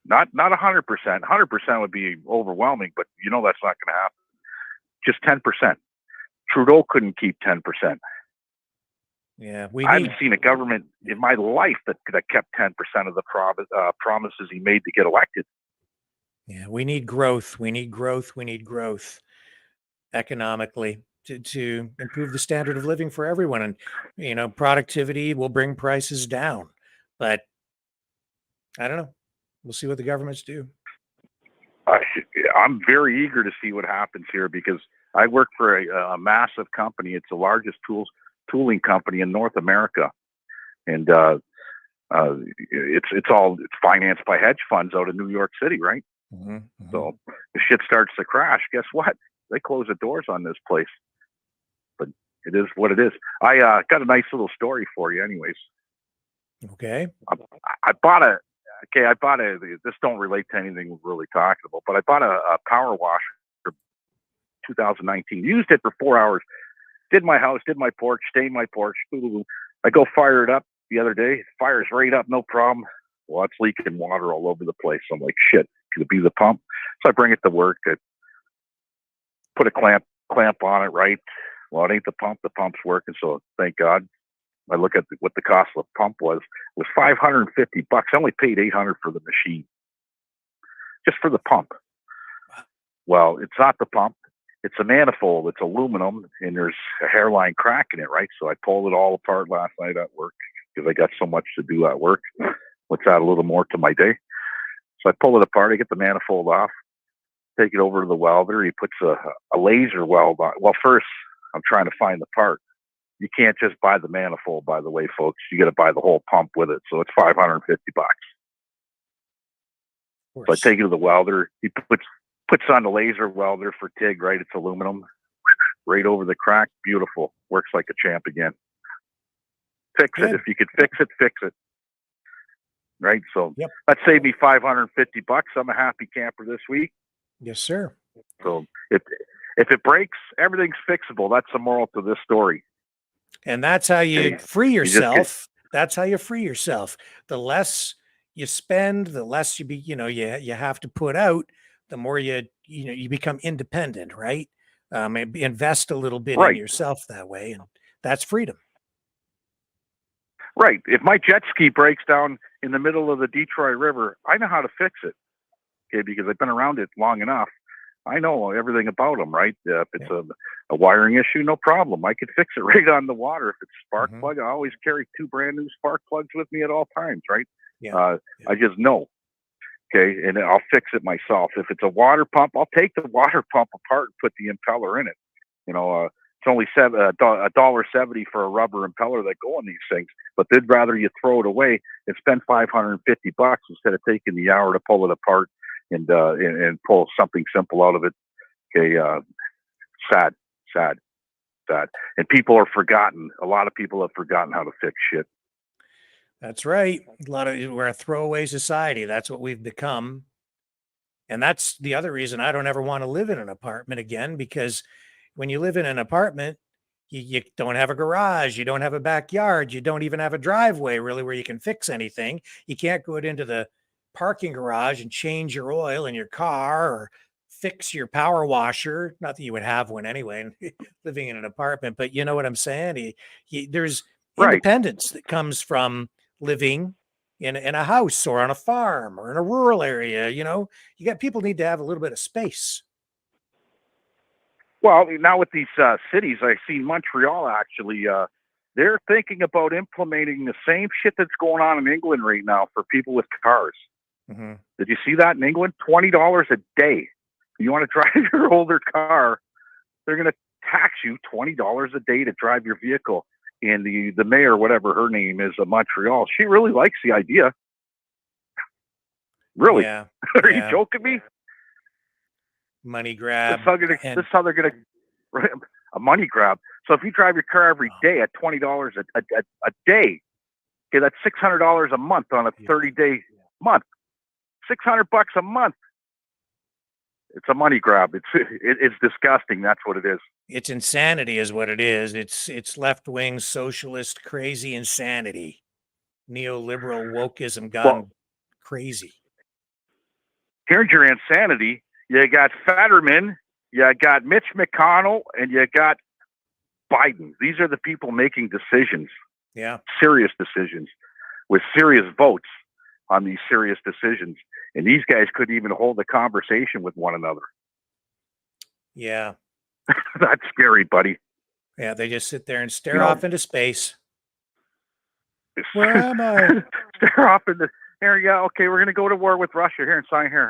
Speaker 23: Not 100%. 100% would be overwhelming, but that's not going to happen. Just 10%. Trudeau couldn't keep 10%.
Speaker 2: Yeah,
Speaker 23: I haven't seen a government in my life that kept 10% of the promises he made to get elected.
Speaker 2: Yeah, we need growth. We need growth. We need growth economically to improve the standard of living for everyone. And, productivity will bring prices down. But I don't know. We'll see what the governments do.
Speaker 23: I'm very eager to see what happens here, because I work for a massive company. It's the largest tooling company in North America, and it's financed by hedge funds out of New York City, right? So if shit starts to crash, guess what? They close the doors on this place. But it is what it is. I got a nice little story for you, anyways.
Speaker 2: Okay.
Speaker 23: I bought a. This don't relate to anything we're really talking about, but I bought a power washer for 2019. Used it for 4 hours. Did my house, did my porch, stained my porch. I go fire it up the other day. Fires right up, no problem. Well, it's leaking water all over the place. I'm like, shit, could it be the pump? So I bring it to work. I put a clamp on it, right? Well, it ain't the pump. The pump's working, so thank God. I look at what the cost of the pump was. It was $550. I only paid $800 for the machine, just for the pump. Well, it's not the pump. It's a manifold. It's aluminum, and there's a hairline crack in it, right? So I pulled it all apart last night at work, because I got so much to do at work. Let's add a little more to my day. So I pull it apart. I get the manifold off, take it over to the welder. He puts a laser weld on. Well, first, I'm trying to find the part. You can't just buy the manifold, by the way, folks. You got to buy the whole pump with it. So it's $550. So I take it to the welder. He puts on the laser welder for TIG, right? It's aluminum, right over the crack. Beautiful. Works like a champ again. Fix it. If you could fix it, fix it. Right? So that saved me $550. I'm a happy camper this week.
Speaker 2: Yes, sir.
Speaker 23: So if it breaks, everything's fixable. That's the moral to this story.
Speaker 2: And that's how you free yourself. That's how you free yourself. The less you spend, the less you have to put out, the more you become independent, right? Invest a little bit in yourself that way, and that's freedom.
Speaker 23: Right. If my jet ski breaks down in the middle of the Detroit River, I know how to fix it. okay, because I've been around it long enough. I know everything about them, right? If it's a wiring issue, no problem. I could fix it right on the water. If it's spark plug, I always carry 2 brand new spark plugs with me at all times, right? I just know. Okay, and I'll fix it myself. If it's a water pump, I'll take the water pump apart and put the impeller in it. It's only $1.70 for a rubber impeller that go on these things, but they'd rather you throw it away and spend $550 instead of taking the hour to pull it apart and pull something simple out of it. Okay, sad. And people are forgotten. A lot of people have forgotten how to fix shit.
Speaker 2: That's right. We're a throwaway society. That's what we've become. And that's the other reason I don't ever want to live in an apartment again, because when you live in an apartment, you don't have a garage, you don't have a backyard, you don't even have a driveway really where you can fix anything. You can't go into the parking garage and change your oil in your car or fix your power washer. Not that you would have one anyway, living in an apartment, but you know what I'm saying? There's independence that comes from living in a house or on a farm or in a rural area. People need to have a little bit of space.
Speaker 23: Well, now with these cities, I've seen Montreal actually, they're thinking about implementing the same shit that's going on in England right now for people with cars.
Speaker 2: Mm-hmm.
Speaker 23: Did you see that in England? $20 a day. You want to drive your older car, they're going to tax you $20 a day to drive your vehicle. And the mayor, whatever her name is, of Montreal, she really likes the idea. Really?
Speaker 2: Yeah.
Speaker 23: Are you joking me?
Speaker 2: Money grab.
Speaker 23: This is how they're gonna a money grab. So if you drive your car every day at $20 a day, okay, that's $600 a month on a 30-day month. $600 a month. It's a money grab. It's disgusting. That's what it is.
Speaker 2: It's insanity, is what it is. It's left-wing socialist crazy insanity, neoliberal wokeism gone crazy.
Speaker 23: Here's your insanity. You got Fetterman, you got Mitch McConnell, and you got Biden. These are the people making decisions.
Speaker 2: Yeah.
Speaker 23: Serious decisions with serious votes on these serious decisions. And these guys couldn't even hold a conversation with one another.
Speaker 2: Yeah.
Speaker 23: That's scary, buddy.
Speaker 2: Yeah, they just sit there and stare off into space. Where am I?
Speaker 23: Stare off into... Here, yeah, okay, we're going to go to war with Russia. Here, and sign here.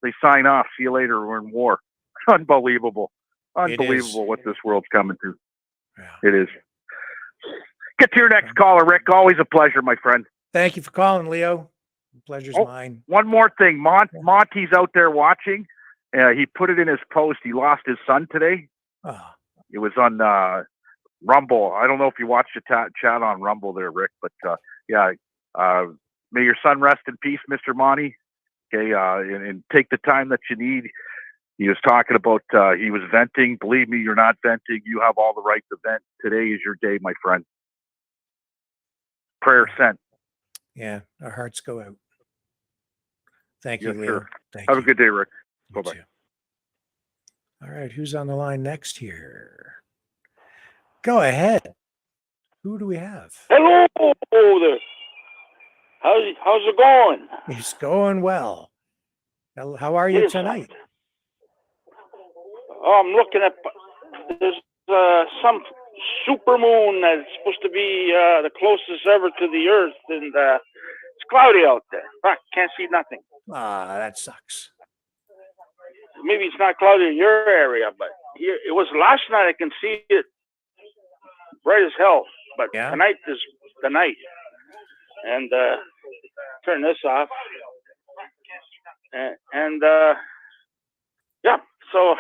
Speaker 23: They sign off. See you later. We're in war. Unbelievable. Unbelievable what this world's coming to. Yeah. It is. Get to your next caller, Rick. Always a pleasure, my friend.
Speaker 2: Thank you for calling, Leo. The pleasure's mine.
Speaker 23: One more thing. Monty's out there watching. He put it in his post. He lost his son today.
Speaker 2: Oh.
Speaker 23: It was on Rumble. I don't know if you watched the chat on Rumble there, Rick, but may your son rest in peace, Mr. Monty. Okay, and take the time that you need. He was talking about, he was venting. Believe me, you're not venting. You have all the right to vent. Today is your day, my friend. Prayer sent.
Speaker 2: Yeah, our hearts go out. Thank you, Leo.
Speaker 23: Sure.
Speaker 2: Thank
Speaker 23: have
Speaker 2: you.
Speaker 23: a good day, Rick. Bye-bye.
Speaker 2: All right, who's on the line next here? Go ahead. Who do we have?
Speaker 7: Hello there. How's it going?
Speaker 2: It's going well. How are you tonight?
Speaker 7: Oh, I'm looking at there's some supermoon that's supposed to be the closest ever to the Earth, and it's cloudy out there. Fuck, can't see nothing.
Speaker 2: That sucks.
Speaker 7: Maybe it's not cloudy in your area, but here it was last night. I can see it bright as hell, but tonight is the night. And turn this off. And yeah, so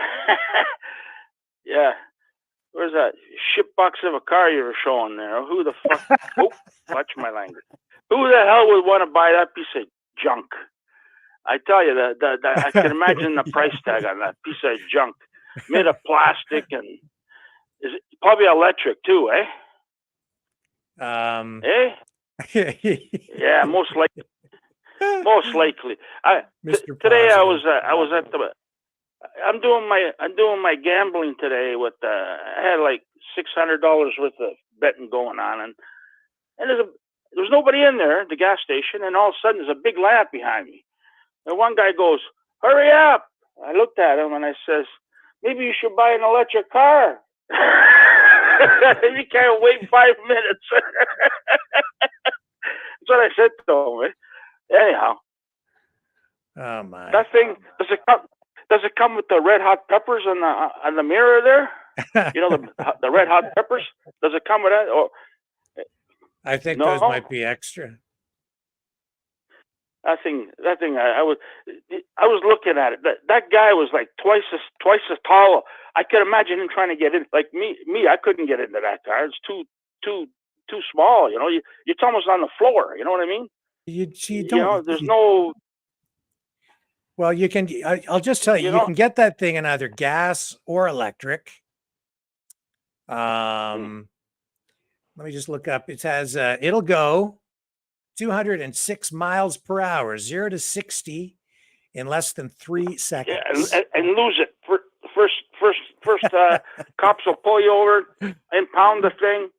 Speaker 7: yeah, where's that shitbox of a car you were showing there? Who the fuck? Oh, watch my language. Who the hell would want to buy that piece of junk? I tell you, I can imagine the price tag on that piece of junk, made of plastic and is probably electric too, eh? Eh? Yeah, most likely. Most likely. Today I was at the. I'm doing my gambling today with I had like $600 worth of betting going on, and there's there's nobody in there, the gas station, and all of a sudden there's a big lamp behind me. And one guy goes, "Hurry up!" I looked at him and I says, "Maybe you should buy an electric car." You can't wait 5 minutes. That's what I said to him. Anyhow,
Speaker 2: Oh my!
Speaker 7: that thing does it come with the red hot peppers on the mirror there? You know the red hot peppers. Does it come with that? Or
Speaker 2: I think
Speaker 7: no?
Speaker 2: those might be extra.
Speaker 7: That thing. I was looking at it. That guy was like twice as tall. I could imagine him trying to get in. Like me, I couldn't get into that car. It's too small. You know, it's almost on the floor. You know what I mean?
Speaker 2: You don't.
Speaker 7: You know, there's no.
Speaker 2: Well, you can. I'll just tell you, you can get that thing in either gas or electric. Let me just look up. It has. It'll go 206 miles per hour, 0 to 60 in less than 3 seconds.
Speaker 7: Yeah, and lose it. First, cops will pull you over, impound the thing.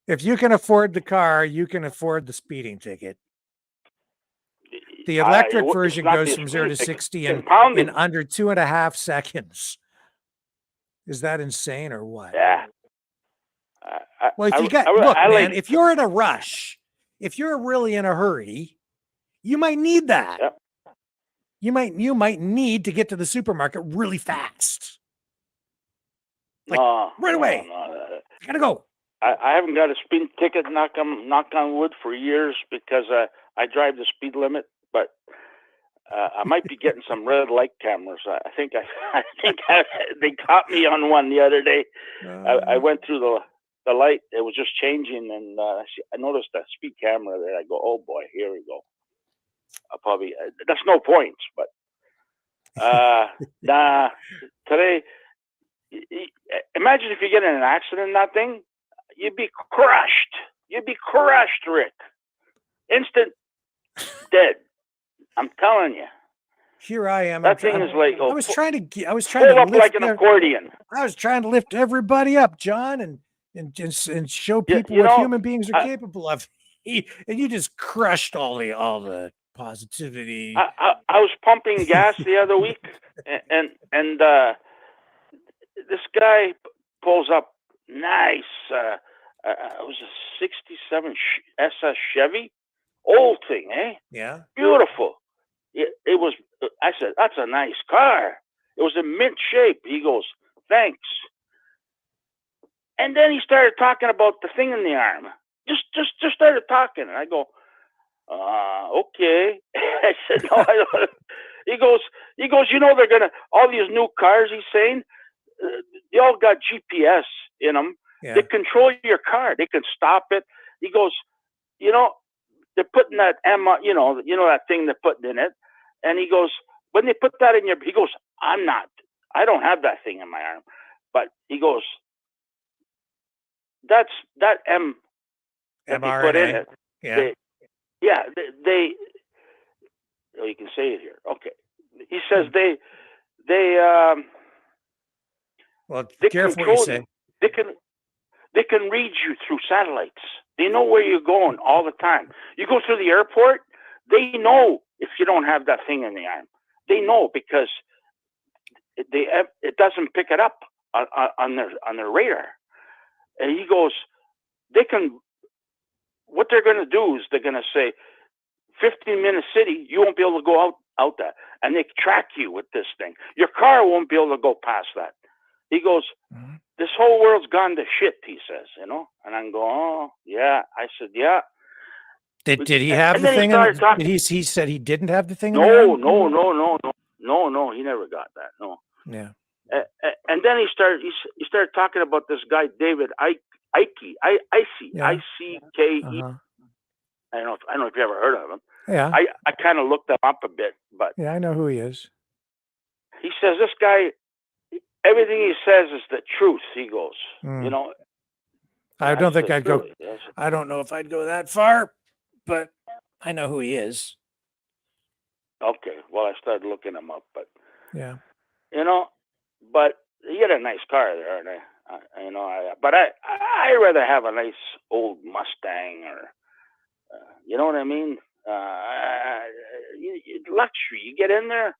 Speaker 2: If you can afford the car, you can afford the speeding ticket. The electric version goes from 0 to 60 in under 2.5 seconds. Is that insane or what?
Speaker 7: Yeah.
Speaker 2: Well, if you got look, man, if you're in a rush, if you're really in a hurry, you might need that.
Speaker 7: Yep.
Speaker 2: You might need to get to the supermarket really fast. Like right away.
Speaker 7: No.
Speaker 2: Gotta go.
Speaker 7: I haven't got a speeding ticket, knock on wood, for years because I drive the speed limit. But I might be getting some red light cameras. I think they caught me on one the other day. I went through the light. It was just changing, and I noticed that speed camera there. I go, "Oh boy, here we go." I'll probably that's no points, but nah. Today, imagine if you get in an accident in that thing, you'd be crushed. You'd be crushed, Rick. Instant dead. I'm telling you.
Speaker 2: Here I am.
Speaker 7: That thing is like
Speaker 2: I was trying to
Speaker 7: pull up like an accordion.
Speaker 2: I was trying to lift everybody up, John, and show people what human beings are capable of. And you just crushed all the positivity.
Speaker 7: I was pumping gas the other week, and this guy pulls up nice. It was a '67 SS Chevy, old thing, eh?
Speaker 2: Yeah,
Speaker 7: beautiful. It was. I said, "That's a nice car." It was in mint shape. He goes, "Thanks." And then he started talking about the thing in the arm. Just started talking, and I go, "Okay." I said, "No, I don't." He goes. You know, they're gonna all these new cars. He's saying they all got GPS in them.
Speaker 2: Yeah.
Speaker 7: They control your car. They can stop it. He goes, you know, they're putting that you know that thing they're putting in it. And he goes, when they put that in he goes, I don't have that thing in my arm. But he goes, that M that they put in it.
Speaker 2: Yeah.
Speaker 7: They oh, you can say it here. Okay. He says they
Speaker 2: well,
Speaker 7: they
Speaker 2: careful what you say.
Speaker 7: They can read you through satellites. They know where you're going all the time. You go through the airport, they know if you don't have that thing in the arm. They know because it doesn't pick it up on their radar. And he goes, what they're going to do is they're going to say, 15-minute city, you won't be able to go out that. And they track you with this thing. Your car won't be able to go past that. He goes, this whole world's gone to shit, he says, you know? And I'm going, oh, yeah. I said, yeah.
Speaker 2: Did he have the thing? He said he didn't have the thing?
Speaker 7: No. He never got that. No.
Speaker 2: Yeah.
Speaker 7: And then he started talking about this guy, David Icke. I-C-K-E. I don't know if you ever heard of him.
Speaker 2: Yeah.
Speaker 7: I kind of looked him up a bit, but
Speaker 2: yeah, I know who he is.
Speaker 7: He says this guy, everything he says is the truth. He goes, you know.
Speaker 2: I don't think I'd go. I don't know if I'd go that far, but I know who he is.
Speaker 7: Okay. Well, I started looking him up, but
Speaker 2: yeah,
Speaker 7: you know, but he had a nice car there, and but I rather have a nice old Mustang or You know what I mean? Luxury. You get in there,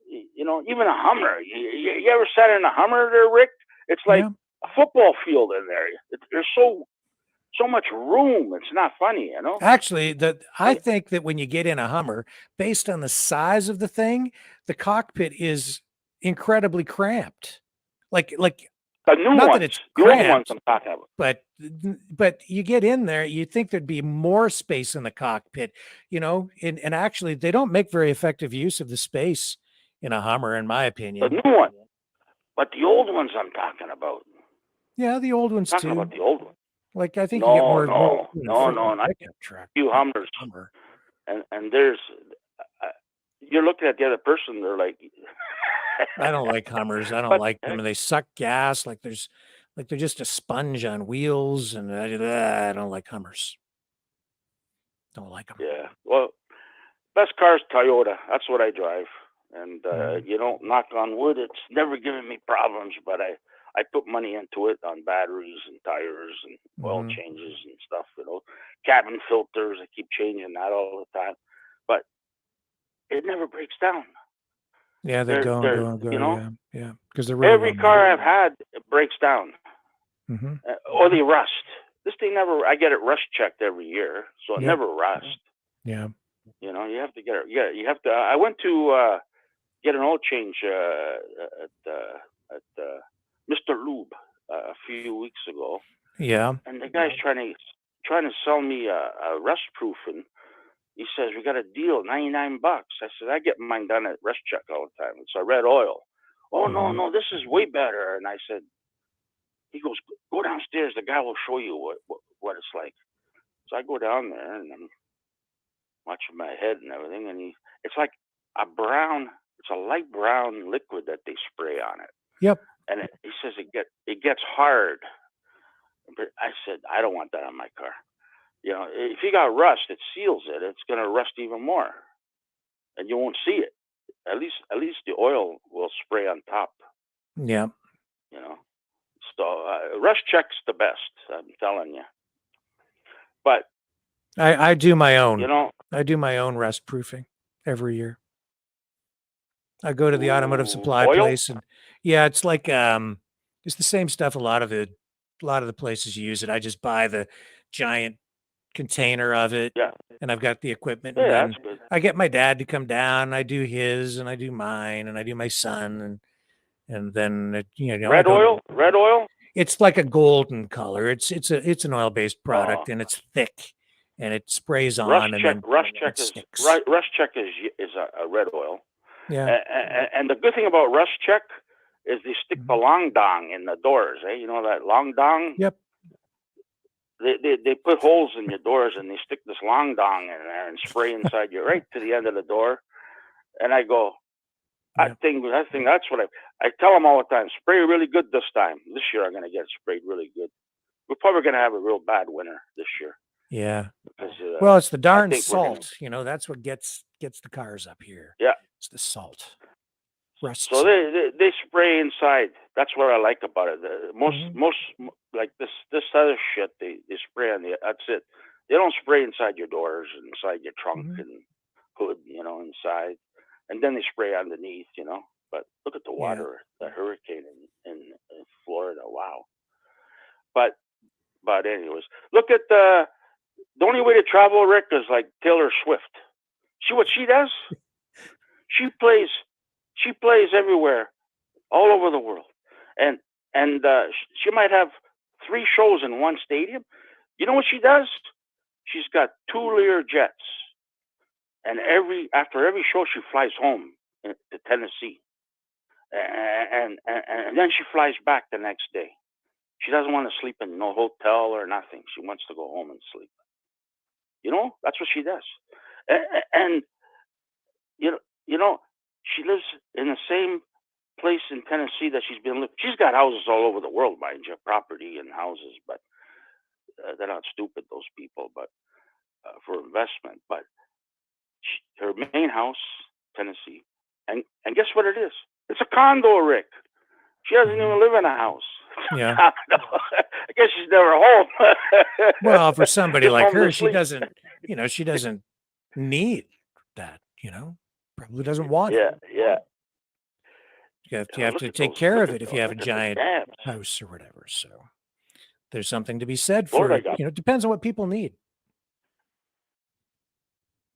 Speaker 7: you know, even a Hummer. You ever sat in a Hummer there, Rick? It's like a football field in there. There's so much room. It's not funny, you know?
Speaker 2: Actually, I think that when you get in a Hummer, based on the size of the thing, the cockpit is incredibly cramped. Like
Speaker 7: the new
Speaker 2: not
Speaker 7: ones,
Speaker 2: that it's
Speaker 7: the old ones
Speaker 2: cramped,
Speaker 7: I'm talking about.
Speaker 2: but you get in there, you think there'd be more space in the cockpit, you know, and actually they don't make very effective use of the space in a Hummer, in my
Speaker 7: The
Speaker 2: opinion.
Speaker 7: new one. But the old ones I'm talking about.
Speaker 2: Yeah, the old ones
Speaker 7: Talking
Speaker 2: too.
Speaker 7: about the old one.
Speaker 2: Like I think you get more
Speaker 7: No.
Speaker 2: in a
Speaker 7: Not
Speaker 2: pickup truck.
Speaker 7: few Hummers.
Speaker 2: Hummer.
Speaker 7: And there's, you're looking at the other person, they're like,
Speaker 2: I don't like Hummers. I don't
Speaker 7: But-
Speaker 2: like them. And they suck gas like they're just a sponge on wheels. And I don't like Hummers. Don't like them.
Speaker 7: yeah. Well, best car's Toyota. That's what I drive. And, you know, knock on wood, it's never given me problems, but I put money into it on batteries and tires and oil changes and stuff, you know, cabin filters. I keep changing that all the time, but it never breaks down.
Speaker 2: Yeah, they go and go and go.
Speaker 7: You know,
Speaker 2: Yeah. Because they're really
Speaker 7: every
Speaker 2: well
Speaker 7: car I've had, it breaks down.
Speaker 2: made. Mhm.
Speaker 7: Or they rust. This thing never, I get it rust checked every year, so it
Speaker 2: Yep.
Speaker 7: never rusts.
Speaker 2: Yeah.
Speaker 7: You know, you have to get it. Yeah, you have to. I went to get an oil change at Mr. Lube a few weeks ago,
Speaker 2: Yeah.
Speaker 7: and the guy's trying to sell me a rust proofing. He says we got a deal, $99. I said I get mine done at Rust Check all the time. It's a red oil. Oh no, this is way better. And I said, he goes, go downstairs. The guy will show you what it's like. So I go down there and I'm watching my head and everything, and it's like it's a light brown liquid that they spray on it.
Speaker 2: Yep.
Speaker 7: And he says it gets hard. But I said, I don't want that on my car. You know, if you got rust, it seals it. It's going to rust even more, and you won't see it. At least the oil will spray on top.
Speaker 2: Yeah.
Speaker 7: You know, so Rust Check's the best. I'm telling you. But
Speaker 2: I do my own.
Speaker 7: you know,
Speaker 2: I do my own rust proofing every year. I go to the automotive supply
Speaker 7: oil?
Speaker 2: place, and yeah, it's like it's the same stuff. A lot of the places use it. I just buy the giant container of it,
Speaker 7: yeah,
Speaker 2: and I've got the equipment.
Speaker 7: yeah,
Speaker 2: And then
Speaker 7: that's good.
Speaker 2: I get my dad to come down. And I do his, and I do mine, and I do my son, and then you know,
Speaker 7: Red oil.
Speaker 2: It's like a golden color. It's an oil based product, and it's thick, and it sprays on.
Speaker 7: Rust
Speaker 2: and
Speaker 7: Check.
Speaker 2: then
Speaker 7: Rust
Speaker 2: it
Speaker 7: Check
Speaker 2: sticks.
Speaker 7: Rust Check is a red oil.
Speaker 2: Yeah.
Speaker 7: And the good thing about Rust Check is they stick the long dong in the doors. You know that long dong.
Speaker 2: Yep.
Speaker 7: They put holes in your doors and they stick this long dong in there and spray inside you right to the end of the door. And I go, I think that's what I tell them all the time. Spray really good this time. This year I'm going to get it sprayed really good. We're probably going to have a real bad winter this year.
Speaker 2: Yeah.
Speaker 7: Because,
Speaker 2: Well, it's the darn
Speaker 7: think we're gonna-
Speaker 2: salt. You know, that's what gets the cars up here.
Speaker 7: Yeah.
Speaker 2: It's the salt. Rust.
Speaker 7: So they spray inside. That's what I like about it. Most like this other shit they spray on the. That's it. They don't spray inside your doors and inside your trunk and hood. You know, inside, and then they spray underneath. You know, but look at the water, the hurricane in Florida. Wow. But anyways, look at the only way to travel, Rick, is like Taylor Swift. See what she does? She plays everywhere, all over the world, and she might have 3 shows in one stadium. You know what she does? She's got 2 Lear jets, and after every show she flies home to Tennessee, and then she flies back the next day. She doesn't want to sleep in no hotel or nothing. She wants to go home and sleep. You know, that's what she does, and you know. She lives in the same place in Tennessee that she's been living. She's got houses all over the world, mind you, property and houses, but they're not stupid, those people, but for investment. But her main house, Tennessee, and guess what it is? It's a condo, Rick. She doesn't even live in a house.
Speaker 2: Yeah.
Speaker 7: I guess she's never home.
Speaker 2: Well, for somebody
Speaker 7: Just
Speaker 2: like
Speaker 7: home to
Speaker 2: her, she
Speaker 7: sleep.
Speaker 2: doesn't you know, she doesn't need that, you know, probably doesn't want it.
Speaker 7: Yeah.
Speaker 2: You have
Speaker 7: Look
Speaker 2: to
Speaker 7: at
Speaker 2: take
Speaker 7: those-
Speaker 2: care
Speaker 7: look
Speaker 2: of
Speaker 7: at
Speaker 2: it if
Speaker 7: those-
Speaker 2: you have a
Speaker 7: look at the
Speaker 2: giant
Speaker 7: dams.
Speaker 2: house or whatever. So there's something to be said for,
Speaker 7: Florida got-
Speaker 2: you know, it depends on what people need.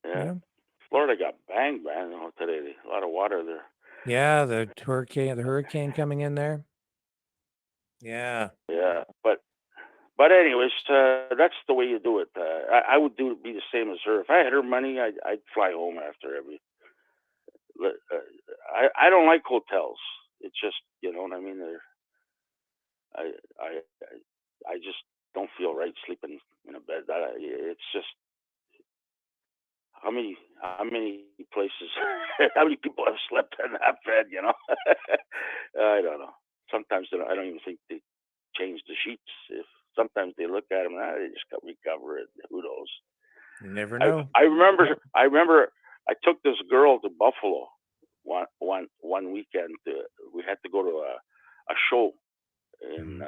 Speaker 7: Yeah.
Speaker 2: You know?
Speaker 7: Florida got banged, man, today. A lot of water there.
Speaker 2: Yeah, the hurricane coming in there. Yeah.
Speaker 7: Yeah, but anyways, that's the way you do it. I would be the same as her. If I had her money, I'd fly home after every. I don't like hotels. It's just, you know what I mean. I just don't feel right sleeping in a bed. It's just how many places, how many people have slept in that bed? You know, I don't know. Sometimes I don't even think they change the sheets. If sometimes they look at them, they just recover it. Who knows?
Speaker 2: You never know.
Speaker 7: I remember I took this girl to Buffalo one weekend. We had to go to a show, and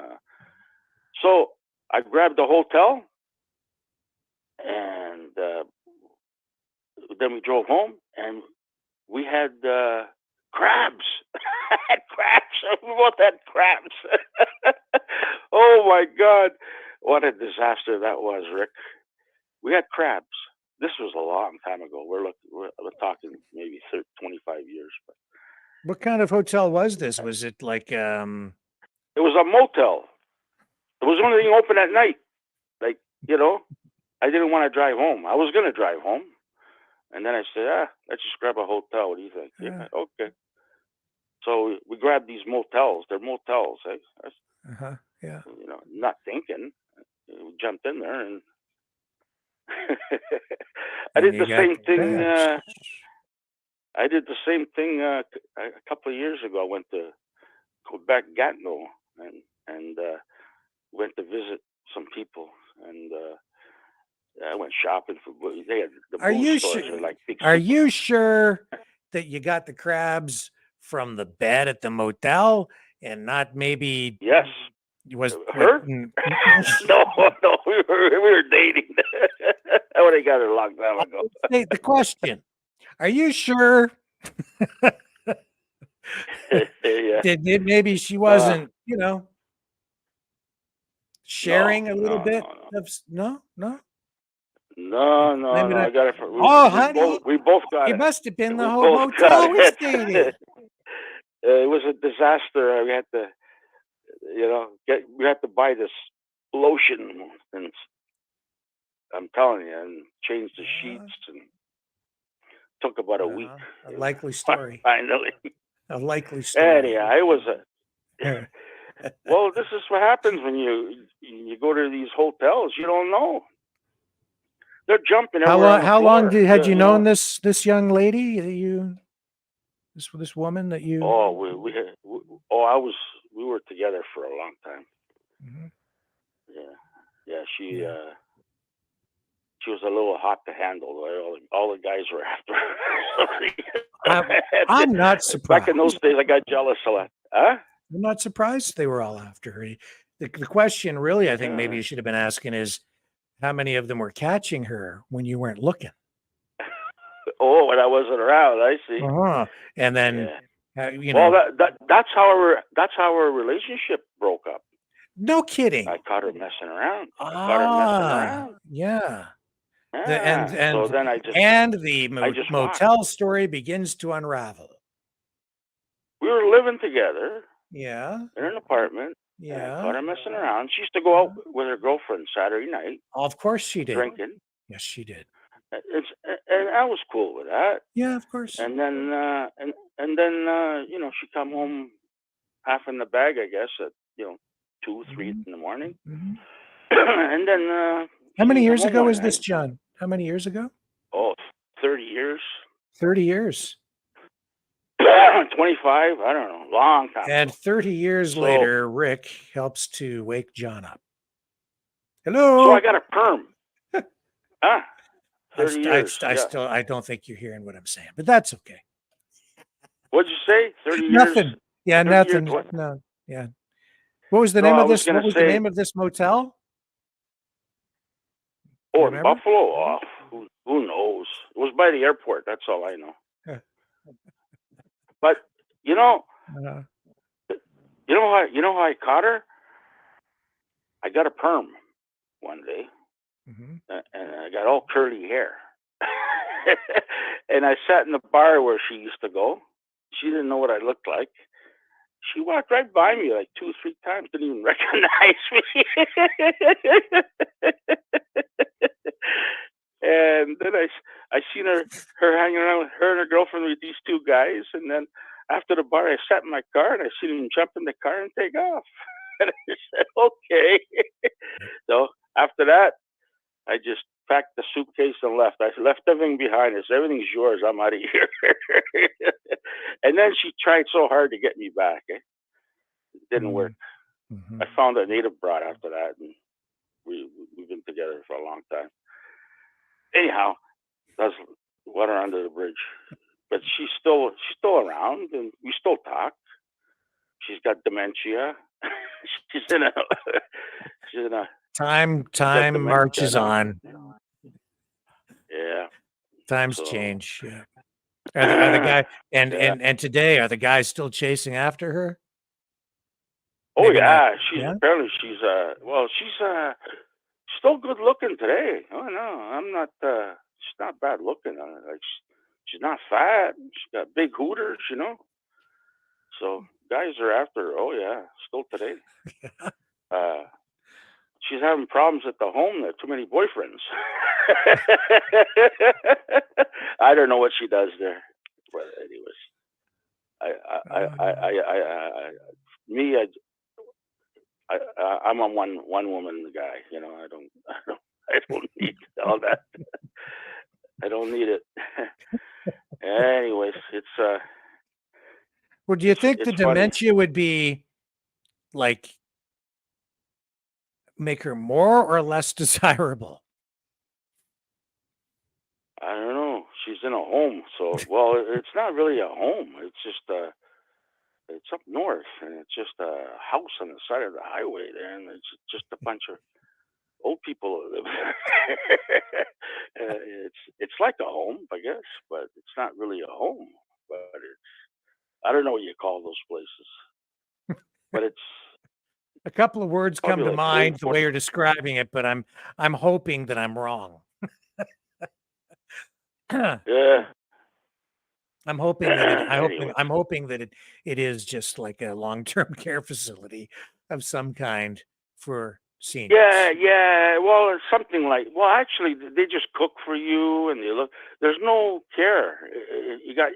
Speaker 7: so I grabbed a hotel, and then we drove home, and we had crabs. Had crabs. We both had crabs. Oh my God, what a disaster that was, Rick. We had crabs. This was a long time ago. We're talking maybe 25 years. But
Speaker 2: What kind of hotel was this? Was it like
Speaker 7: it was a motel. It was only open at night. Like, you know, I didn't want to drive home. I was going to drive home. And then I said, let's just grab a hotel. What do you think? Yeah, okay. So we grabbed these motels. They're motels. Eh?
Speaker 2: Yeah.
Speaker 7: You know, not thinking. We jumped in there and I did the same thing. I did the same thing a couple of years ago. I went to Quebec, Gatineau, and went to visit some people, and I went shopping for. They had the booze stores are like big.
Speaker 2: Are you sure that you got the crabs from the bed at the motel and not maybe?
Speaker 7: Yes.
Speaker 2: Was
Speaker 7: her? No, we were dating. I would have got her a long time ago.
Speaker 2: The question: are you sure?
Speaker 7: Yeah.
Speaker 2: Did maybe she wasn't, you know, sharing a little bit of no.
Speaker 7: No, I got it from.
Speaker 2: Honey,
Speaker 7: we both got it.
Speaker 2: It must have been the
Speaker 7: We
Speaker 2: whole
Speaker 7: both
Speaker 2: motel
Speaker 7: got
Speaker 2: we
Speaker 7: it.
Speaker 2: stayed in.
Speaker 7: It was a disaster. We had to, you know, we had to buy this lotion, and I'm telling you, and change the sheets, and took about a week.
Speaker 2: A likely story.
Speaker 7: Finally,
Speaker 2: a likely story.
Speaker 7: Anyhow, it was a. Well, this is what happens when you go to these hotels. You don't know. They're jumping.
Speaker 2: How long had you known this young lady? This woman that you?
Speaker 7: Oh, we were together for a long time. Yeah. She was a little hot to handle. All the guys were after her.
Speaker 2: I'm not surprised.
Speaker 7: Back in those days, I got jealous a lot. Huh?
Speaker 2: I'm not surprised they were all after her. The question, really, I think maybe you should have been asking is, how many of them were catching her when you weren't looking?
Speaker 7: Oh, when I wasn't around, I see.
Speaker 2: And then, you know,
Speaker 7: well, that's how our relationship broke up.
Speaker 2: No kidding.
Speaker 7: I caught her messing around.
Speaker 2: Yeah.
Speaker 7: So then
Speaker 2: the motel story begins to unravel.
Speaker 7: We were living together.
Speaker 2: Yeah.
Speaker 7: In an apartment.
Speaker 2: Yeah.
Speaker 7: I caught her messing around. She used to go out with her girlfriend Saturday night.
Speaker 2: Of course she did.
Speaker 7: Drinking.
Speaker 2: Yes, she did.
Speaker 7: And I was cool with that.
Speaker 2: Yeah, of course.
Speaker 7: And then, you know, she come home half in the bag, I guess, at, you know, 2, 3 in the morning. And then.
Speaker 2: How many years ago was this, John? How many years ago?
Speaker 7: Oh, 30 years.
Speaker 2: 30 years.
Speaker 7: 25, I don't know, long time.
Speaker 2: And 30 years later, Rick helps to wake John up. Hello.
Speaker 7: So I got a perm. 30 years.
Speaker 2: I don't think you're hearing what I'm saying, but that's okay.
Speaker 7: What'd you say? 30 years?
Speaker 2: Nothing. Yeah, nothing. No. Yeah. What was the name of this? What was the name of this motel?
Speaker 7: Oh, in Buffalo. Oh, Who knows? It was by the airport. That's all I know. But you know,
Speaker 2: Uh,
Speaker 7: you know how I caught her? I got a perm one day, and I got all curly hair. And I sat in the bar where she used to go. She didn't know what I looked like. She walked right by me like 2 or 3 times, didn't even recognize me. And then I seen her hanging around with her and her girlfriend with these 2 guys. And then after the bar, I sat in my car and I seen them jump in the car and take off. And I said, okay. So after that, I just packed the suitcase and left. I left everything behind. I said, everything's yours. I'm out of here. And then she tried so hard to get me back. It didn't work. I found a native broad after that, and we've been together for a long time. Anyhow, that's water under the bridge. But she's still around, and we still talk. She's got dementia. she's in a
Speaker 2: Time marches on.
Speaker 7: Yeah.
Speaker 2: Times change. Yeah. Are the guy and today are the guys still chasing after her?
Speaker 7: Oh
Speaker 2: Maybe
Speaker 7: yeah,
Speaker 2: not.
Speaker 7: apparently she's still good looking today. Oh no, I'm not. She's not bad looking. Like she's not fat. She's got big hooters, you know. So guys are after her. Oh yeah, still today. She's having problems at the home. There are too many boyfriends. I don't know what she does there, but anyways, I'm a one woman guy. You know, I don't need all that. I don't need it. Anyways, it's
Speaker 2: Well, do you think the
Speaker 7: it's funny.
Speaker 2: dementia would be like make her more or less desirable?
Speaker 7: I don't know. She's in a home, so well, it's not really a home. It's just it's up north, and it's just a house on the side of the highway there, and it's just a bunch of old people that live there. It's like a home, I guess, but it's not really a home. But I don't know what you call those places. But it's
Speaker 2: A couple of words come
Speaker 7: probably
Speaker 2: to
Speaker 7: like
Speaker 2: mind the way
Speaker 7: 40.
Speaker 2: you're describing it, but I'm hoping that I'm wrong.
Speaker 7: Yeah.
Speaker 2: I'm hoping that
Speaker 7: Anyway.
Speaker 2: I'm hoping that it is just like a long-term care facility of some kind for seniors.
Speaker 7: Yeah. Well, it's something like. Well, actually, they just cook for you, and they look. There's no care. You got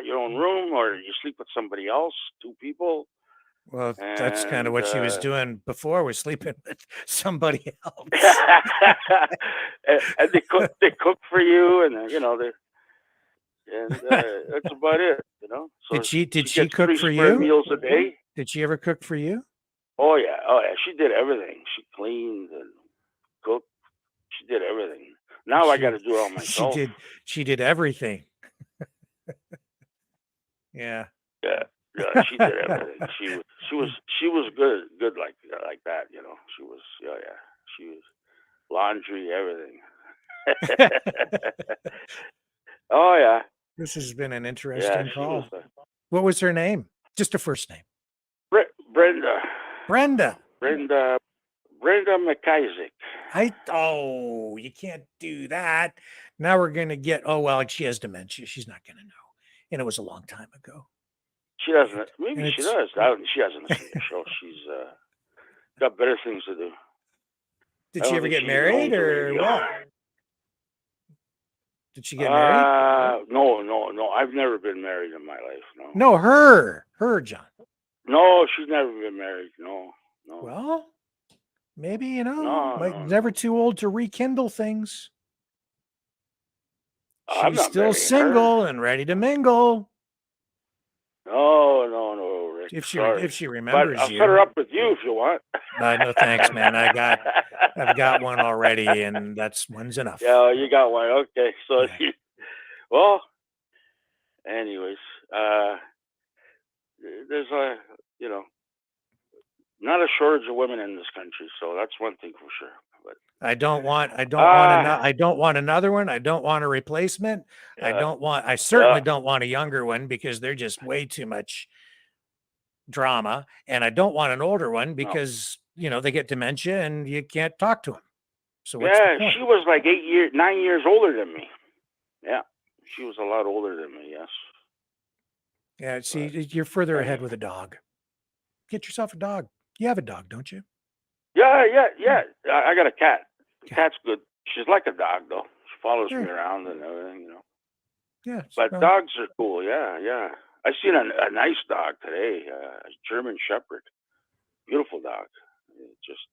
Speaker 7: your own room, or you sleep with somebody else, 2 people.
Speaker 2: Well, that's kind of what she was doing before, was sleeping with somebody else.
Speaker 7: And they cook for you, and you know that's about it. You know. So
Speaker 2: Did she
Speaker 7: gets
Speaker 2: cook
Speaker 7: 3
Speaker 2: for
Speaker 7: square
Speaker 2: you?
Speaker 7: meals a day.
Speaker 2: Did she ever cook for you?
Speaker 7: Oh yeah. She did everything. She cleaned and cooked. She did everything. Now I got to do it all myself.
Speaker 2: She did everything. Yeah.
Speaker 7: Yeah, she did everything. She was good like that. You know, she was. She was laundry, everything. Oh yeah.
Speaker 2: This has been an
Speaker 7: Yeah,
Speaker 2: interesting
Speaker 7: she
Speaker 2: call.
Speaker 7: was.
Speaker 2: What was her name? Just her first name.
Speaker 7: Brenda.
Speaker 2: Brenda.
Speaker 7: Brenda McIsaac.
Speaker 2: You can't do that. Now we're gonna get. Oh well, she has dementia. She's not gonna know, and it was a long time ago.
Speaker 7: She doesn't. Maybe she does. She hasn't listened to the show. She's got better things to do.
Speaker 2: Did she ever get married or what? Did she get married?
Speaker 7: No. I've never been married in my life. No.
Speaker 2: No, her, John.
Speaker 7: No, she's never been married. No.
Speaker 2: Well, maybe
Speaker 7: No.
Speaker 2: never too old to rekindle things.
Speaker 7: I'm
Speaker 2: She's
Speaker 7: not
Speaker 2: still
Speaker 7: marrying
Speaker 2: single
Speaker 7: her.
Speaker 2: and ready to mingle.
Speaker 7: No, Rick.
Speaker 2: If
Speaker 7: Sorry.
Speaker 2: she remembers
Speaker 7: but I'll
Speaker 2: you.
Speaker 7: set her up with you if you want.
Speaker 2: No thanks, man. I've got one already, and one's enough.
Speaker 7: Yeah, you got one. Okay, so well, anyways, there's not a shortage of women in this country, so that's one thing for sure. But
Speaker 2: I don't want
Speaker 7: Ah.
Speaker 2: another one. I don't want a replacement. I certainly don't want a younger one because they're just way too much drama. And I don't want an older one because, they get dementia and you can't talk to them. So what's the point?
Speaker 7: she was like 9 years older than me. Yeah, she was a lot older than me. Yes.
Speaker 2: Yeah, see, you're further ahead with a dog. Get yourself a dog. You have a dog, don't you?
Speaker 7: Yeah. I got a cat. The cat's good. She's like a dog, though. She follows me around and everything,
Speaker 2: Yeah.
Speaker 7: But dogs are cool. Yeah. I seen a nice dog today, a German Shepherd. Beautiful dog. Just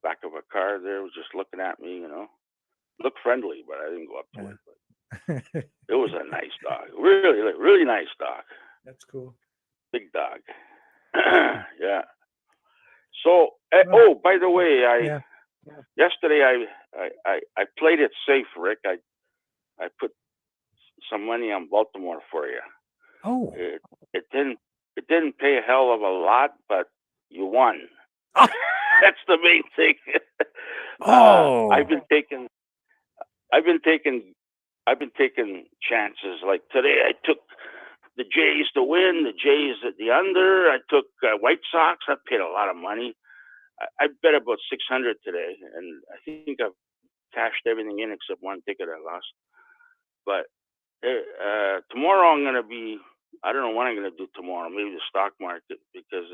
Speaker 7: back of a car there, was just looking at me, Looked friendly, but I didn't go up to it. But it was a nice dog. Really, really nice dog.
Speaker 2: That's cool.
Speaker 7: Big dog. Yeah. So, by the way, yesterday I played it safe, Rick. I put some money on Baltimore for you.
Speaker 2: Oh.
Speaker 7: It didn't pay a hell of a lot, but you won. That's the main thing. I've been taking chances. Like today, I took the Jays to win, the Jays at the under. I took White Sox. I paid a lot of money. I bet about 600 today, and I think I've cashed everything in except one ticket I lost. But tomorrow I'm going to be, I don't know what I'm going to do tomorrow, maybe the stock market, because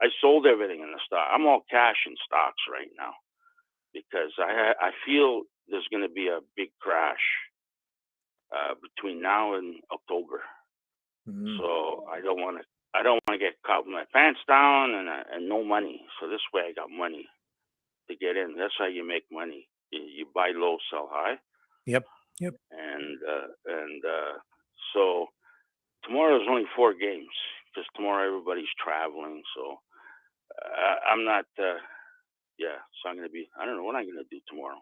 Speaker 7: I sold everything in the stock. I'm all cash in stocks right now because I feel there's going to be a big crash between now and October. So I don't want to get caught with my pants down and no money. So this way I got money to get in. That's how you make money. You buy low, sell high.
Speaker 2: Yep.
Speaker 7: And so tomorrow's only 4 games because tomorrow everybody's traveling. So I'm not. So I'm gonna be. I don't know what I'm gonna do tomorrow.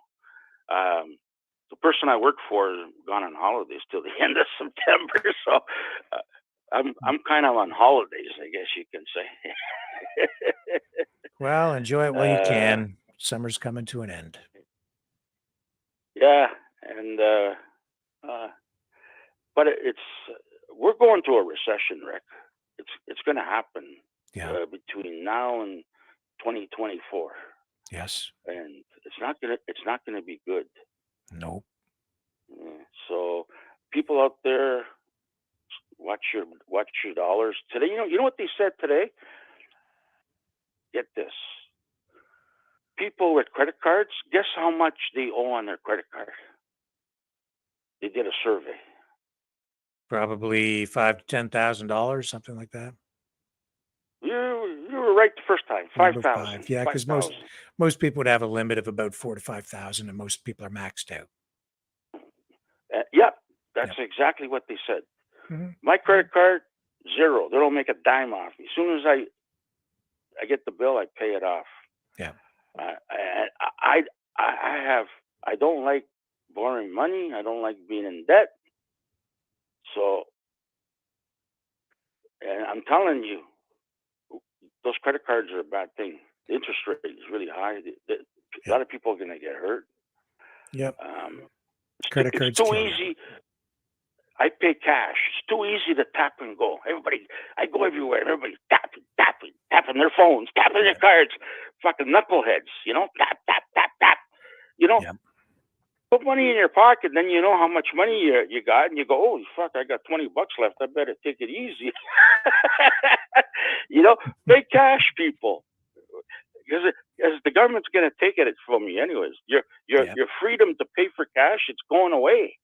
Speaker 7: The person I work for is gone on holidays till the end of September. So I'm kind of on holidays, I guess you can say.
Speaker 2: Well, enjoy it while you can. Summer's coming to an end.
Speaker 7: Yeah, and but we're going through a recession, Rick. It's going to happen between now and 2024.
Speaker 2: Yes.
Speaker 7: And it's not gonna be good.
Speaker 2: Nope.
Speaker 7: So people out there, watch your dollars today. You know what they said today? Get this. People with credit cards, guess how much they owe on their credit card? They did a survey.
Speaker 2: Probably $5,000 to $10,000, something like that.
Speaker 7: You were right the first time. 5,000.
Speaker 2: Yeah, because most people would have a limit of about 4,000 to 5,000, and most people are maxed out.
Speaker 7: Yep, that's exactly what they said. My credit card, 0. They don't make a dime off me. As soon as I get the bill, I pay it off.
Speaker 2: Yeah.
Speaker 7: I don't like borrowing money. I don't like being in debt. So, and I'm telling you, those credit cards are a bad thing. The interest rate is really high. A lot of people are going to get hurt.
Speaker 2: Yep.
Speaker 7: Credit cards. It's too easy. I pay cash. It's too easy to tap and go. I go everywhere. Everybody's tapping their phones, tapping their cards. Fucking knuckleheads, tap. Put money in your pocket, then you know how much money you got, and you go, "Holy fuck, I got $20 left. I better take it easy." Pay cash, people, because the government's going to take it from you anyways. Your freedom to pay for cash, it's going away.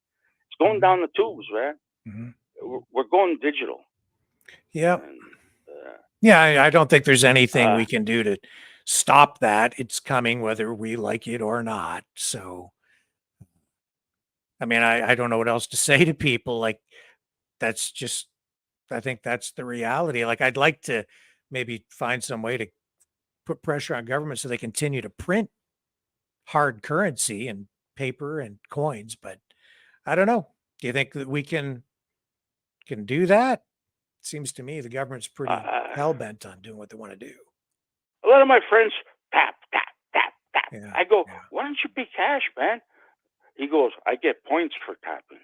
Speaker 7: It's going down the tubes, man. We're going digital.
Speaker 2: Yep. I don't think there's anything we can do to stop that. It's coming whether we like it or not. So, I mean, I don't know what else to say to people. Like, that's just, I think that's the reality. Like, I'd like to maybe find some way to put pressure on government so they continue to print hard currency and paper and coins, but I don't know. Do you think that we can do that? It seems to me the government's pretty hell-bent on doing what they want to do.
Speaker 7: A lot of my friends tap. I go, why don't you pay cash, man? He goes, I get points for tapping.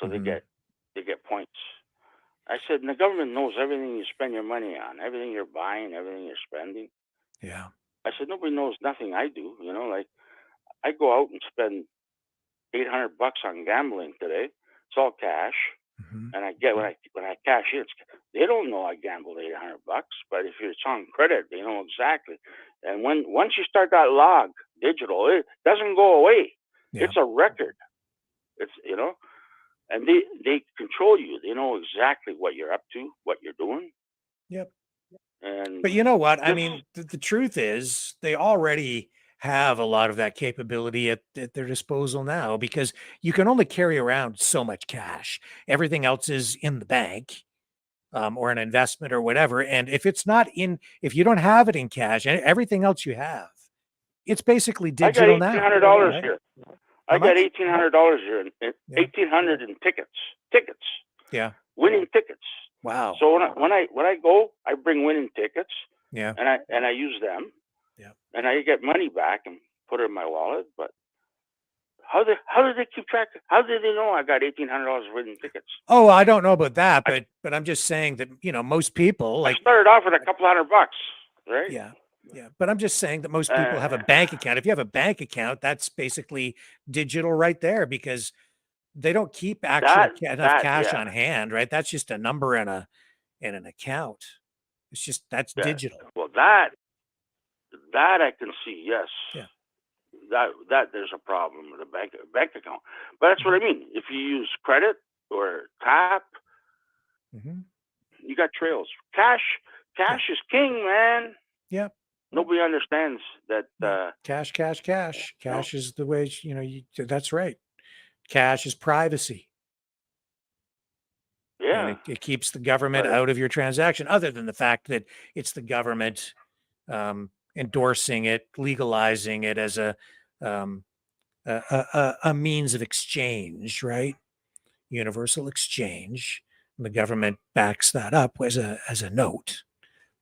Speaker 7: So they get points. I said, and the government knows everything you spend your money on, everything you're buying, everything you're spending.
Speaker 2: Yeah.
Speaker 7: I said, nobody knows nothing I do. You know, like I go out and spend $800 on gambling today. It's all cash, and I get when I cash in. They don't know I gambled $800, but if it's on credit, they know exactly. And once you start that log digital, it doesn't go away.
Speaker 2: Yeah.
Speaker 7: It's a record. It's and they control you. They know exactly what you're up to, what you're doing.
Speaker 2: Yep.
Speaker 7: And
Speaker 2: But you know what? I mean, the truth is they already have a lot of that capability at their disposal now, because you can only carry around so much cash. Everything else is in the bank, or an investment or whatever. And if you don't have it in cash, everything else you have, it's basically digital now.
Speaker 7: I got $1,800
Speaker 2: right?
Speaker 7: here.
Speaker 2: How
Speaker 7: I got
Speaker 2: much?
Speaker 7: $1,800 here, and $1,800 in tickets,
Speaker 2: Yeah.
Speaker 7: winning tickets.
Speaker 2: Wow.
Speaker 7: So when I go, I bring winning tickets.
Speaker 2: Yeah.
Speaker 7: And I use them.
Speaker 2: Yeah.
Speaker 7: And I get money back and put it in my wallet. But how did they keep track? How did they know I got $1,800 winning tickets?
Speaker 2: Oh, I don't know about that, but I'm just saying that, most people
Speaker 7: I started off with a couple $100, right?
Speaker 2: Yeah. Yeah. But I'm just saying that most people have a bank account. If you have a bank account, that's basically digital right there, because they don't keep enough cash on hand, right? That's just a number in an account. It's just, that's digital.
Speaker 7: Well, that I can see, yes.
Speaker 2: Yeah.
Speaker 7: That there's a problem with a bank account. But that's what I mean. If you use credit or tap, you got trails. Cash is king, man.
Speaker 2: Yeah.
Speaker 7: Nobody understands that.
Speaker 2: Cash. Cash is the way, that's right. Cash is privacy.
Speaker 7: Yeah.
Speaker 2: And it keeps the government out of your transaction, other than the fact that it's the government endorsing it, legalizing it as a means of exchange, right? Universal exchange. And the government backs that up as a note,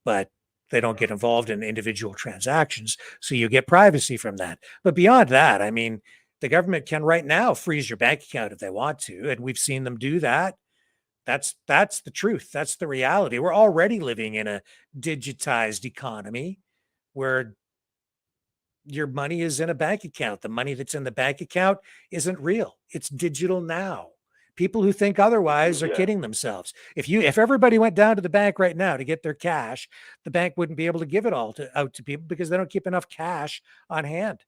Speaker 2: but they don't get involved in individual transactions. So you get privacy from that. But beyond that, I mean, the government can right now freeze your bank account if they want to. And we've seen them do that. That's the truth. That's the reality. We're already living in a digitized economy where your money is in a bank account. The money that's in the bank account isn't real. It's digital now. People who think otherwise are kidding themselves. If everybody went down to the bank right now to get their cash, the bank wouldn't be able to give it all out to people, because they don't keep enough cash on hand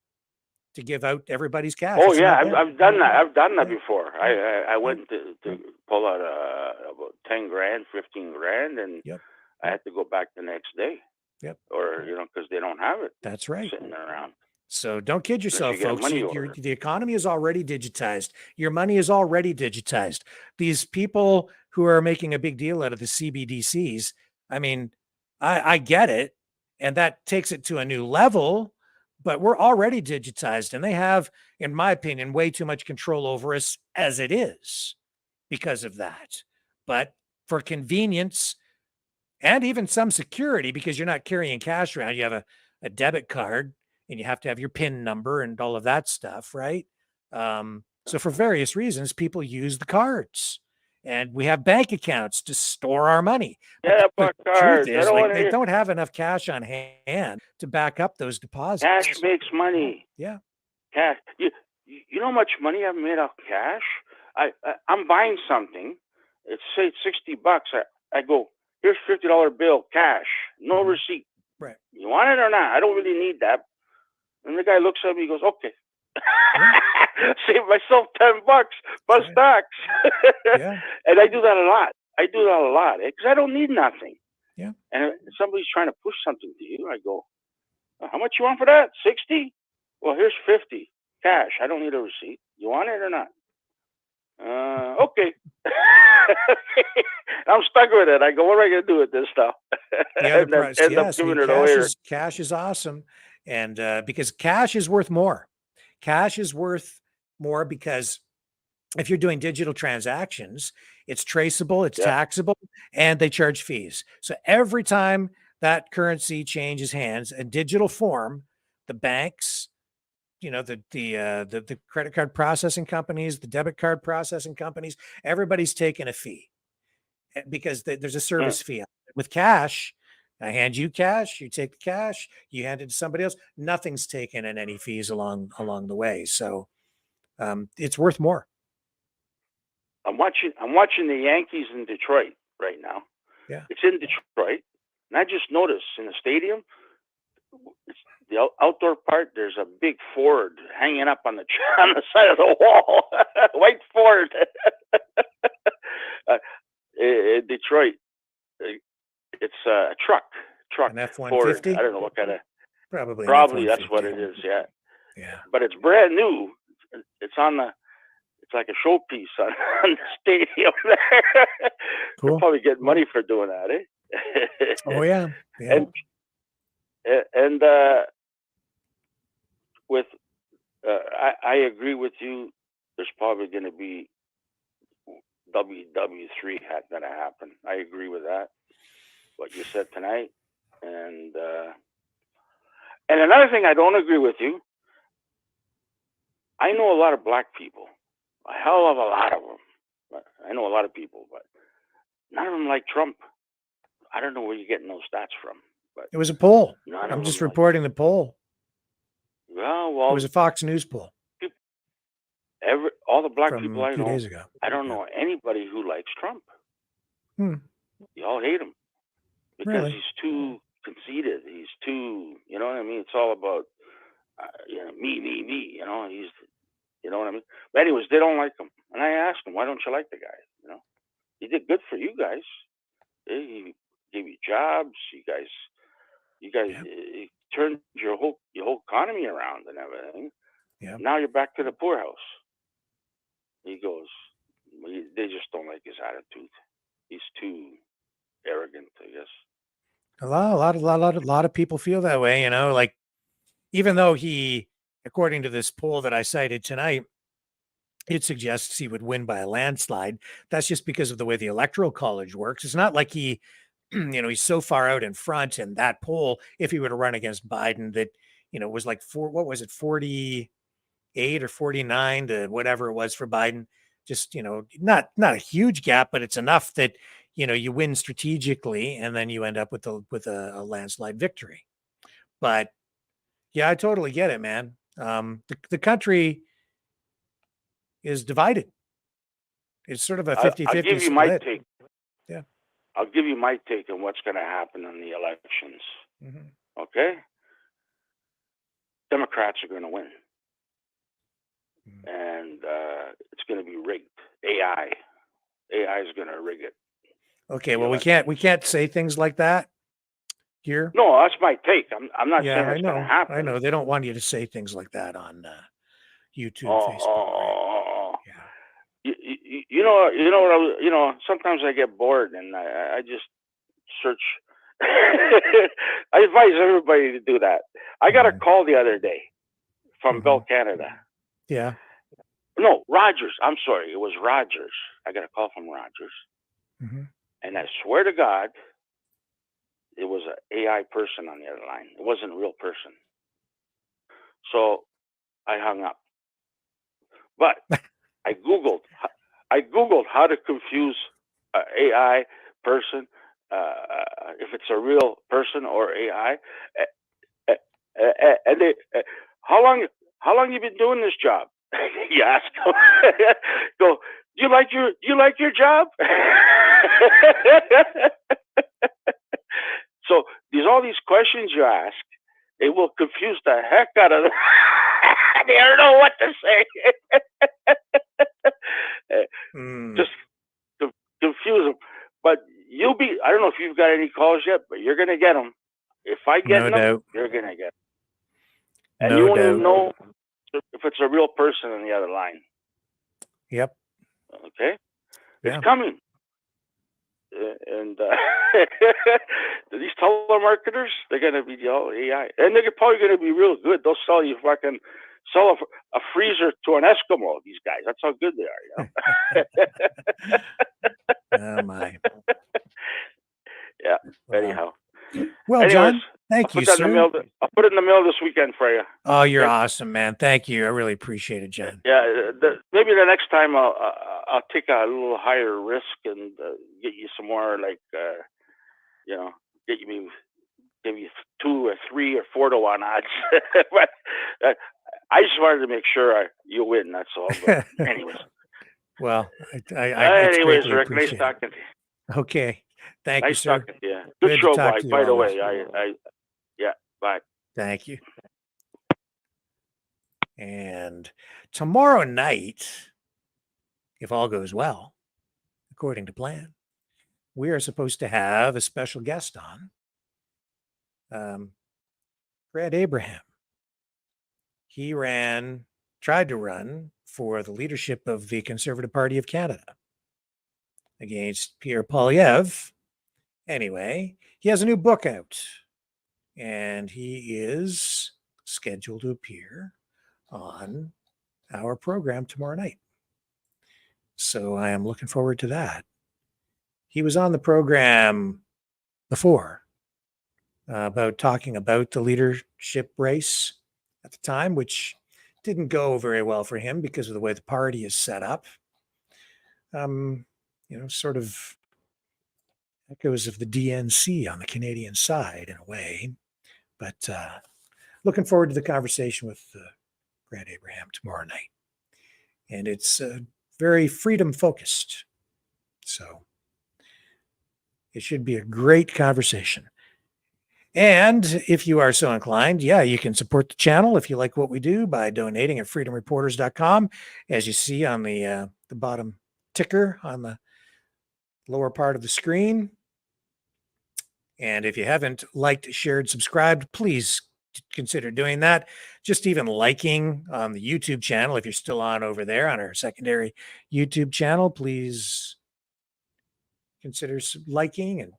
Speaker 2: to give out everybody's cash.
Speaker 7: Oh yeah, I've done that. I've done that before. I went to pull out about 10 grand, 15 grand, and I had to go back the next day.
Speaker 2: Yep.
Speaker 7: Or because they don't have it.
Speaker 2: That's right.
Speaker 7: Sitting around.
Speaker 2: So don't kid yourself,
Speaker 7: you get a
Speaker 2: folks.
Speaker 7: money order.
Speaker 2: The economy is already digitized. Your money is already digitized. These people who are making a big deal out of the CBDCs, I mean, I get it, and that takes it to a new level, but we're already digitized, and they have, in my opinion, way too much control over us as it is because of that. But for convenience and even some security, because you're not carrying cash around, you have a debit card, and you have to have your PIN number and all of that stuff, right? So for various reasons, people use the cards, and we have bank accounts to store our money.
Speaker 7: Yeah,
Speaker 2: but
Speaker 7: but cards.
Speaker 2: Truth is, they don't have enough cash on hand to back up those deposits.
Speaker 7: Cash makes money.
Speaker 2: Yeah.
Speaker 7: Cash. You know how much money I've made off cash? I'm buying something. It's say $60. I go, here's $50 bill, cash, no receipt.
Speaker 2: Right.
Speaker 7: You want it or not? I don't really need that. And the guy looks at me, he goes, okay. Save myself $10 plus tax. And I do that a lot. Because I don't need nothing.
Speaker 2: Yeah.
Speaker 7: And if somebody's trying to push something to you, I go, how much you want for that? 60? Well, here's 50 cash. I don't need a receipt. You want it or not? Okay. I'm stuck with it. I go, what am I going to do with this stuff?
Speaker 2: The other price,
Speaker 7: end up giving it away.
Speaker 2: Cash is awesome. And because cash is worth more. Cash is worth more because if you're doing digital transactions, it's traceable, it's taxable, and they charge fees. So every time that currency changes hands in digital form, the banks, the credit card processing companies, the debit card processing companies, everybody's taking a fee because there's a service fee. With cash, I hand you cash, you take the cash, you hand it to somebody else. Nothing's taken in any fees along the way. So it's worth more.
Speaker 7: I'm watching the Yankees in Detroit right now.
Speaker 2: Yeah.
Speaker 7: It's in Detroit. And I just noticed in the stadium, the outdoor part, there's a big Ford hanging up on the side of the wall. White Ford. In Detroit. It's a truck.
Speaker 2: An F-150?
Speaker 7: Ford. I don't know what kind of.
Speaker 2: Probably
Speaker 7: That's what it is. Yeah.
Speaker 2: Yeah.
Speaker 7: But it's brand new. It's like a showpiece on the stadium there.
Speaker 2: Cool.
Speaker 7: They're probably getting money for doing that, eh?
Speaker 2: Oh yeah. Yeah.
Speaker 7: And with I agree with you. There's probably going to be WW3 going to happen. I agree with that. What you said tonight, and another thing I don't agree with you. I know a lot of black people, a hell of a lot of them. I know a lot of people, but none of them like Trump. I don't know where you're getting those stats from, but
Speaker 2: It was a poll.
Speaker 7: none of
Speaker 2: I'm
Speaker 7: them
Speaker 2: just
Speaker 7: like-
Speaker 2: reporting the poll.
Speaker 7: Well,
Speaker 2: It was a Fox News poll
Speaker 7: all the black
Speaker 2: from
Speaker 7: people I
Speaker 2: 2
Speaker 7: know,
Speaker 2: days ago.
Speaker 7: I don't know anybody who likes Trump.
Speaker 2: Hmm.
Speaker 7: You all hate him because
Speaker 2: Really?
Speaker 7: he's too conceited. He's too, you know what I mean? It's all about, me. He's, you know what I mean? But anyways, they don't like him. And I asked him, why don't you like the guy? He did good for you guys. He gave you jobs. You guys, he turned your whole economy around and everything.
Speaker 2: Yeah.
Speaker 7: Now you're back to the poorhouse. He goes, they just don't like his attitude. He's too arrogant, I guess.
Speaker 2: A lot of people feel that way, like even though he, according to this poll that I cited tonight, it suggests he would win by a landslide. That's just because of the way the Electoral College works. It's not like he, he's so far out in front in that poll. If he were to run against Biden, that, was like 48 or 49 to whatever it was for Biden. Just, not a huge gap, but it's enough that, you win strategically and then you end up with a landslide victory. But yeah, I totally get it, man. The country is divided. It's sort of a 50-50
Speaker 7: I'll give you
Speaker 2: split.
Speaker 7: my take.
Speaker 2: Yeah.
Speaker 7: I'll give you my take on what's going to happen in the elections.
Speaker 2: Mm-hmm.
Speaker 7: Okay? Democrats are going to win. And it's going to be rigged. AI is going to rig it.
Speaker 2: Okay, well, we can't say things like that here.
Speaker 7: No, that's my take. I'm not saying it's going to happen.
Speaker 2: I know. They don't want you to say things like that on YouTube, Facebook.
Speaker 7: Yeah. You know what? Sometimes I get bored and I just search. I advise everybody to do that. I got a call the other day from Bell Canada.
Speaker 2: Yeah.
Speaker 7: No, Rogers. I'm sorry. It was Rogers. I got a call from Rogers.
Speaker 2: Mm-hmm.
Speaker 7: And I swear to God, it was an AI person on the other line. It wasn't a real person. So I hung up. But I Googled how to confuse an AI person, if it's a real person or AI. And they, how long you been doing this job? You ask them. Go, do you like your job? So there's all these questions you ask. It will confuse the heck out of them. They don't know what to say. Just confuse them. But I don't know if you've got any calls yet, but you're going to get them. If I get them,
Speaker 2: doubt.
Speaker 7: you're going to get them. And
Speaker 2: No
Speaker 7: you won't
Speaker 2: doubt.
Speaker 7: even know if it's a real person on the other line.
Speaker 2: Yep.
Speaker 7: Okay?
Speaker 2: Yeah.
Speaker 7: It's coming. And these telemarketers, they're going to be all AI. And they're probably going to be real good. They'll sell a freezer to an Eskimo, these guys. That's how good they are,
Speaker 2: Oh, my.
Speaker 7: Yeah. Anyhow.
Speaker 2: Well,
Speaker 7: Anyways,
Speaker 2: John, Thank
Speaker 7: I'll
Speaker 2: you,
Speaker 7: put that in the
Speaker 2: sir.
Speaker 7: mail. I'll put it in the mail this weekend for you.
Speaker 2: Oh, you're
Speaker 7: Okay.
Speaker 2: awesome, man. Thank you. I really appreciate it, John.
Speaker 7: Yeah, maybe the next time I'll take a little higher risk and get you some more give you 2 or 3 or 4 to 1 odds. But I just wanted to make sure you win. That's all. But anyways.
Speaker 2: Well, I
Speaker 7: Anyways,
Speaker 2: greatly
Speaker 7: Rick, nice
Speaker 2: appreciate it.
Speaker 7: talking to you.
Speaker 2: Okay. Thank you,
Speaker 7: Nice
Speaker 2: sir.
Speaker 7: talking to you.
Speaker 2: Good
Speaker 7: Good
Speaker 2: to
Speaker 7: show,
Speaker 2: talk
Speaker 7: by
Speaker 2: to you
Speaker 7: the
Speaker 2: always.
Speaker 7: way. Yeah, bye.
Speaker 2: Thank you. And tomorrow night, if all goes well, according to plan, we are supposed to have a special guest on, Grant Abraham. He tried to run for the leadership of the Conservative Party of Canada against Pierre Poilievre. Anyway, he has a new book out, and he is scheduled to appear on our program tomorrow night. So I am looking forward to that. He was on the program before about talking about the leadership race at the time, which didn't go very well for him because of the way the party is set up. Sort of echoes of the DNC on the Canadian side in a way. But looking forward to the conversation with Grant Abraham tomorrow night. And it's very freedom focused. So it should be a great conversation. And if you are so inclined, you can support the channel if you like what we do by donating at freedomreporters.com. As you see on the bottom ticker on the lower part of the screen. And if you haven't liked, shared, subscribed, please consider doing that. Just even liking on the YouTube channel, if you're still on over there on our secondary YouTube channel, please consider liking and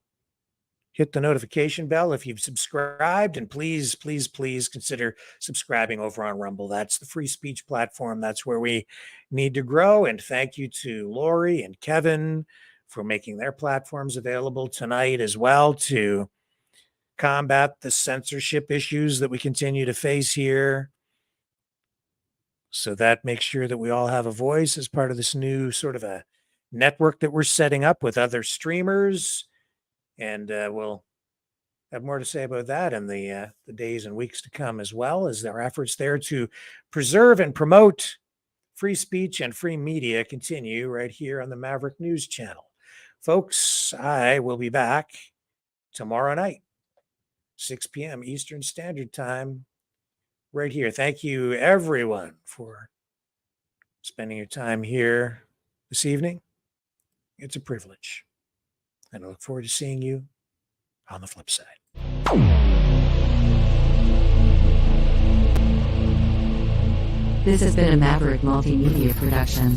Speaker 2: hit the notification bell if you've subscribed. And please, please, please consider subscribing over on Rumble. That's the free speech platform. That's where we need to grow. And thank you to Lori and Kevin for making their platforms available tonight as well to combat the censorship issues that we continue to face here. So that makes sure that we all have a voice as part of this new sort of a network that we're setting up with other streamers. And we'll have more to say about that in the days and weeks to come, as well as our efforts there to preserve and promote free speech and free media continue right here on the Maverick News Channel. Folks, I will be back tomorrow night, 6 p.m. Eastern Standard Time, right here. Thank you, everyone, for spending your time here this evening. It's a privilege. And I look forward to seeing you on the flip side.
Speaker 8: This has been a Maverick Multimedia production.